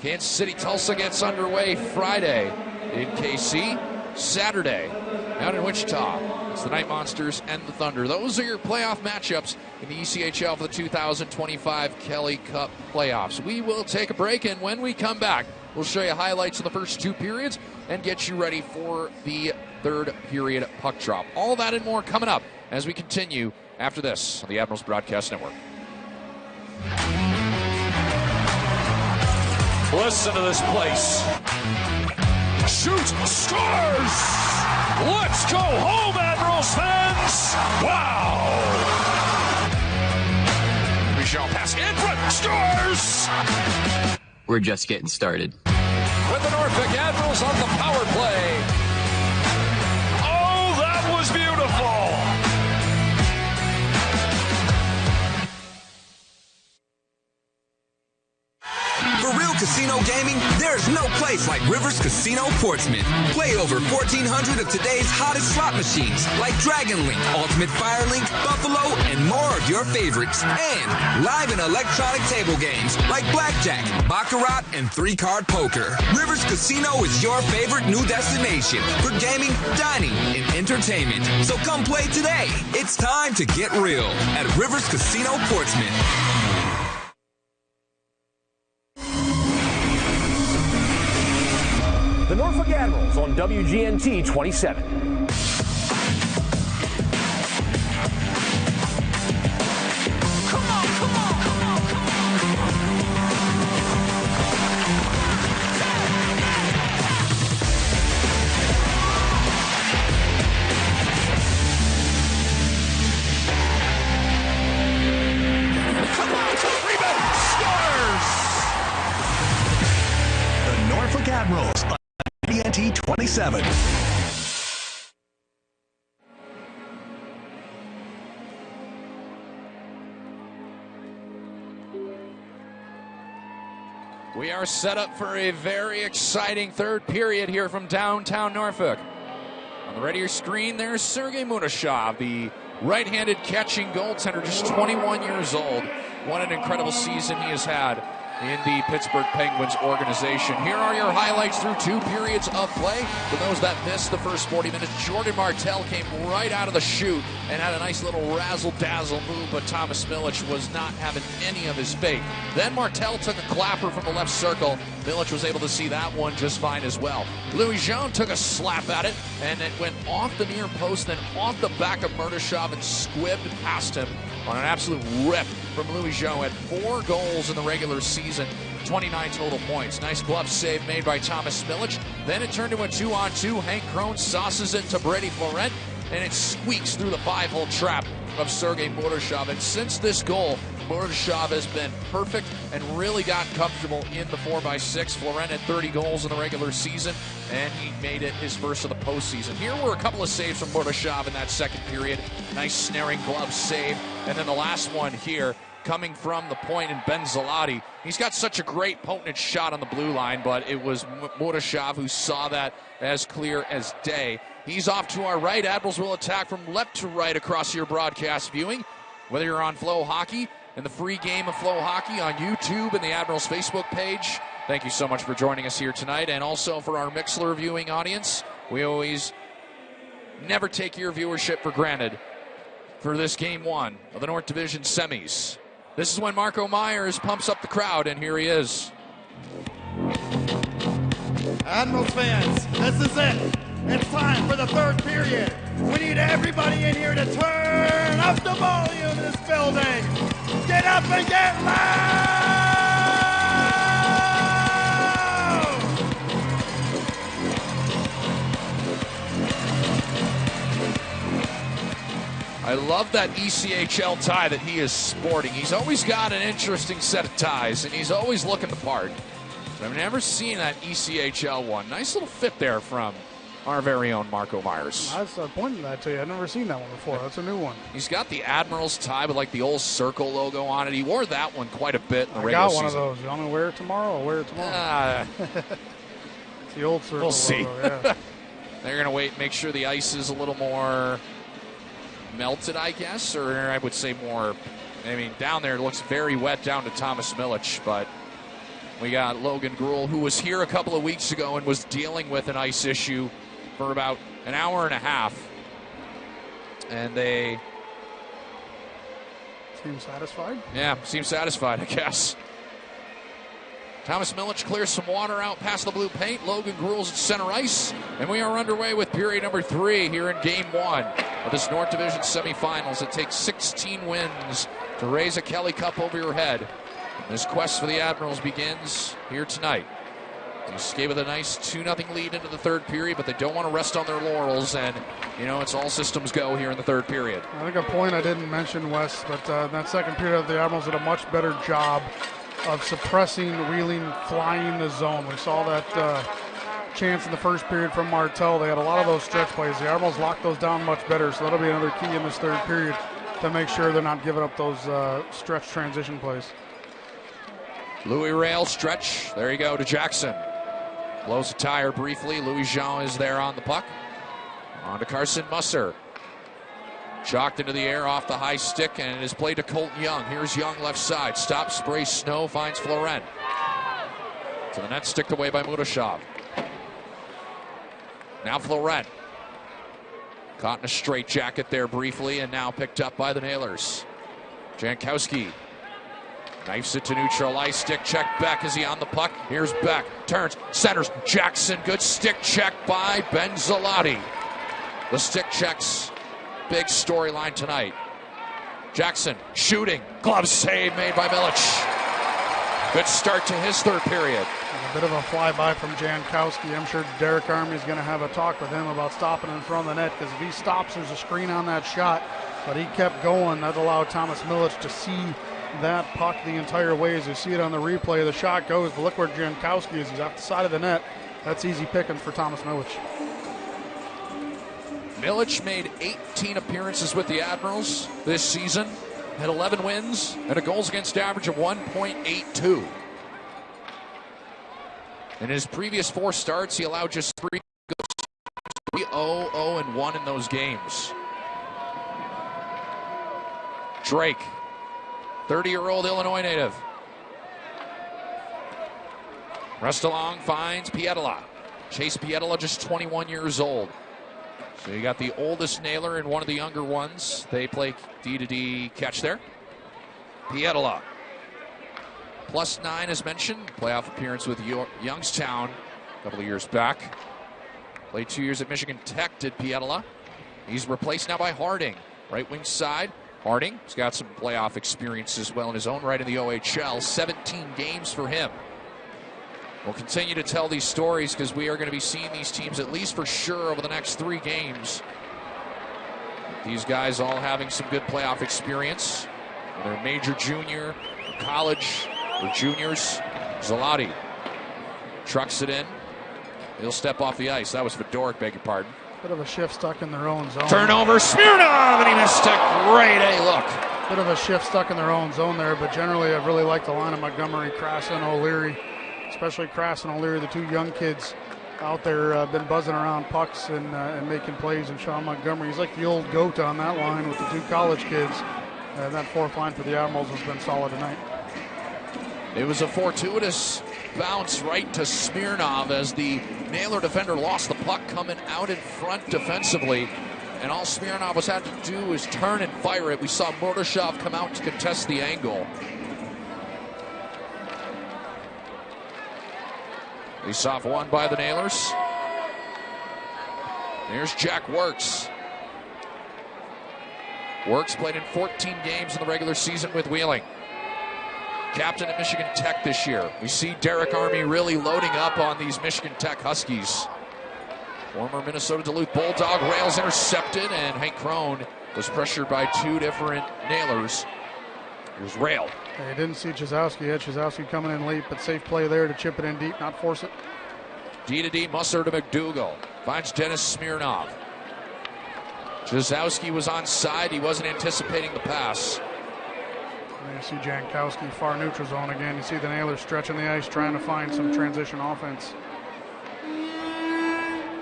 Kansas City Tulsa gets underway Friday in KC. Saturday out in Wichita, it's the Night Monsters and the Thunder. Those are your playoff matchups in the ECHL for the 2025 Kelly Cup playoffs. We will take a break, and when we come back, we'll show you highlights of the first 2 periods and get you ready for the 3rd period puck drop. All that and more coming up as we continue after this on the Admirals Broadcast Network. Listen to this place. Shoot, scores! Let's go home, Admirals fans! Wow! Michelle pass in front, scores! We're just getting started. With the Norfolk Admirals on the power play. Oh, that was beautiful! For real casino gaming, there's no place like Rivers Casino Portsmouth. Play over 1,400 of today's hottest slot machines like Dragon Link, Ultimate Fire Link, Buffalo, and more of your favorites. And live and electronic table games like Blackjack, Baccarat, and 3-card poker. Rivers Casino is your favorite new destination for gaming, dining, and entertainment. So come play today. It's time to get real at Rivers Casino Portsmouth. The Norfolk Admirals Admirals on WGNT 27. Norfolk Admirals on WGNT 27. We are set up for a very exciting third period here from downtown Norfolk. On the right of your screen, there's Sergei Mudashov, the right-handed catching goaltender, just 21 years old. What an incredible season he has had in the Pittsburgh Penguins organization. Here are your highlights through 2 periods of play. For those that missed the first 40 minutes, Jordan Martell came right out of the chute and had a nice little razzle-dazzle move, but Thomas Milic was not having any of his faith. Then Martell took a clapper from the left circle. Milic was able to see that one just fine as well. Louis Jean took a slap at it, and it went off the near post, then off the back of Murdashov and squibbed past him on an absolute rip from Louis Jean. Had 4 goals in the regular season, 29 total points. Nice glove save made by Thomas Milic. Then it turned to a 2-on-2. Hank Crone sauces it to Brady Florent, and it squeaks through the 5-hole trap of Sergei Mudashov. And since this goal, Mudashov has been perfect and really gotten comfortable in the 4x6. Florent had 30 goals in the regular season, and he made it his first of the postseason. Here were a couple of saves from Mudashov in that second period. Nice snaring glove save. And then the last one here, coming from the point in Ben Zalati. He's got such a great potent shot on the blue line, but it was Mudashov who saw that as clear as day. He's off to our right. Admirals will attack from left to right across your broadcast viewing. Whether you're on FloHockey and the free game of FloHockey on YouTube and the Admirals Facebook page, thank you so much for joining us here tonight. And also for our Mixlr viewing audience, we always never take your viewership for granted for this Game 1 of the North Division semis. This is when Marco Myers pumps up the crowd, and here he is. Admirals fans, this is it. It's time for the third period. We need everybody in here to turn up the volume in this building. Get up and get loud! I love that ECHL tie that he is sporting. He's always got an interesting set of ties, and he's always looking the part. But I've never seen that ECHL one. Nice little fit there from our very own Marco Myers. I was pointing that to you. I've never seen that one before. That's a new one. He's got the Admirals tie with like the old circle logo on it. He wore that one quite a bit in the regular season. I got one of those. You want me to wear it tomorrow? I'll wear it tomorrow. It's the old circle we'll see. logo, yeah. They're going to wait and make sure the ice is a little more melted, I guess, or I would say more. I mean, down there it looks very wet down to Thomas Milic, but we got Logan Gruel, who was here a couple of weeks ago and was dealing with an ice issue for about an hour and a half. And they seem satisfied? Yeah, seem satisfied, I guess. Thomas Milic clears some water out past the blue paint. Logan Gruel's at center ice. And we are underway with period number 3 here in Game 1 of this North Division semifinals. It takes 16 wins to raise a Kelly Cup over your head. This quest for the Admirals begins here tonight. They just gave it a nice 2-0 lead into the third period, but they don't want to rest on their laurels, and, you know, it's all systems go here in the third period. I think a point I didn't mention, Wes, but in that second period, the Admirals did a much better job of suppressing, wheeling, flying the zone. We saw that chance in the first period from Martell. They had a lot of those stretch plays. The Admirals locked those down much better, so that'll be another key in this third period to make sure they're not giving up those stretch transition plays. Louis Rail stretch. There you go to Jackson. Blows a tire briefly. Louis Jean is there on the puck. On to Carson Musser. Chalked into the air off the high stick, and it is played to Colton Young. Here's Young left side. Stops, sprays snow, finds Florent. To the net, sticked away by Mudashov. Now Florent. Caught in a straight jacket there briefly, and now picked up by the Nailers. Jankowski Knifes it to neutral ice. Stick check Beck. Is he on the puck? Here's Beck. Turns. Centers. Jackson. Good stick check by Ben Zalotti. The stick checks. Big storyline tonight. Jackson shooting. Glove save made by Milic. Good start to his third period. And a bit of a flyby from Jankowski. I'm sure Derek Army is going to have a talk with him about stopping in front of the net, because if he stops, there's a screen on that shot. But he kept going. That allowed Thomas Milic to see that puck the entire way. As you see it on the replay, the shot goes, but look where Jankowski is. He's off the side of the net. That's easy pickings for Thomas Milic. Milic made 18 appearances with the Admirals this season. Had 11 wins and a goals against average of 1.82. In his previous 4 starts, he allowed just 3 goals. 3-0-0-1 in those games. Drake, 30-year-old Illinois native. Restalong finds Pietila. Chase Pietila, just 21 years old. So you got the oldest nailer and one of the younger ones. They play D-to-D catch there. Pietila. +9 as mentioned. Playoff appearance with Youngstown a couple of years back. Played 2 years at Michigan Tech, did Pietila. He's replaced now by Harding. Right wing side. Harding has got some playoff experience as well in his own right in the OHL. 17 games for him. We'll continue to tell these stories because we are going to be seeing these teams at least for sure over the next 3 games. These guys all having some good playoff experience. They're major, junior, college, or juniors. Zalotti trucks it in. He'll step off the ice. That was Fedoruk, beg your pardon. Bit of a shift stuck in their own zone. Turnover, Smirnov, and he missed a great A-look. Bit of a shift stuck in their own zone there, but generally I really like the line of Montgomery, Krasen, O'Leary. Especially Krasen and O'Leary, the 2 young kids out there, been buzzing around pucks and making plays. And Sean Montgomery, he's like the old goat on that line with the 2 college kids. And that 4th line for the Admirals has been solid tonight. It was a fortuitous bounce right to Smirnov as the Naylor defender lost the puck coming out in front defensively. And all Smirnov was had to do was turn and fire it. We saw Mordashov come out to contest the angle. Face-off won by the Nailers. There's Jack Works. Works played in 14 games in the regular season with Wheeling. Captain at Michigan Tech this year. We see Derek Army really loading up on these Michigan Tech Huskies. Former Minnesota Duluth Bulldog, rails intercepted, and Hank Crone was pressured by 2 different Nailers. It was railed. They didn't see Chizowski yet. Chizowski coming in late, but safe play there to chip it in deep, not force it. D-to-D, Musser to McDougall. Finds Dennis Smirnov. Chizowski was on side. He wasn't anticipating the pass. And you see Jankowski far neutral zone again. You see the Nailers stretching the ice, trying to find some transition offense.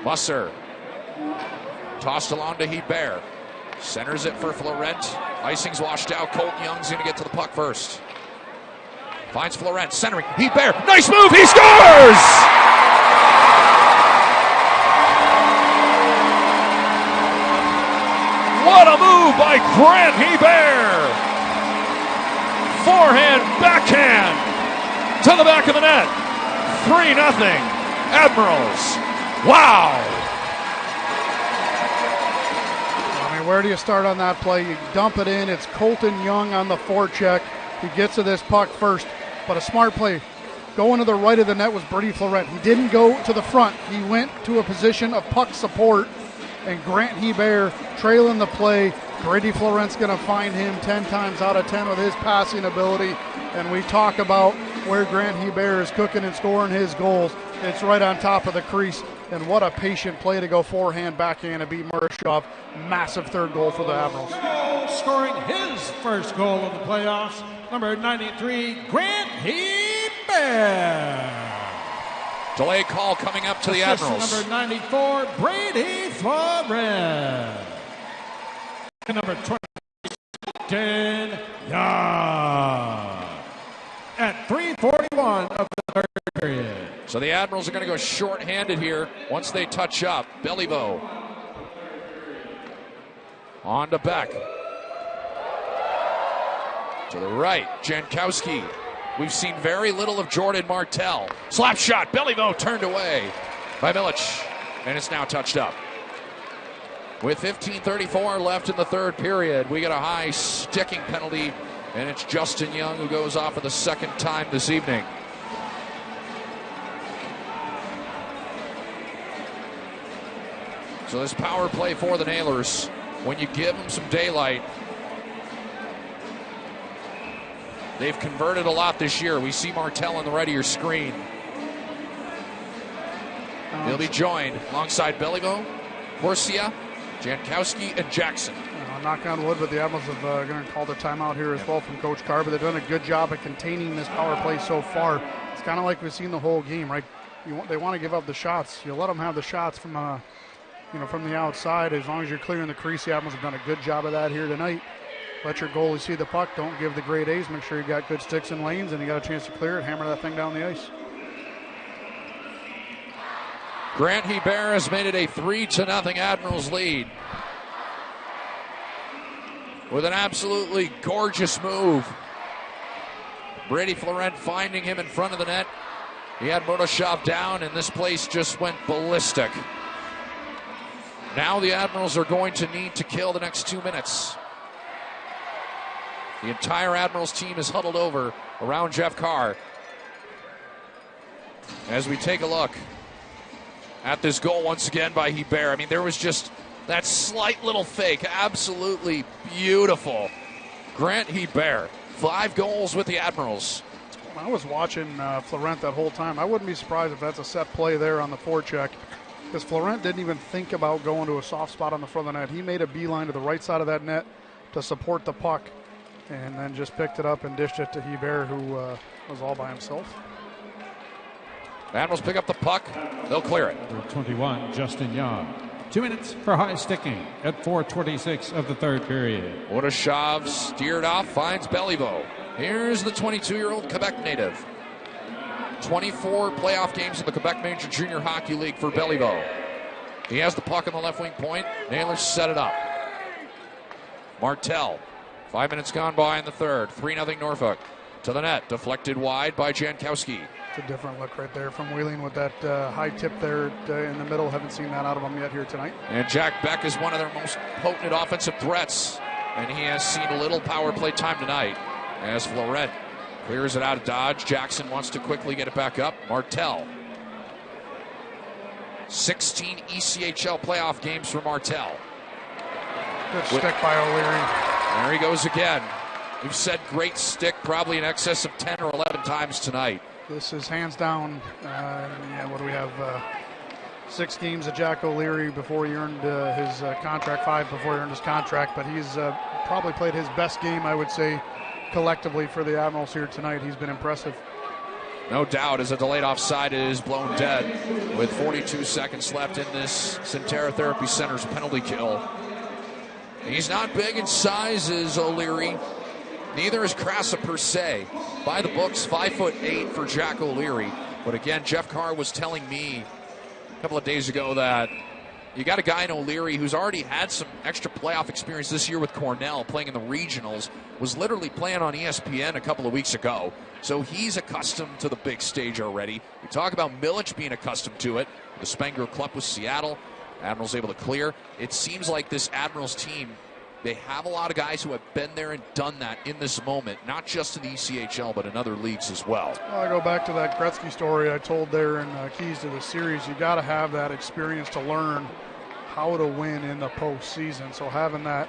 Musser. Tossed along to Hebert. Centers it for Florent. Icing's washed out. Colton Young's going to get to the puck first. Finds Florent. Centering. Hebert. Nice move. He scores! What a move by Grant Hebert. Forehand, backhand to the back of the net. 3-0. Admirals. Wow. Where do you start on that play? You dump it in. It's Colton Young on the forecheck. He gets to this puck first, but a smart play. Going to the right of the net was Brady Florent. He didn't go to the front. He went to a position of puck support, and Grant Hebert trailing the play. Brady Florent's going to find him 10 times out of 10 with his passing ability, and we talk about where Grant Hebert is cooking and scoring his goals. It's right on top of the crease. And what a patient play to go forehand, backhand, and beat Murashov. Massive 3rd goal for the Admirals. Scoring his first goal of the playoffs, number 93, Grant Hebert. Delay call coming up to the Admirals. Number 94, Brady Florent. Number 20, Colton Young. At 3:41 of the 3rd period. So the Admirals are going to go short-handed here once they touch up. Belliveau. On to Beck. To the right, Jankowski. We've seen very little of Jordan Martell. Slap shot, Beliveau turned away by Milic, and it's now touched up. With 15:34 left in the third period, we get a high sticking penalty, and it's Justin Young who goes off for the second time this evening. So this power play for the Nailers, when you give them some daylight, they've converted a lot this year. We see Martell on the right of your screen. He'll be joined alongside Beliveau, Corsia, Jankowski, and Jackson. Knock on wood, but the Admirals have going to call their timeout here as well from Coach Carr, but they've done a good job of containing this power play so far. It's kind of like we've seen the whole game, right? They want to give up the shots. You let them have the shots from the outside. As long as you're clearing the crease, the Admirals have done a good job of that here tonight. Let your goalie see the puck. Don't give the grade A's. Make sure you got good sticks and lanes, and you got a chance to clear it. Hammer that thing down the ice. Grant Hebert has made it a 3-0 Admirals lead with an absolutely gorgeous move. Brady Florent finding him in front of the net. He had Murdoshov down, and this place just went ballistic. Now the Admirals are going to need to kill the next 2 minutes. The entire Admirals team is huddled over around Jeff Carr. As we take a look at this goal once again by Hebert. I mean, there was just that slight little fake. Absolutely beautiful. Grant Hebert, 5 goals with the Admirals. When I was watching Florent that whole time, I wouldn't be surprised if that's a set play there on the forecheck, because Florent didn't even think about going to a soft spot on the front of the net. He made a beeline to the right side of that net to support the puck, and then just picked it up and dished it to Hebert, who was all by himself. Admirals pick up the puck. They'll clear it. 21, Justin Young. 2 minutes for high sticking at 4:26 of the third period. Murdoshov steered off, finds Beliveau. Here's the 22-year-old Quebec native. 24 playoff games in the Quebec Major Junior Hockey League for Beliveau. He has the puck on the left wing point. Nailers set it up. Martell. 5 minutes gone by in the third. 3-0 Norfolk. To the net. Deflected wide by Jankowski. It's a different look right there from Wheeling with that high tip there in the middle. Haven't seen that out of him yet here tonight. And Jack Beck is one of their most potent offensive threats, and he has seen a little power play time tonight as Florent clears it out of dodge. Jackson wants to quickly get it back up. Martell. 16 ECHL playoff games for Martell. Good stick by O'Leary. There he goes again. We've said great stick probably in excess of 10 or 11 times tonight. This is hands down, what do we have? 6 games of Jack O'Leary before he earned his contract, 5 before he earned his contract, but he's probably played his best game, I would say, collectively for the Admirals here tonight. He's been impressive. No doubt, as a delayed offside is blown dead with 42 seconds left in this Centera Therapy Center's penalty kill. He's not big in size as O'Leary. Neither is Krasa per se. By the books, 5'8" for Jack O'Leary. But again, Jeff Carr was telling me a couple of days ago that you got a guy in O'Leary who's already had some extra playoff experience this year with Cornell, playing in the regionals, was literally playing on ESPN a couple of weeks ago. So he's accustomed to the big stage already. We talk about Milic being accustomed to it. The Spengler Club with Seattle. Admirals able to clear. It seems like this Admirals team, they have a lot of guys who have been there and done that in this moment, not just in the ECHL, but in other leagues as well. I go back to that Gretzky story I told there in Keys to the Series. You got to have that experience to learn how to win in the postseason. So having that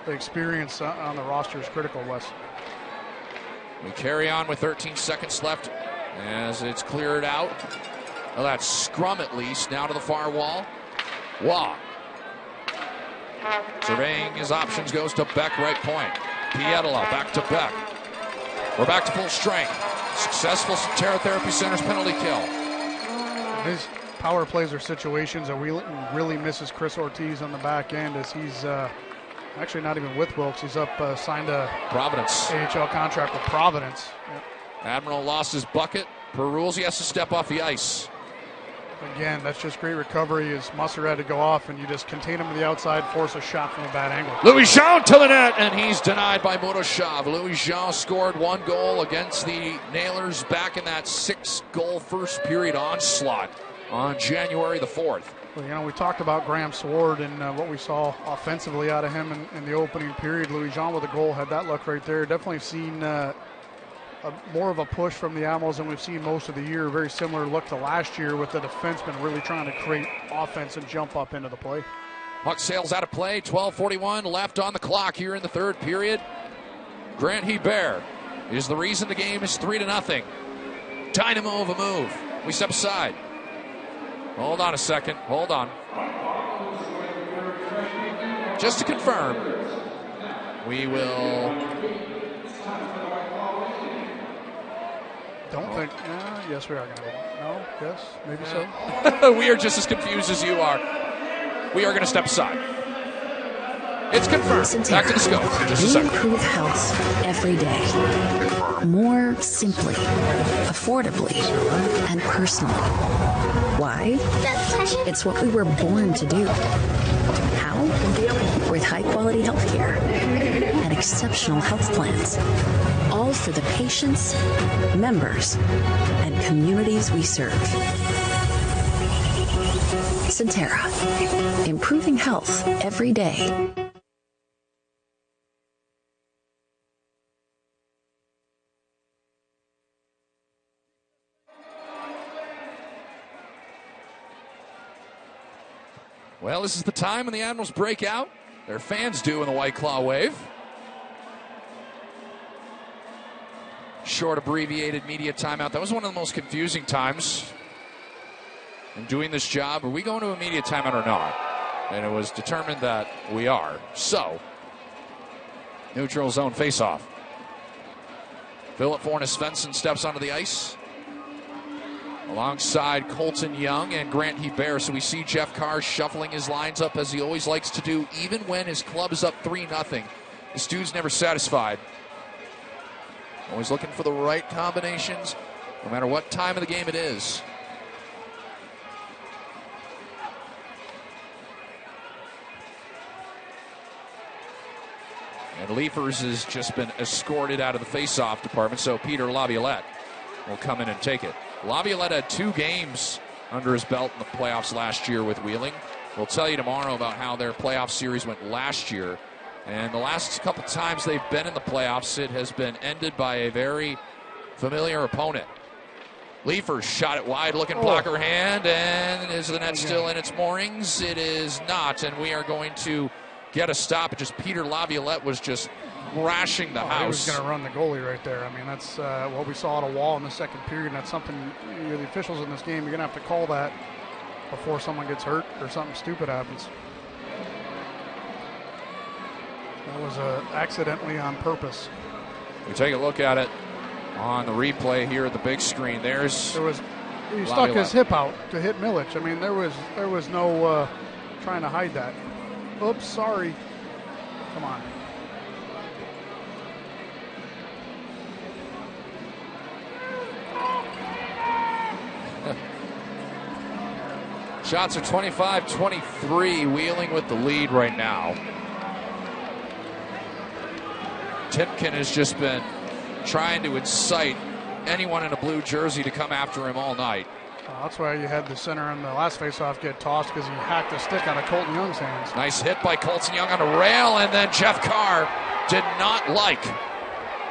experience on the roster is critical, Wes. We carry on with 13 seconds left as it's cleared out. Well, that's scrum at least. Now to the far wall. Waugh. Surveying his options, goes to Beck, right point. Pietala back to Beck. We're back to full strength. Successful Centera Therapy Center's penalty kill. His power plays are situations that really misses Chris Ortiz on the back end, as he's actually not even with Wilkes. He's up, signed a Providence AHL contract with Providence. Yep. Admiral lost his bucket. Per rules, he has to step off the ice. Again, that's just great recovery as Musser had to go off, and you just contain him to the outside, force a shot from a bad angle. Louis Jean to the net, and he's denied by Murashov. Louis Jean scored 1 goal against the Nailers back in that 6-goal first period onslaught on January the 4th. Well, we talked about Graham Sword and what we saw offensively out of him in the opening period. Louis Jean with a goal had that look right there. Definitely seen more of a push from the Admirals than we've seen most of the year. Very similar look to last year with the defenseman really trying to create offense and jump up into the play. Puck sails out of play, 12:41 left on the clock here in the third period. Grant Hebert is the reason the game is 3-0. Dynamo of a move. We step aside. Hold on a second. Hold on. Just to confirm, we will... Don't think. Yes, we are going to go. No? Yes? Maybe so? We are just as confused as you are. We are going to step aside. It's confirmed. Back to the scope in just a second. Improve health every day. More simply, affordably, and personally. Why? It's what we were born to do. How? With high-quality health care and exceptional health plans. All for the patients, members, and communities we serve. Centera, improving health every day. Well, this is the time when the Admirals break out. Their fans do in the White Claw wave. Short abbreviated media timeout. That was one of the most confusing times in doing this job. Are we going to a media timeout or not? And it was determined that we are. So, neutral zone faceoff. Philip Fornes-Svensson steps onto the ice alongside Colton Young and Grant Hebert. So we see Jeff Carr shuffling his lines up as he always likes to do, even when his club is up 3-0. This dude's never satisfied. Always looking for the right combinations, no matter what time of the game it is. And Leifers has just been escorted out of the face-off department, so Peter Laviolette will come in and take it. Laviolette had 2 games under his belt in the playoffs last year with Wheeling. We'll tell you tomorrow about how their playoff series went last year. And the last couple times they've been in the playoffs, it has been ended by a very familiar opponent. Leifers shot it wide, looking blocker hand, and is the net still in its moorings? It is not, and we are going to get a stop. Just Peter Laviolette was just crashing the house. He was going to run the goalie right there. I mean, that's what we saw at a wall in the second period, and that's something the officials in this game, you're going to have to call that before someone gets hurt or something stupid happens. That was accidentally on purpose. We take a look at it on the replay here at the big screen. He stuck his hip out to hit Milic. I mean, there was no trying to hide that. Oops, sorry. Come on. Shots are 25-23, Wheeling with the lead right now. Timken has just been trying to incite anyone in a blue jersey to come after him all night. That's why you had the center in the last faceoff get tossed, because he hacked a stick out of Colton Young's hands. Nice hit by Colton Young on a rail, and then Jeff Carr did not like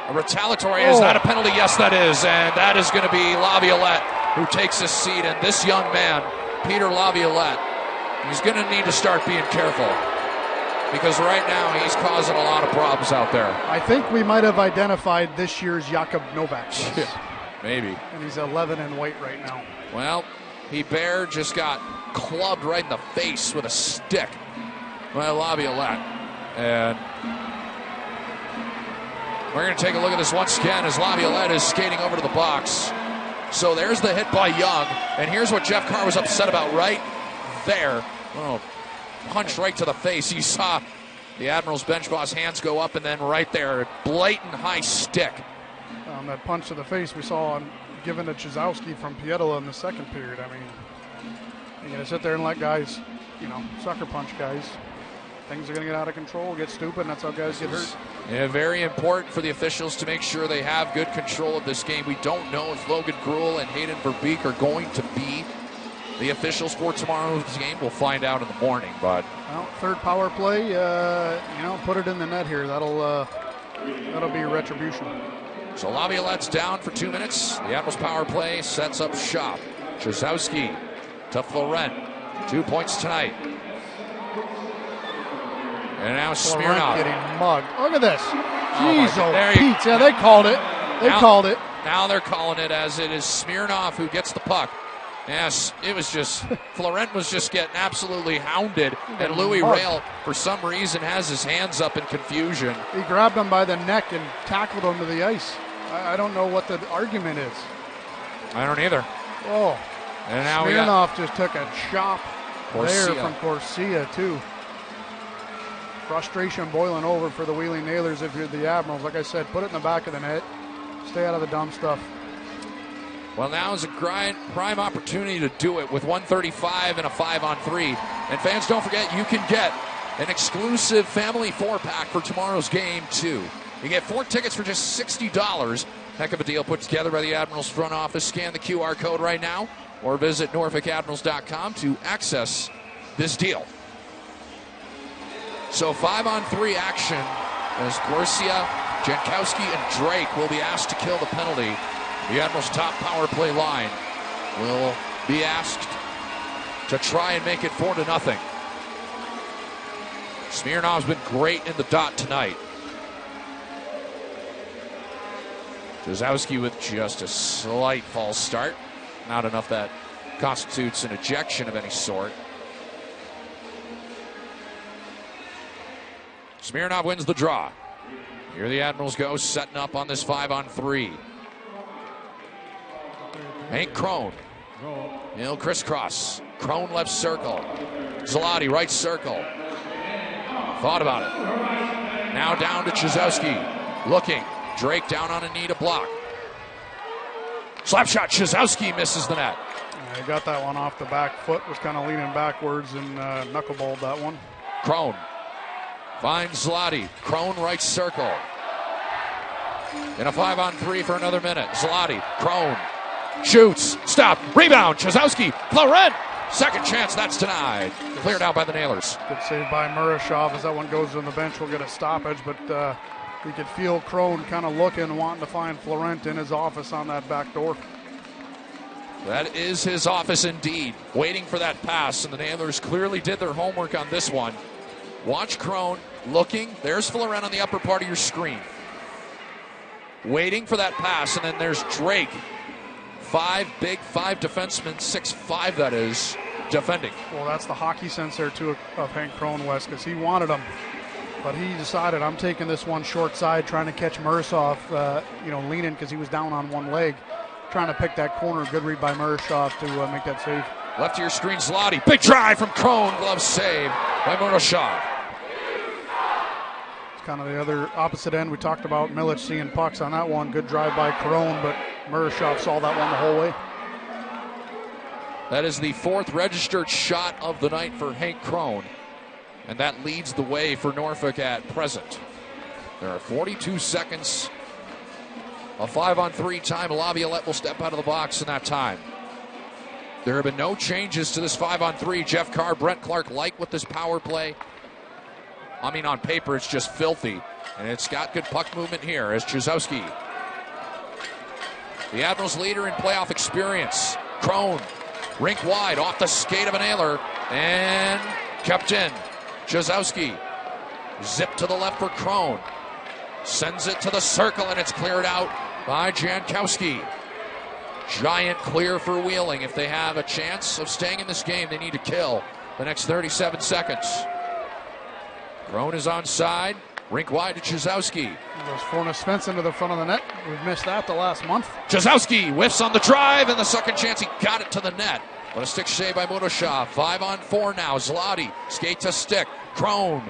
a retaliatory. Is that a penalty? Yes, that is, and that is going to be Laviolette who takes his seat, and this young man, Peter Laviolette, he's going to need to start being careful, because right now he's causing a lot of problems out there. I think we might have identified this year's Jakub Novak. Maybe. And he's 11 in white right now. Well, Hebert just got clubbed right in the face with a stick by Laviolette. And we're going to take a look at this once again as Laviolette is skating over to the box. So there's the hit by Young. And here's what Jeff Carr was upset about right there. Oh, punch right to the face. You saw the Admirals bench boss hands go up, and then right there, blatant high stick. That punch to the face we saw given to Chizowski from Pietola in the second period. I mean, You're going to sit there and let guys, sucker punch guys. Things are going to get out of control, get stupid, and that's how guys get hurt. Yeah, very important for the officials to make sure they have good control of this game. We don't know if Logan Gruel and Hayden Verbeek are going to be the officials for tomorrow's game. We'll find out in the morning. But third power play, put it in the net here. That'll be retribution. So Laviolette's down for 2 minutes. The Admirals power play sets up shop. Chrzowski to Florent. 2 points tonight. And now Smirnoff getting mugged. Look at this. Jeez, Pete. Yeah, they called it. Called it. Now they're calling it as it is Smirnoff who gets the puck. Yes, it was just, Florent was just getting absolutely hounded. And Louis Rail, for some reason, has his hands up in confusion. He grabbed him by the neck and tackled him to the ice. I don't know what the argument is. I don't either. Oh. And now Smirnoff just took a chop there from Corsia, too. Frustration boiling over for the Wheeling Nailers if you're the Admirals. Like I said, put it in the back of the net. Stay out of the dumb stuff. Well, now is a prime opportunity to do it with 1:35 and a 5-on-3. And fans, don't forget, you can get an exclusive family 4-pack for tomorrow's game, too. You get 4 tickets for just $60. Heck of a deal put together by the Admirals front office. Scan the QR code right now or visit NorfolkAdmirals.com to access this deal. So 5-on-3 action as Corsia, Jankowski, and Drake will be asked to kill the penalty. The Admirals' top power play line will be asked to try and make it 4-0. Smirnov's been great in the dot tonight. Chrzowski with just a slight false start. Not enough that constitutes an ejection of any sort. Smirnov wins the draw. Here the Admirals go, setting up on this 5-on-3. Hank Crone. He'll crisscross. Crone left circle. Zloty right circle. Thought about it. Now down to Chrzowski. Looking. Drake down on a knee to block. Slap shot. Chrzowski misses the net. He got that one off the back foot. Was kind of leaning backwards and knuckleballed that one. Crone finds Zloty. Crone right circle. In a 5-on-3 for another minute. Zloty. Crone. Shoots. Stop. Rebound. Chrzowski. Florent. Second chance. That's denied. Cleared out by the Nailers. Good save by Murashov as that one goes on the bench. We'll get a stoppage, but you could feel Crone kind of looking, wanting to find Florent in his office on that back door. That is his office indeed. Waiting for that pass, and the Nailers clearly did their homework on this one. Watch Crone looking. There's Florent on the upper part of your screen. Waiting for that pass, and then there's Drake. 5 defensemen, 6'5" that is, defending. Well, that's the hockey sense there, too, of Hank Crone, West, because he wanted him. But he decided, I'm taking this one short side, trying to catch Murashov, leaning because he was down on one leg, trying to pick that corner. Good read by Murashov to make that save. Left to your screen, Zloty. Big drive from Crone. Glove save by Murashov. It's kind of the other opposite end. We talked about Milic seeing pucks on that one. Good drive by Crone, but Murashov saw that one the whole way. That is the 4th registered shot of the night for Hank Crone. And that leads the way for Norfolk at present. There are 42 seconds of 5-on-3 time. Laviolette will step out of the box in that time. There have been no changes to this 5-on-3. Jeff Carr, Brent Clark like with this power play. I mean, on paper, it's just filthy. And it's got good puck movement here as Chrzowski. The Admirals leader in playoff experience. Crone, rink wide, off the skate of a Nailer, and kept in. Chrzowski, zip to the left for Crone. Sends it to the circle, and it's cleared out by Jankowski. Giant clear for Wheeling. If they have a chance of staying in this game, they need to kill the next 37 seconds. Crone is onside. Rink wide to Chrzowski. Goes Fornus Svensson to the front of the net. We've missed that the last month. Chrzowski whiffs on the drive, and the second chance he got it to the net. But a stick shave by Murashov. 5-on-4 now. Zloty, skate to stick. Crone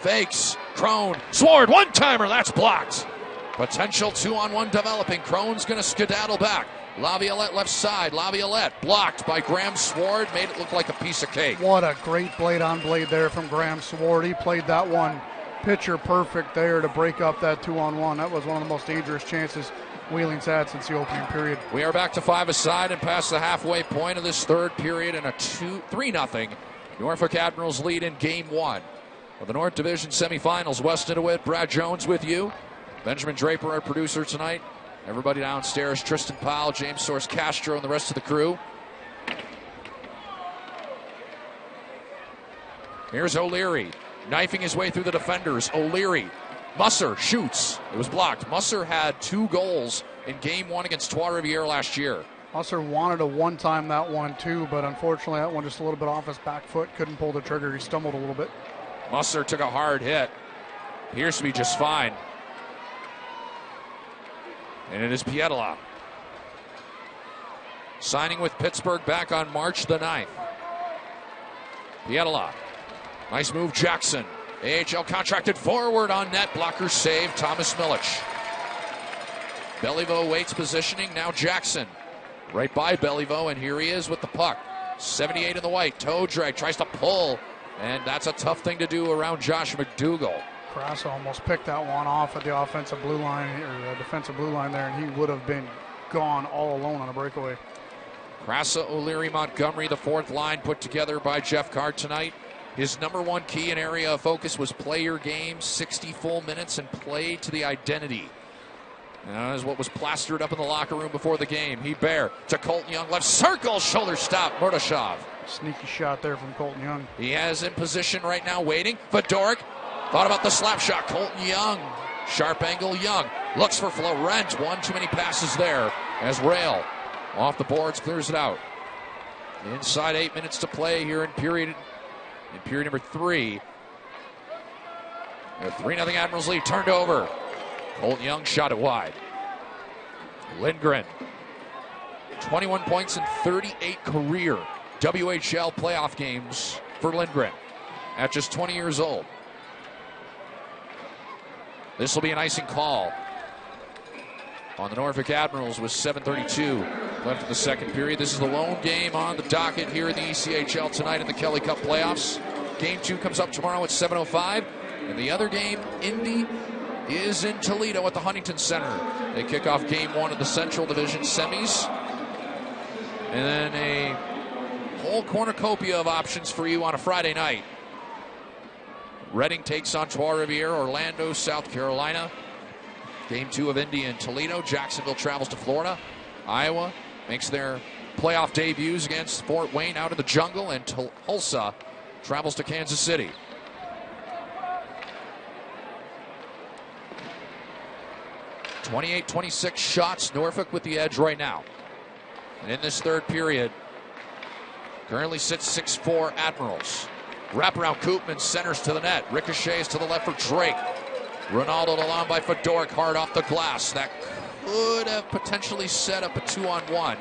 fakes. Crone, Sword, one-timer, that's blocked. Potential 2-on-1 developing. Crone's going to skedaddle back. Laviolette left side. Laviolette blocked by Graham Sword. Made it look like a piece of cake. What a great blade on blade there from Graham Sword. He played that one pitcher perfect there to break up that 2-on-1. That was one of the most dangerous chances Wheeling's had since the opening period. We are back to 5-a-side and past the halfway point of this third period and a 3-0 Norfolk Admirals lead in Game 1 of the North Division semifinals. Weston DeWitt, Brad Jones with you. Benjamin Draper, our producer tonight. Everybody downstairs, Tristan Powell, James Source Castro, and the rest of the crew. Here's O'Leary, knifing his way through the defenders. O'Leary, Musser shoots. It was blocked. Musser had 2 goals in Game 1 against Trois-Rivières last year. Musser wanted to one-time that one too, but unfortunately that one just a little bit off his back foot. Couldn't pull the trigger. He stumbled a little bit. Musser took a hard hit. Appears to be just fine. And it is Pietala. Signing with Pittsburgh back on March the 9th. Pietala. Nice move, Jackson. AHL contracted forward on net. Blocker save, Thomas Milic. Beliveau waits positioning. Now Jackson. Right by Beliveau, and here he is with the puck. 78 in the white. Toe drag. Tries to pull. And that's a tough thing to do around Josh McDougall. Krasa almost picked that one off at the offensive blue line, or the defensive blue line there, and he would have been gone all alone on a breakaway. Krasa, O'Leary, Montgomery, the fourth line put together by Jeff Carr tonight. His number one key and area of focus was play your game, 60 full minutes, and play to the identity. That is what was plastered up in the locker room before the game. Hebert to Colton Young, left circle, shoulder stop, Murdashov. Sneaky shot there from Colton Young. He has in position right now, waiting. Fedoruk thought about the slap shot. Colton Young, sharp angle Young. Looks for Florent. One too many passes there as Rail off the boards clears it out. Inside 8 minutes to play here in period number 3. A 3-0 Admirals lead turned over. Colton Young shot it wide. Lindgren, 21 points in 38 career WHL playoff games for Lindgren at just 20 years old. This will be an icing call on the Norfolk Admirals with 7:32 left in the second period. This is the lone game on the docket here in the ECHL tonight in the Kelly Cup playoffs. Game 2 comes up tomorrow at 7:05. And the other game, Indy, is in Toledo at the Huntington Center. They kick off Game 1 of the Central Division semis. And then a whole cornucopia of options for you on a Friday night. Reading takes on Trois-Rivières, Orlando, South Carolina. Game 2 of Indy and Toledo. Jacksonville travels to Florida. Iowa makes their playoff debuts against Fort Wayne out in the jungle. And Tulsa travels to Kansas City. (28-26) shots. Norfolk with the edge right now. And in this third period, currently sits 6-4 Admirals. Wraparound Koopman centers to the net. Ricochets to the left for Drake. Ronaldo along by Fedoruk, hard off the glass. That could have potentially set up a 2-on-1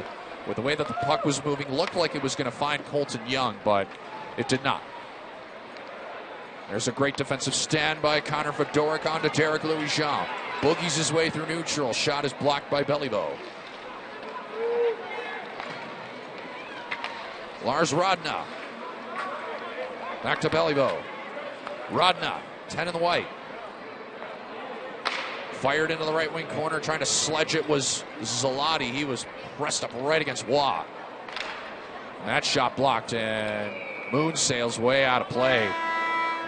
with the way that the puck was moving. Looked like it was going to find Colton Young, but it did not. There's a great defensive stand by Connor Fedoruk onto Derek Louis-Jean. Boogies his way through neutral. Shot is blocked by Beliveau. Lars Rodna. Back to Beliveau. Rodna, 10 in the white. Fired into the right wing corner, trying to sledge it was Zalati. He was pressed up right against Waugh. That shot blocked, and Moon sails way out of play.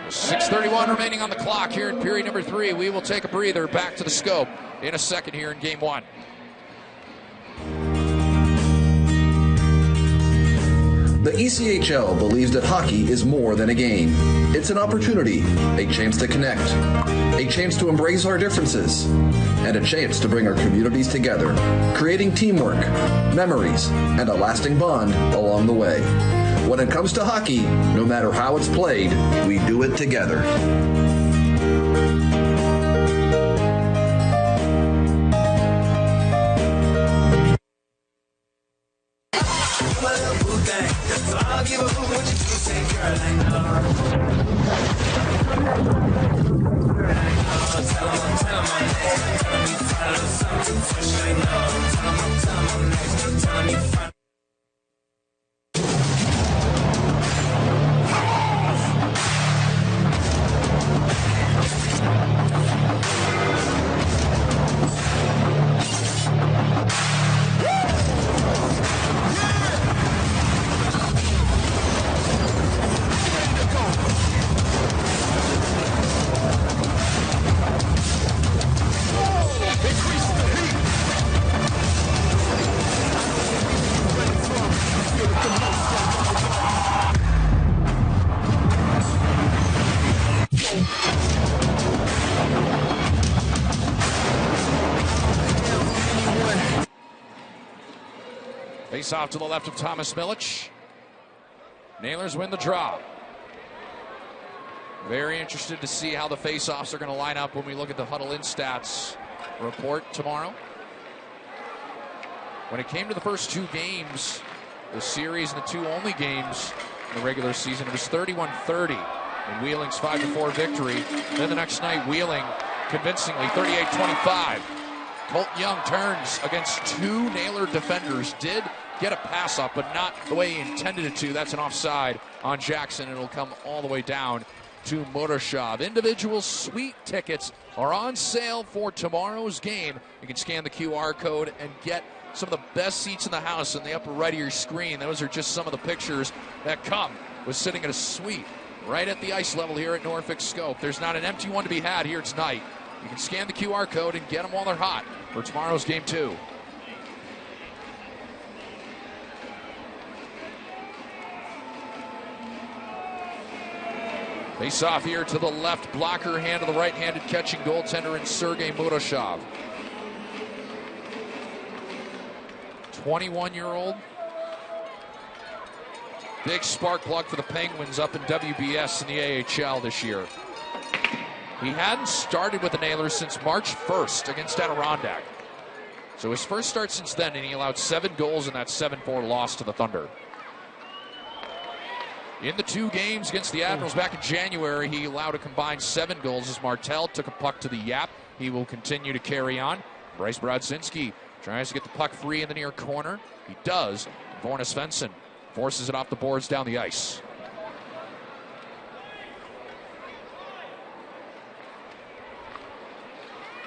6:31 remaining on the clock here in period number 3. We will take a breather. Back to the scope in a second here in Game 1. The ECHL believes that hockey is more than a game. It's an opportunity, a chance to connect, a chance to embrace our differences, and a chance to bring our communities together, creating teamwork, memories, and a lasting bond along the way. When it comes to hockey, no matter how it's played, we do it together. Face off to the left of Thomas Milic. Nailers win the draw. Very interested to see how the face-offs are going to line up when we look at the Huddle In Stats report tomorrow. When it came to the first two games, the series and the two only games in the regular season, it was 31-30 in Wheeling's 5-4 victory. Then the next night, Wheeling convincingly 38-25. Colton Young turns against two Nailer defenders. Did get a pass up, but not the way he intended it to. That's an offside on Jackson. It'll come all the way down to Murashov. Individual suite tickets are on sale for tomorrow's game. You can scan the QR code and get some of the best seats in the house in the upper right of your screen. Those are just some of the pictures that come with sitting at a suite right at the ice level here at Norfolk Scope. There's not an empty one to be had here tonight. You can scan the QR code and get them while they're hot for tomorrow's game 2. Face off here to the left blocker hand of the right-handed catching goaltender in Sergei Murashov. 21-year-old. Big spark plug for the Penguins up in WBS in the AHL this year. He hadn't started with the Nailers since March 1st against Adirondack. So his first start since then, and he allowed 7 goals in that 7-4 loss to the Thunder. In the 2 games against the Admirals back in January, he allowed a combined 7 goals as Martel took a puck to the Yap. He will continue to carry on. Bryce Brodzinski tries to get the puck free in the near corner. He does. Vorna Svensson forces it off the boards down the ice.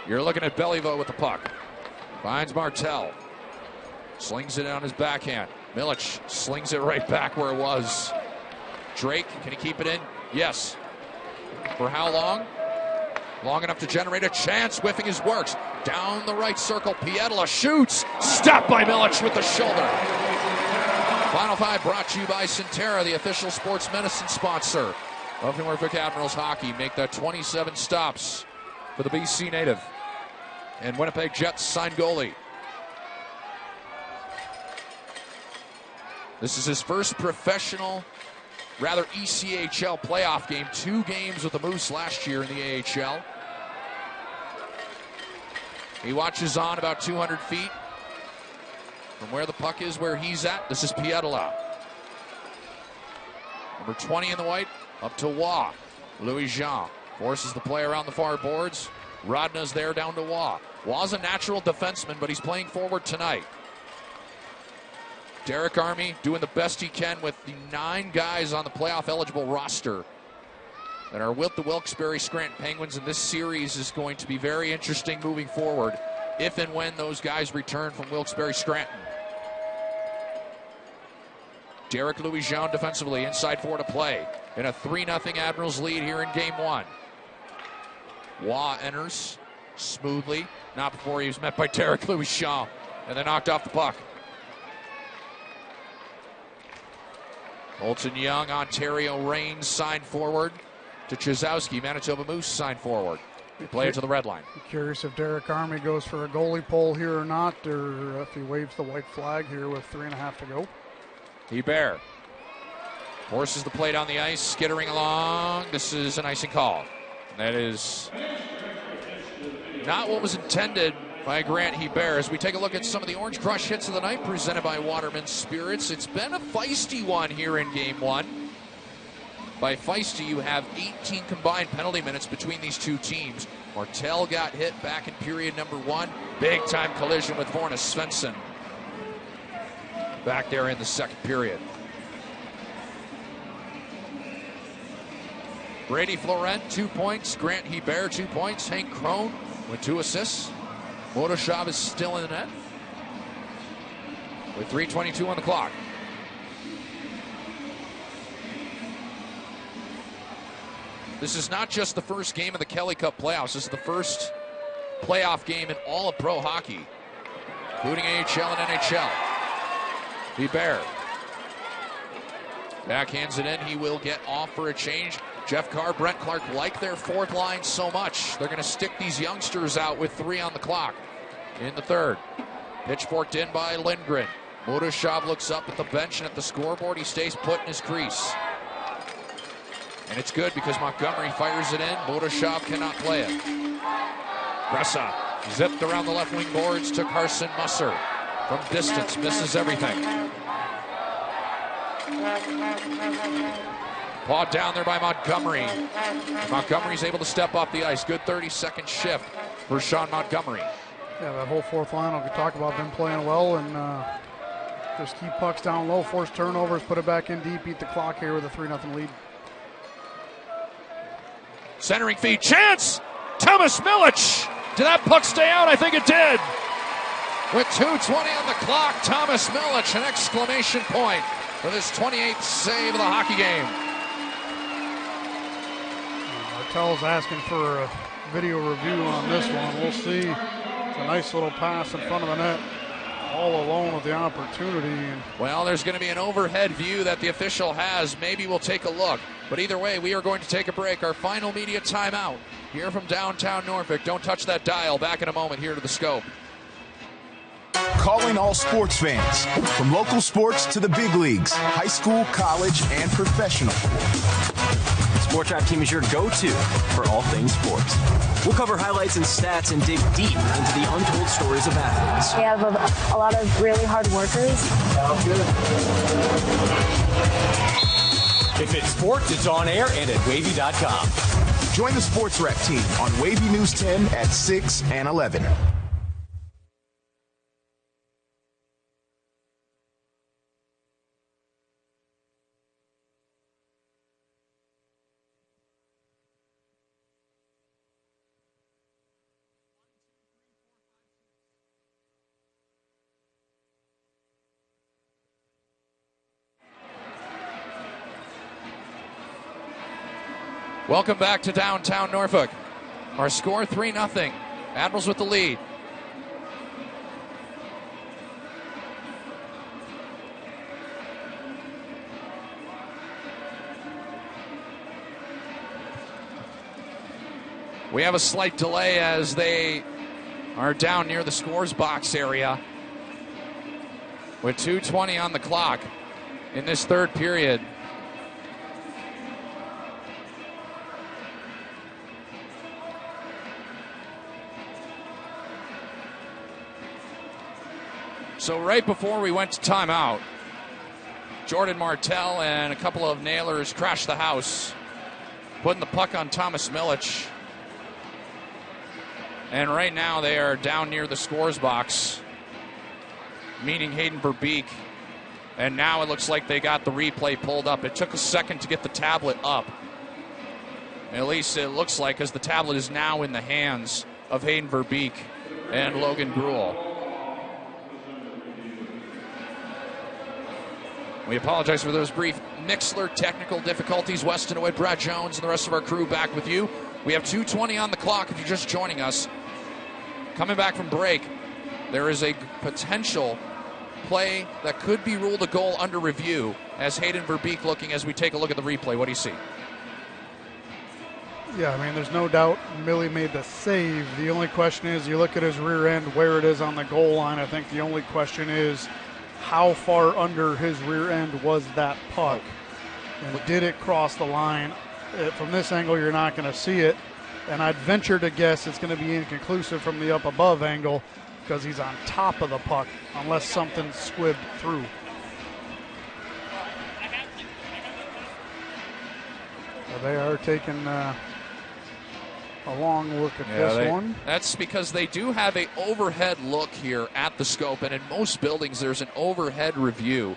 You're looking at Beliveau with the puck. Finds Martel. Slings it on his backhand. Milic slings it right back where it was. Drake, can he keep it in? Yes. For how long? Long enough to generate a chance. Whiffing his works. Down the right circle. Pietila shoots. Stopped by Milic with the shoulder. Final 5 brought to you by Centera, the official sports medicine sponsor of Norfolk Admirals hockey. Make that 27 stops for the BC native. And Winnipeg Jets signed goalie. This is his first professional, rather ECHL playoff game. 2 games with the Moose last year in the AHL. He watches on about 200 feet from where the puck is, where he's at. This is Pietila. Number 20 in the white, up to Waugh. Louis Jean forces the play around the far boards. Rodna's there down to Waugh. Waugh's a natural defenseman, but he's playing forward tonight. Derek Army doing the best he can with the 9 guys on the playoff eligible roster that are with the Wilkes-Barre Scranton Penguins, and this series is going to be very interesting moving forward if and when those guys return from Wilkes-Barre Scranton. Derek Louis-Jean defensively, inside 4 to play in a 3-0 Admirals lead here in game 1. Waugh enters smoothly, not before he was met by Derek Louis-Jean, and then knocked off the puck. Colton Young, Ontario Reigns signed forward to Chizowski. Manitoba Moose signed forward. We play it to the red line. Curious if Derek Army goes for a goalie pull here or not, or if he waves the white flag here with 3.5 to go. Hebert forces the play down the ice, skittering along. This is an icing call. That is not what was intended by Grant Hebert. As we take a look at some of the Orange Crush hits of the night presented by Waterman Spirits, it's been a feisty one here in game 1. By feisty, you have 18 combined penalty minutes between these two teams. Martel got hit back in period number 1. Big time collision with Vorna Svensson back there in the second period. Brady Florent, 2 points. Grant Hebert, 2 points. Hank Crone with 2 assists. Murashov is still in the net with 3:22 on the clock. This is not just the first game of the Kelly Cup playoffs. This is the first playoff game in all of pro hockey, including AHL and NHL. Hebert backhands it in. He will get off for a change. Jeff Carr, Brent Clark like their 4th line so much. They're going to stick these youngsters out with 3 on the clock in the 3rd. Pitchforked in by Lindgren. Murashov looks up at the bench and at the scoreboard. He stays put in his crease. And it's good because Montgomery fires it in. Murashov cannot play it. Gressa zipped around the left wing boards to Carson Musser. From distance, misses everything. Pawed down there by Montgomery. Montgomery's able to step off the ice. Good 30-second shift for Sean Montgomery. Yeah, that whole fourth line, like we talked about, been playing well and just keep pucks down low, force turnovers, put it back in deep, beat the clock here with a 3-0 lead. Centering feed, chance! Thomas Milic! Did that puck stay out? I think it did. With 2:20 on the clock, Thomas Milic, an exclamation point with his 28th save of the hockey game. Martell's asking for a video review on this one. We'll see. It's a nice little pass in front of the net, all alone with the opportunity. Well, there's going to be an overhead view that the official has. Maybe we'll take a look. But either way, we are going to take a break. Our final media timeout here from downtown Norfolk. Don't touch that dial. Back in a moment here to the Scope. Calling all sports fans, from local sports to the big leagues, high school, college, and professional. Sport Trap Team is your go-to for all things sports. We'll cover highlights and stats and dig deep into the untold stories of athletes. We have a lot of really hard workers. If it's sports, it's on air and at wavy.com. Join the Sports Rep team on Wavy News 10 at 6 and 11. Welcome back to downtown Norfolk. Our score 3-0. Admirals with the lead. We have a slight delay as they are down near the scores box area with 2:20 on the clock in this third period. So right before we went to timeout, Jordan Martell and a couple of nailers crashed the house, putting the puck on Thomas Milic. And right now they are down near the scores box, meaning Hayden Verbeek. And now it looks like they got the replay pulled up. It took a second to get the tablet up. At least it looks like, as the tablet is now in the hands of Hayden Verbeek and Logan Gruel. We apologize for those brief Mixler technical difficulties. Weston Wood, Brad Jones, and the rest of our crew back with you. We have 2:20 on the clock if you're just joining us. Coming back from break, there is a potential play that could be ruled a goal under review as Hayden Verbeek looking as we take a look at the replay. What do you see? Yeah, I mean, there's no doubt Millie made the save. The only question is, you look at his rear end, where it is on the goal line. I think the only question is, how far under his rear end was that puck? And did it cross the line? From this angle, you're not going to see it. And I'd venture to guess it's going to be inconclusive from the up above angle because he's on top of the puck, unless something squibbed through. So they are taking a long look at this one. That's because they do have an overhead look here at the Scope, and in most buildings there's an overhead review.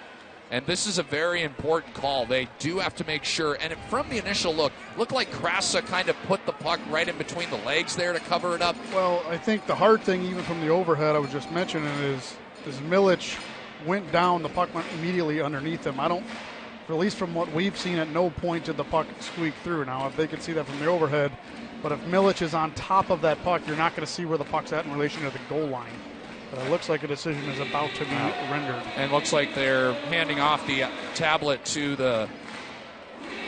And this is a very important call. They do have to make sure. And from the initial look, looked like Krasa kind of put the puck right in between the legs there to cover it up. Well, I think the hard thing, even from the overhead I was just mentioning, is Milic went down, the puck went immediately underneath him. At least from what we've seen, at no point did the puck squeak through. Now, if they can see that from the overhead, but if Milic is on top of that puck, you're not going to see where the puck's at in relation to the goal line. But it looks like a decision is about to be rendered. And looks like they're handing off the tablet to the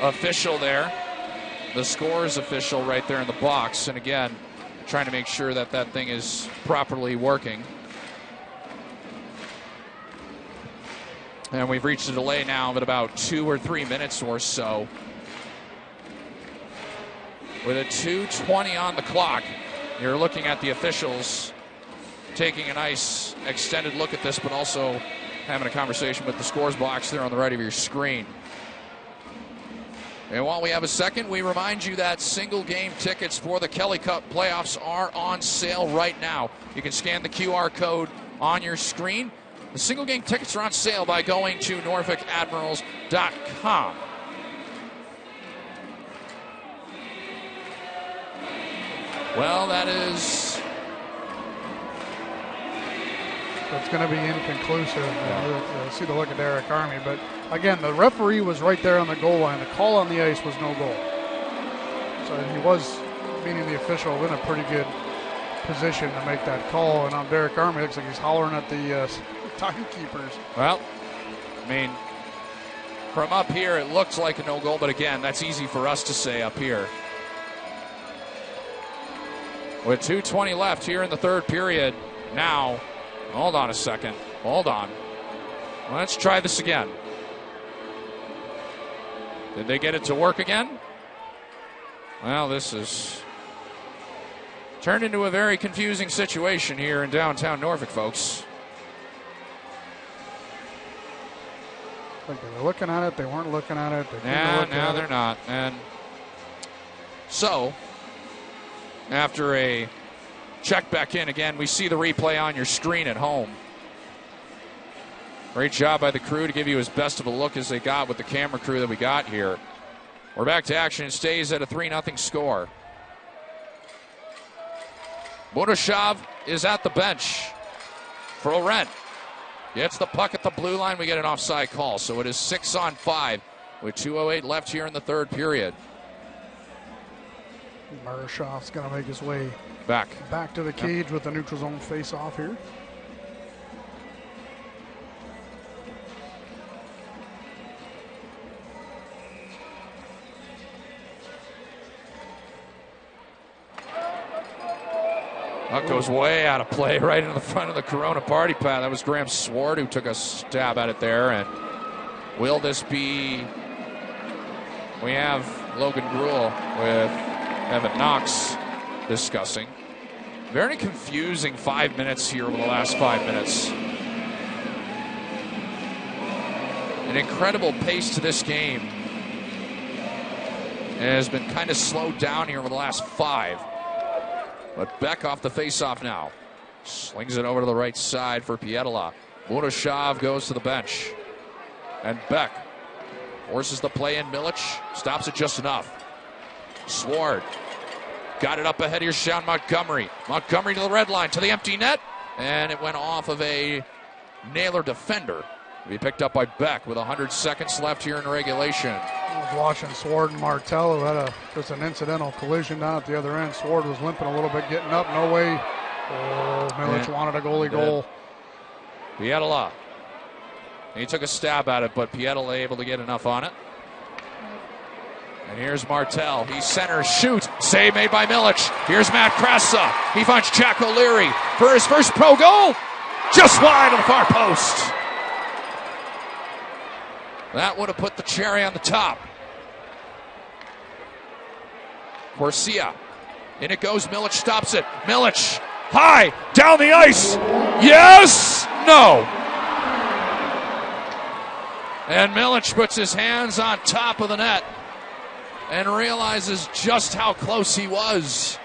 official there, the scores official right there in the box. And again, trying to make sure that that thing is properly working. And we've reached a delay now of about 2 or 3 minutes or so. With a 2:20 on the clock, you're looking at the officials taking a nice extended look at this, but also having a conversation with the scores box there on the right of your screen. And while we have a second, we remind you that single game tickets for the Kelly Cup playoffs are on sale right now. You can scan the QR code on your screen. The single game tickets are on sale by going to NorfolkAdmirals.com. Well, that is... It's going to be inconclusive. See the look at Derek Army. But, again, the referee was right there on the goal line. The call on the ice was no goal. So he was, meaning the official, in a pretty good position to make that call. And on Derek Army, it looks like he's hollering at the timekeepers. Well, I mean, from up here, it looks like a no goal. But, again, that's easy for us to say up here. With 2:20 left here in the third period. Now, hold on a second. Hold on. Let's try this again. Did they get it to work again? Well, this is turned into a very confusing situation here in downtown Norfolk, folks. Like they were looking at it, they weren't looking at it. Now they're not. And so, after a check back in again, we see the replay on your screen at home. Great job by the crew to give you as best of a look as they got with the camera crew that we got here. We're back to action. It stays at a 3-0 score. Budashov is at the bench for Laurent. Gets the puck at the blue line. We get an offside call. So it is 6-on-5 with 2:08 left here in the third period. Marashov's going to make his way back to the cage with the neutral zone face-off here. Puck goes way out of play right in the front of the Corona party pad. That was Graham Swart who took a stab at it there. And will this be... We have Logan Gruel with Evan Knox discussing. Very confusing 5 minutes here over the last 5 minutes. An incredible pace to this game. It has been kind of slowed down here over the last 5. But Beck off the faceoff now. Slings it over to the right side for Pietila. Budashov goes to the bench. And Beck forces the play in. Milic stops it just enough. Swart got it up ahead. Here's Sean Montgomery. Montgomery to the red line, to the empty net. And it went off of a Naylor defender. Be picked up by Beck with 100 seconds left here in regulation. I was watching Swart and Martell, who had just an incidental collision down at the other end. Swart was limping a little bit, getting up, no way. Oh, Milic wanted a goalie goal. Pietila. He took a stab at it, but Pietila able to get enough on it. And here's Martell. He centers, shoot. Save made by Milic. Here's Matt Krasa. He finds Jack O'Leary for his first pro goal. Just wide of the far post. That would have put the cherry on the top. Corsia. In it goes. Milic stops it. Milic. High. Down the ice. Yes. No. And Milic puts his hands on top of the net and realizes just how close he was.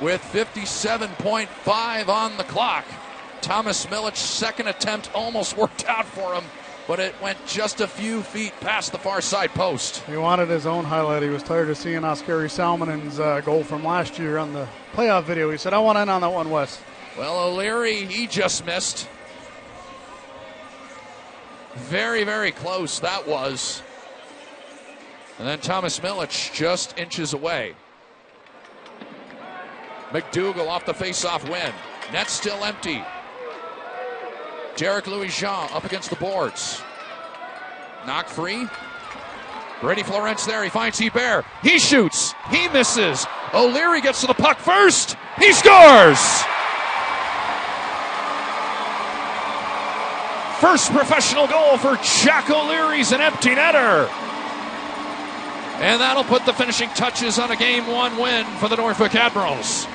With 57.5 on the clock. Thomas Milic's second attempt almost worked out for him, but it went just a few feet past the far side post. He wanted his own highlight. He was tired of seeing Oskari Salmonen's goal from last year on the playoff video. He said, I want in on that one, Wes. Well, O'Leary, he just missed. Very, very close that was. And then Thomas Milic just inches away. McDougall off the faceoff win. Net still empty. Derek Louis-Jean up against the boards. Knocked free. Brady Florence there. He finds Hebert. He shoots. He misses. O'Leary gets to the puck first. He scores! First professional goal for Jack O'Leary's an empty netter. And that'll put the finishing touches on a Game 1 win for the Norfolk Admirals.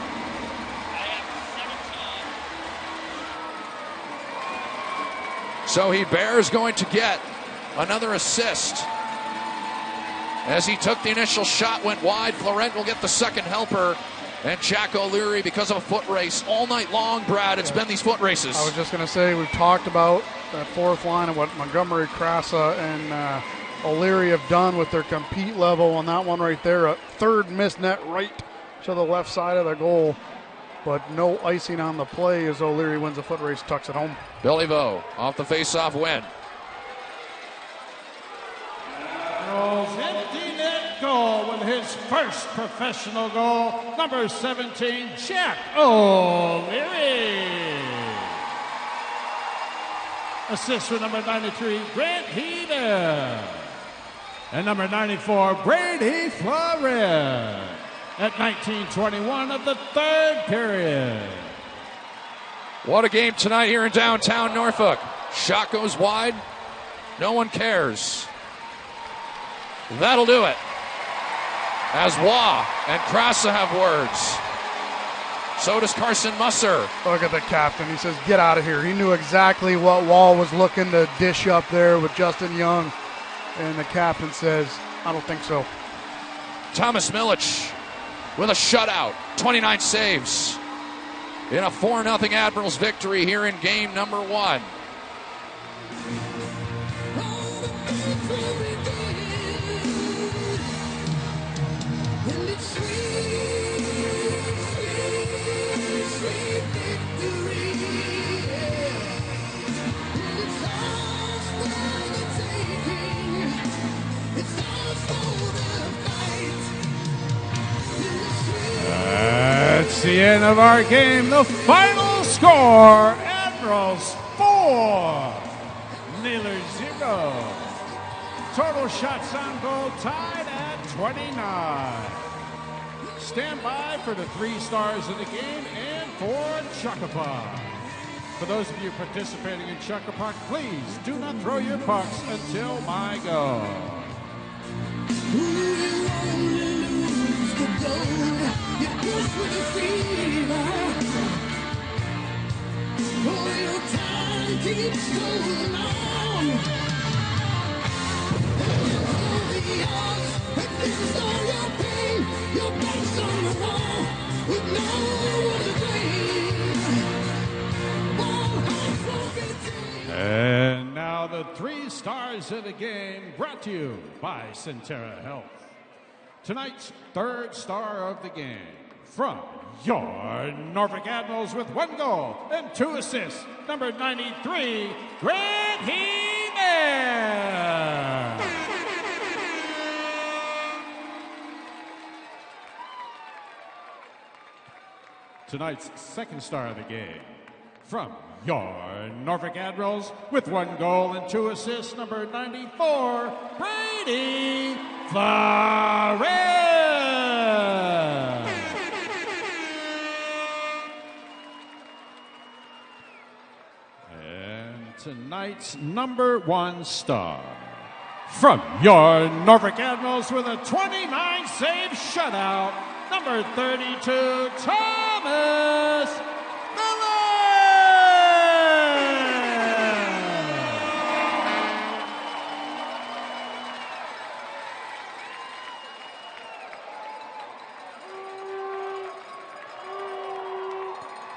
So Hebert's going to get another assist. As he took the initial shot, went wide. Florent will get the second helper. And Jack O'Leary, because of a foot race all night long, Brad, it's been these foot races. I was just going to say, we've talked about that fourth line and what Montgomery, Krasa, and O'Leary have done with their compete level on that one right there. A third missed net right to the left side of the goal, but no icing on the play as O'Leary wins the foot race, tucks it home. Billy Vo off the face-off win. Empty net goal with his first professional goal, number 17, Jack O'Leary. Assist for number 93, Grant Heber. And number 94, Brady Florent. At 19:21 of the third period. What a game tonight here in downtown Norfolk. Shot goes wide. No one cares. That'll do it. As Waugh and Krasa have words. So does Carson Musser. Look at the captain. He says, get out of here. He knew exactly what Waugh was looking to dish up there with Justin Young. And the captain says, I don't think so. Thomas Milic with a shutout. 29 saves in a 4-0 Admirals victory here in game number 1. That's the end of our game. The final score, Admirals 4, Nailers 0. Total shots on goal tied at 29. Stand by for the 3 stars of the game and for Chuck-a-Puck. For those of you participating in Chuck-a-Puck, please do not throw your pucks until my go. And now the 3 stars of the game brought to you by Centera Health. Tonight's 3rd star of the game from your Norfolk Admirals with 1 goal and 2 assists, number 93, Grant Heber. Tonight's 2nd star of the game from your Norfolk Admirals with 1 goal and 2 assists, number 94, Brady Florent. And tonight's number 1 star from your Norfolk Admirals with a 29 save shutout, number 32, Thomas Miller.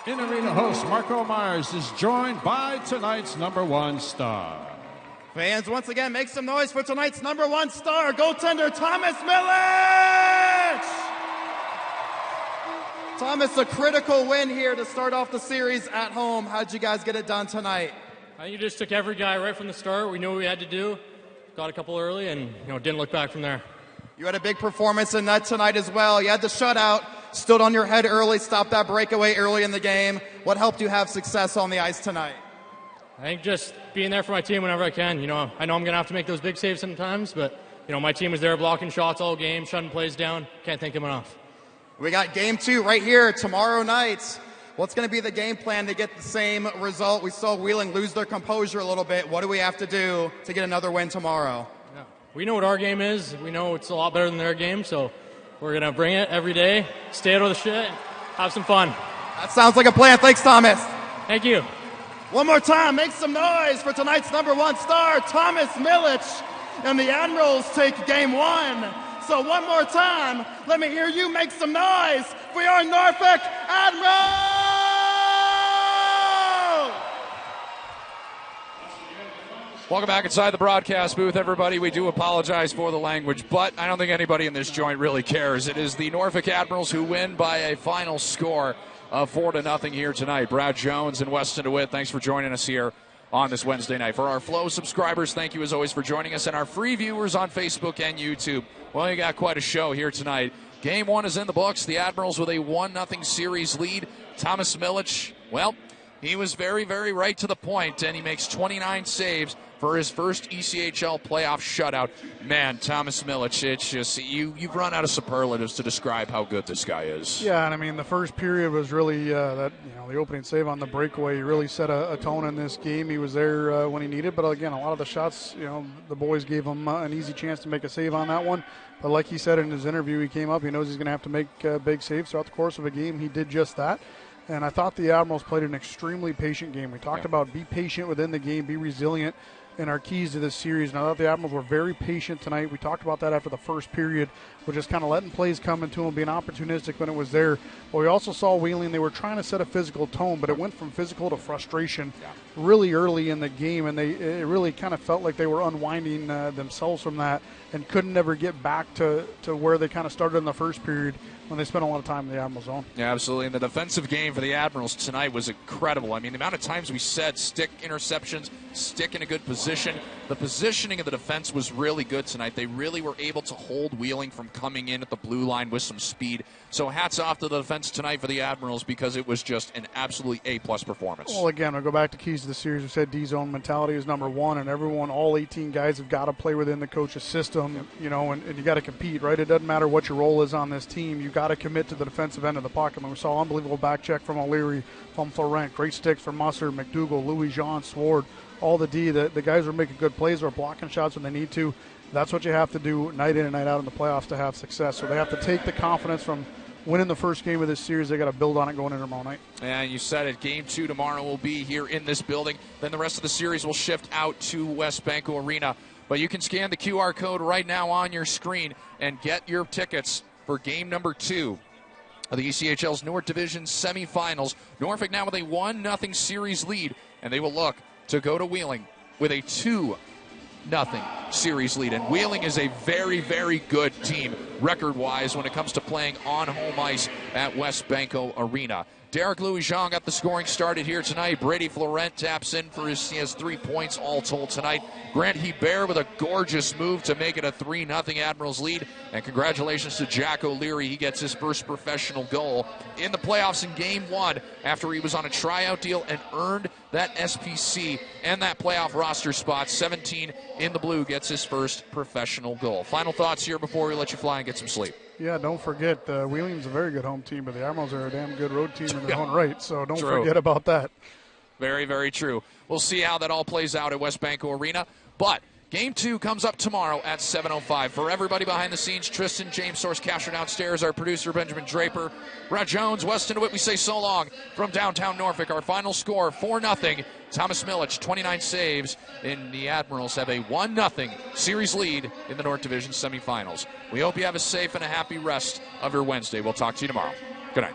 In-arena host Marco Myers is joined by tonight's number 1 star. Fans, once again, make some noise for tonight's number 1 star, goaltender Thomas Milic! Thomas, a critical win here to start off the series at home. How'd you guys get it done tonight? I think you just took every guy right from the start. We knew what we had to do. Got a couple early and didn't look back from there. You had a big performance in net tonight as well. You had the shutout, stood on your head early, stopped that breakaway early in the game. What helped you have success on the ice tonight? I think just being there for my team whenever I can. I know I'm going to have to make those big saves sometimes, but my team was there blocking shots all game, shutting plays down. Can't thank them enough. We got game 2 right here tomorrow night. What's going to be the game plan to get the same result? We saw Wheeling lose their composure a little bit. What do we have to do to get another win tomorrow? Yeah. We know what our game is. We know it's a lot better than their game, so we're going to bring it every day, stay out of the shit, and have some fun. That sounds like a plan. Thanks, Thomas. Thank you. One more time, make some noise for tonight's #1 star, Thomas Milich. And the Admirals take game 1. So one more time, let me hear you make some noise for your Norfolk Admirals! Welcome back inside the broadcast booth, everybody. We do apologize for the language, but I don't think anybody in this joint really cares. It is the Norfolk Admirals who win by a final score of 4-0 here tonight. Brad Jones and Weston DeWitt, thanks for joining us here on this Wednesday night. For our Flow subscribers, thank you as always for joining us, and our free viewers on Facebook and YouTube. Well, you got quite a show here tonight. Game 1 is in the books. The Admirals with a 1-0 series lead. Thomas Milich, well, he was very, very right to the point, and he makes 29 saves for his first ECHL playoff shutout. Man, Thomas Milich, it's just, you've run out of superlatives to describe how good this guy is. Yeah, and I mean, the first period was really the opening save on the breakaway. He really set a tone in this game. He was there when he needed, but again, a lot of the shots, the boys gave him an easy chance to make a save on that one. But like he said in his interview, he came up, he knows he's going to have to make big saves throughout the course of a game. He did just that. And I thought the Admirals played an extremely patient game. We talked about be patient within the game, be resilient in our keys to this series. And I thought the Admirals were very patient tonight. We talked about that after the first period. We're just kind of letting plays come into them, being opportunistic when it was there. But we also saw Wheeling, they were trying to set a physical tone, but it went from physical to frustration really early in the game. And it really kind of felt like they were unwinding themselves from that and couldn't never get back to where they kind of started in the first period when they spent a lot of time in the Admiral zone. Yeah, absolutely. And the defensive game for the Admirals tonight was incredible. I mean, the amount of times we said stick interceptions, stick in a good position. The positioning of the defense was really good tonight. They really were able to hold Wheeling from coming in at the blue line with some speed. So hats off to the defense tonight for the Admirals because it was just an absolutely A-plus performance. Well, again, I'll go back to keys to the series. We said D-zone mentality is #1, and everyone, all 18 guys have got to play within the coach's system, and you got to compete, right? It doesn't matter what your role is on this team. You got to commit to the defensive end of the puck. I mean, we saw unbelievable back check from O'Leary, from Florent, great sticks from Musser, McDougall, Louis Jean, Sword, all the D. The guys are making good plays or blocking shots when they need to. That's what you have to do night in and night out in the playoffs to have success. So they have to take the confidence from winning the first game of this series. They got to build on it going into tomorrow night. And you said it. Game 2 tomorrow will be here in this building. Then the rest of the series will shift out to West Banco Arena. But you can scan the QR code right now on your screen and get your tickets for game number 2 of the ECHL's North Division semifinals. Norfolk now with a 1-0 series lead, and they will look to go to Wheeling with a 2-0 series lead. And Wheeling is a very, very good team record-wise when it comes to playing on home ice at West Banco Arena. Derek Louis-Jean got the scoring started here tonight. Brady Florent taps in he has 3 points all told tonight. Grant Hebert with a gorgeous move to make it a 3-0 Admirals lead. And congratulations to Jack O'Leary. He gets his first professional goal in the playoffs in Game 1 after he was on a tryout deal and earned that SPC and that playoff roster spot. 17 in the blue gets his first professional goal. Final thoughts here before we let you fly and get some sleep. Yeah, don't forget, Wheeling's a very good home team, but the Admirals are a damn good road team in their own right, so don't forget about that. Very, very true. We'll see how that all plays out at West Banco Arena, but Game 2 comes up tomorrow at 7:05. For everybody behind the scenes, Tristan, James Source, Casher downstairs, our producer, Benjamin Draper, Brad Jones, Weston DeWitt, we say so long from downtown Norfolk. Our final score, 4-0. Thomas Milich, 29 saves, and the Admirals have a 1-0 series lead in the North Division semifinals. We hope you have a safe and a happy rest of your Wednesday. We'll talk to you tomorrow. Good night.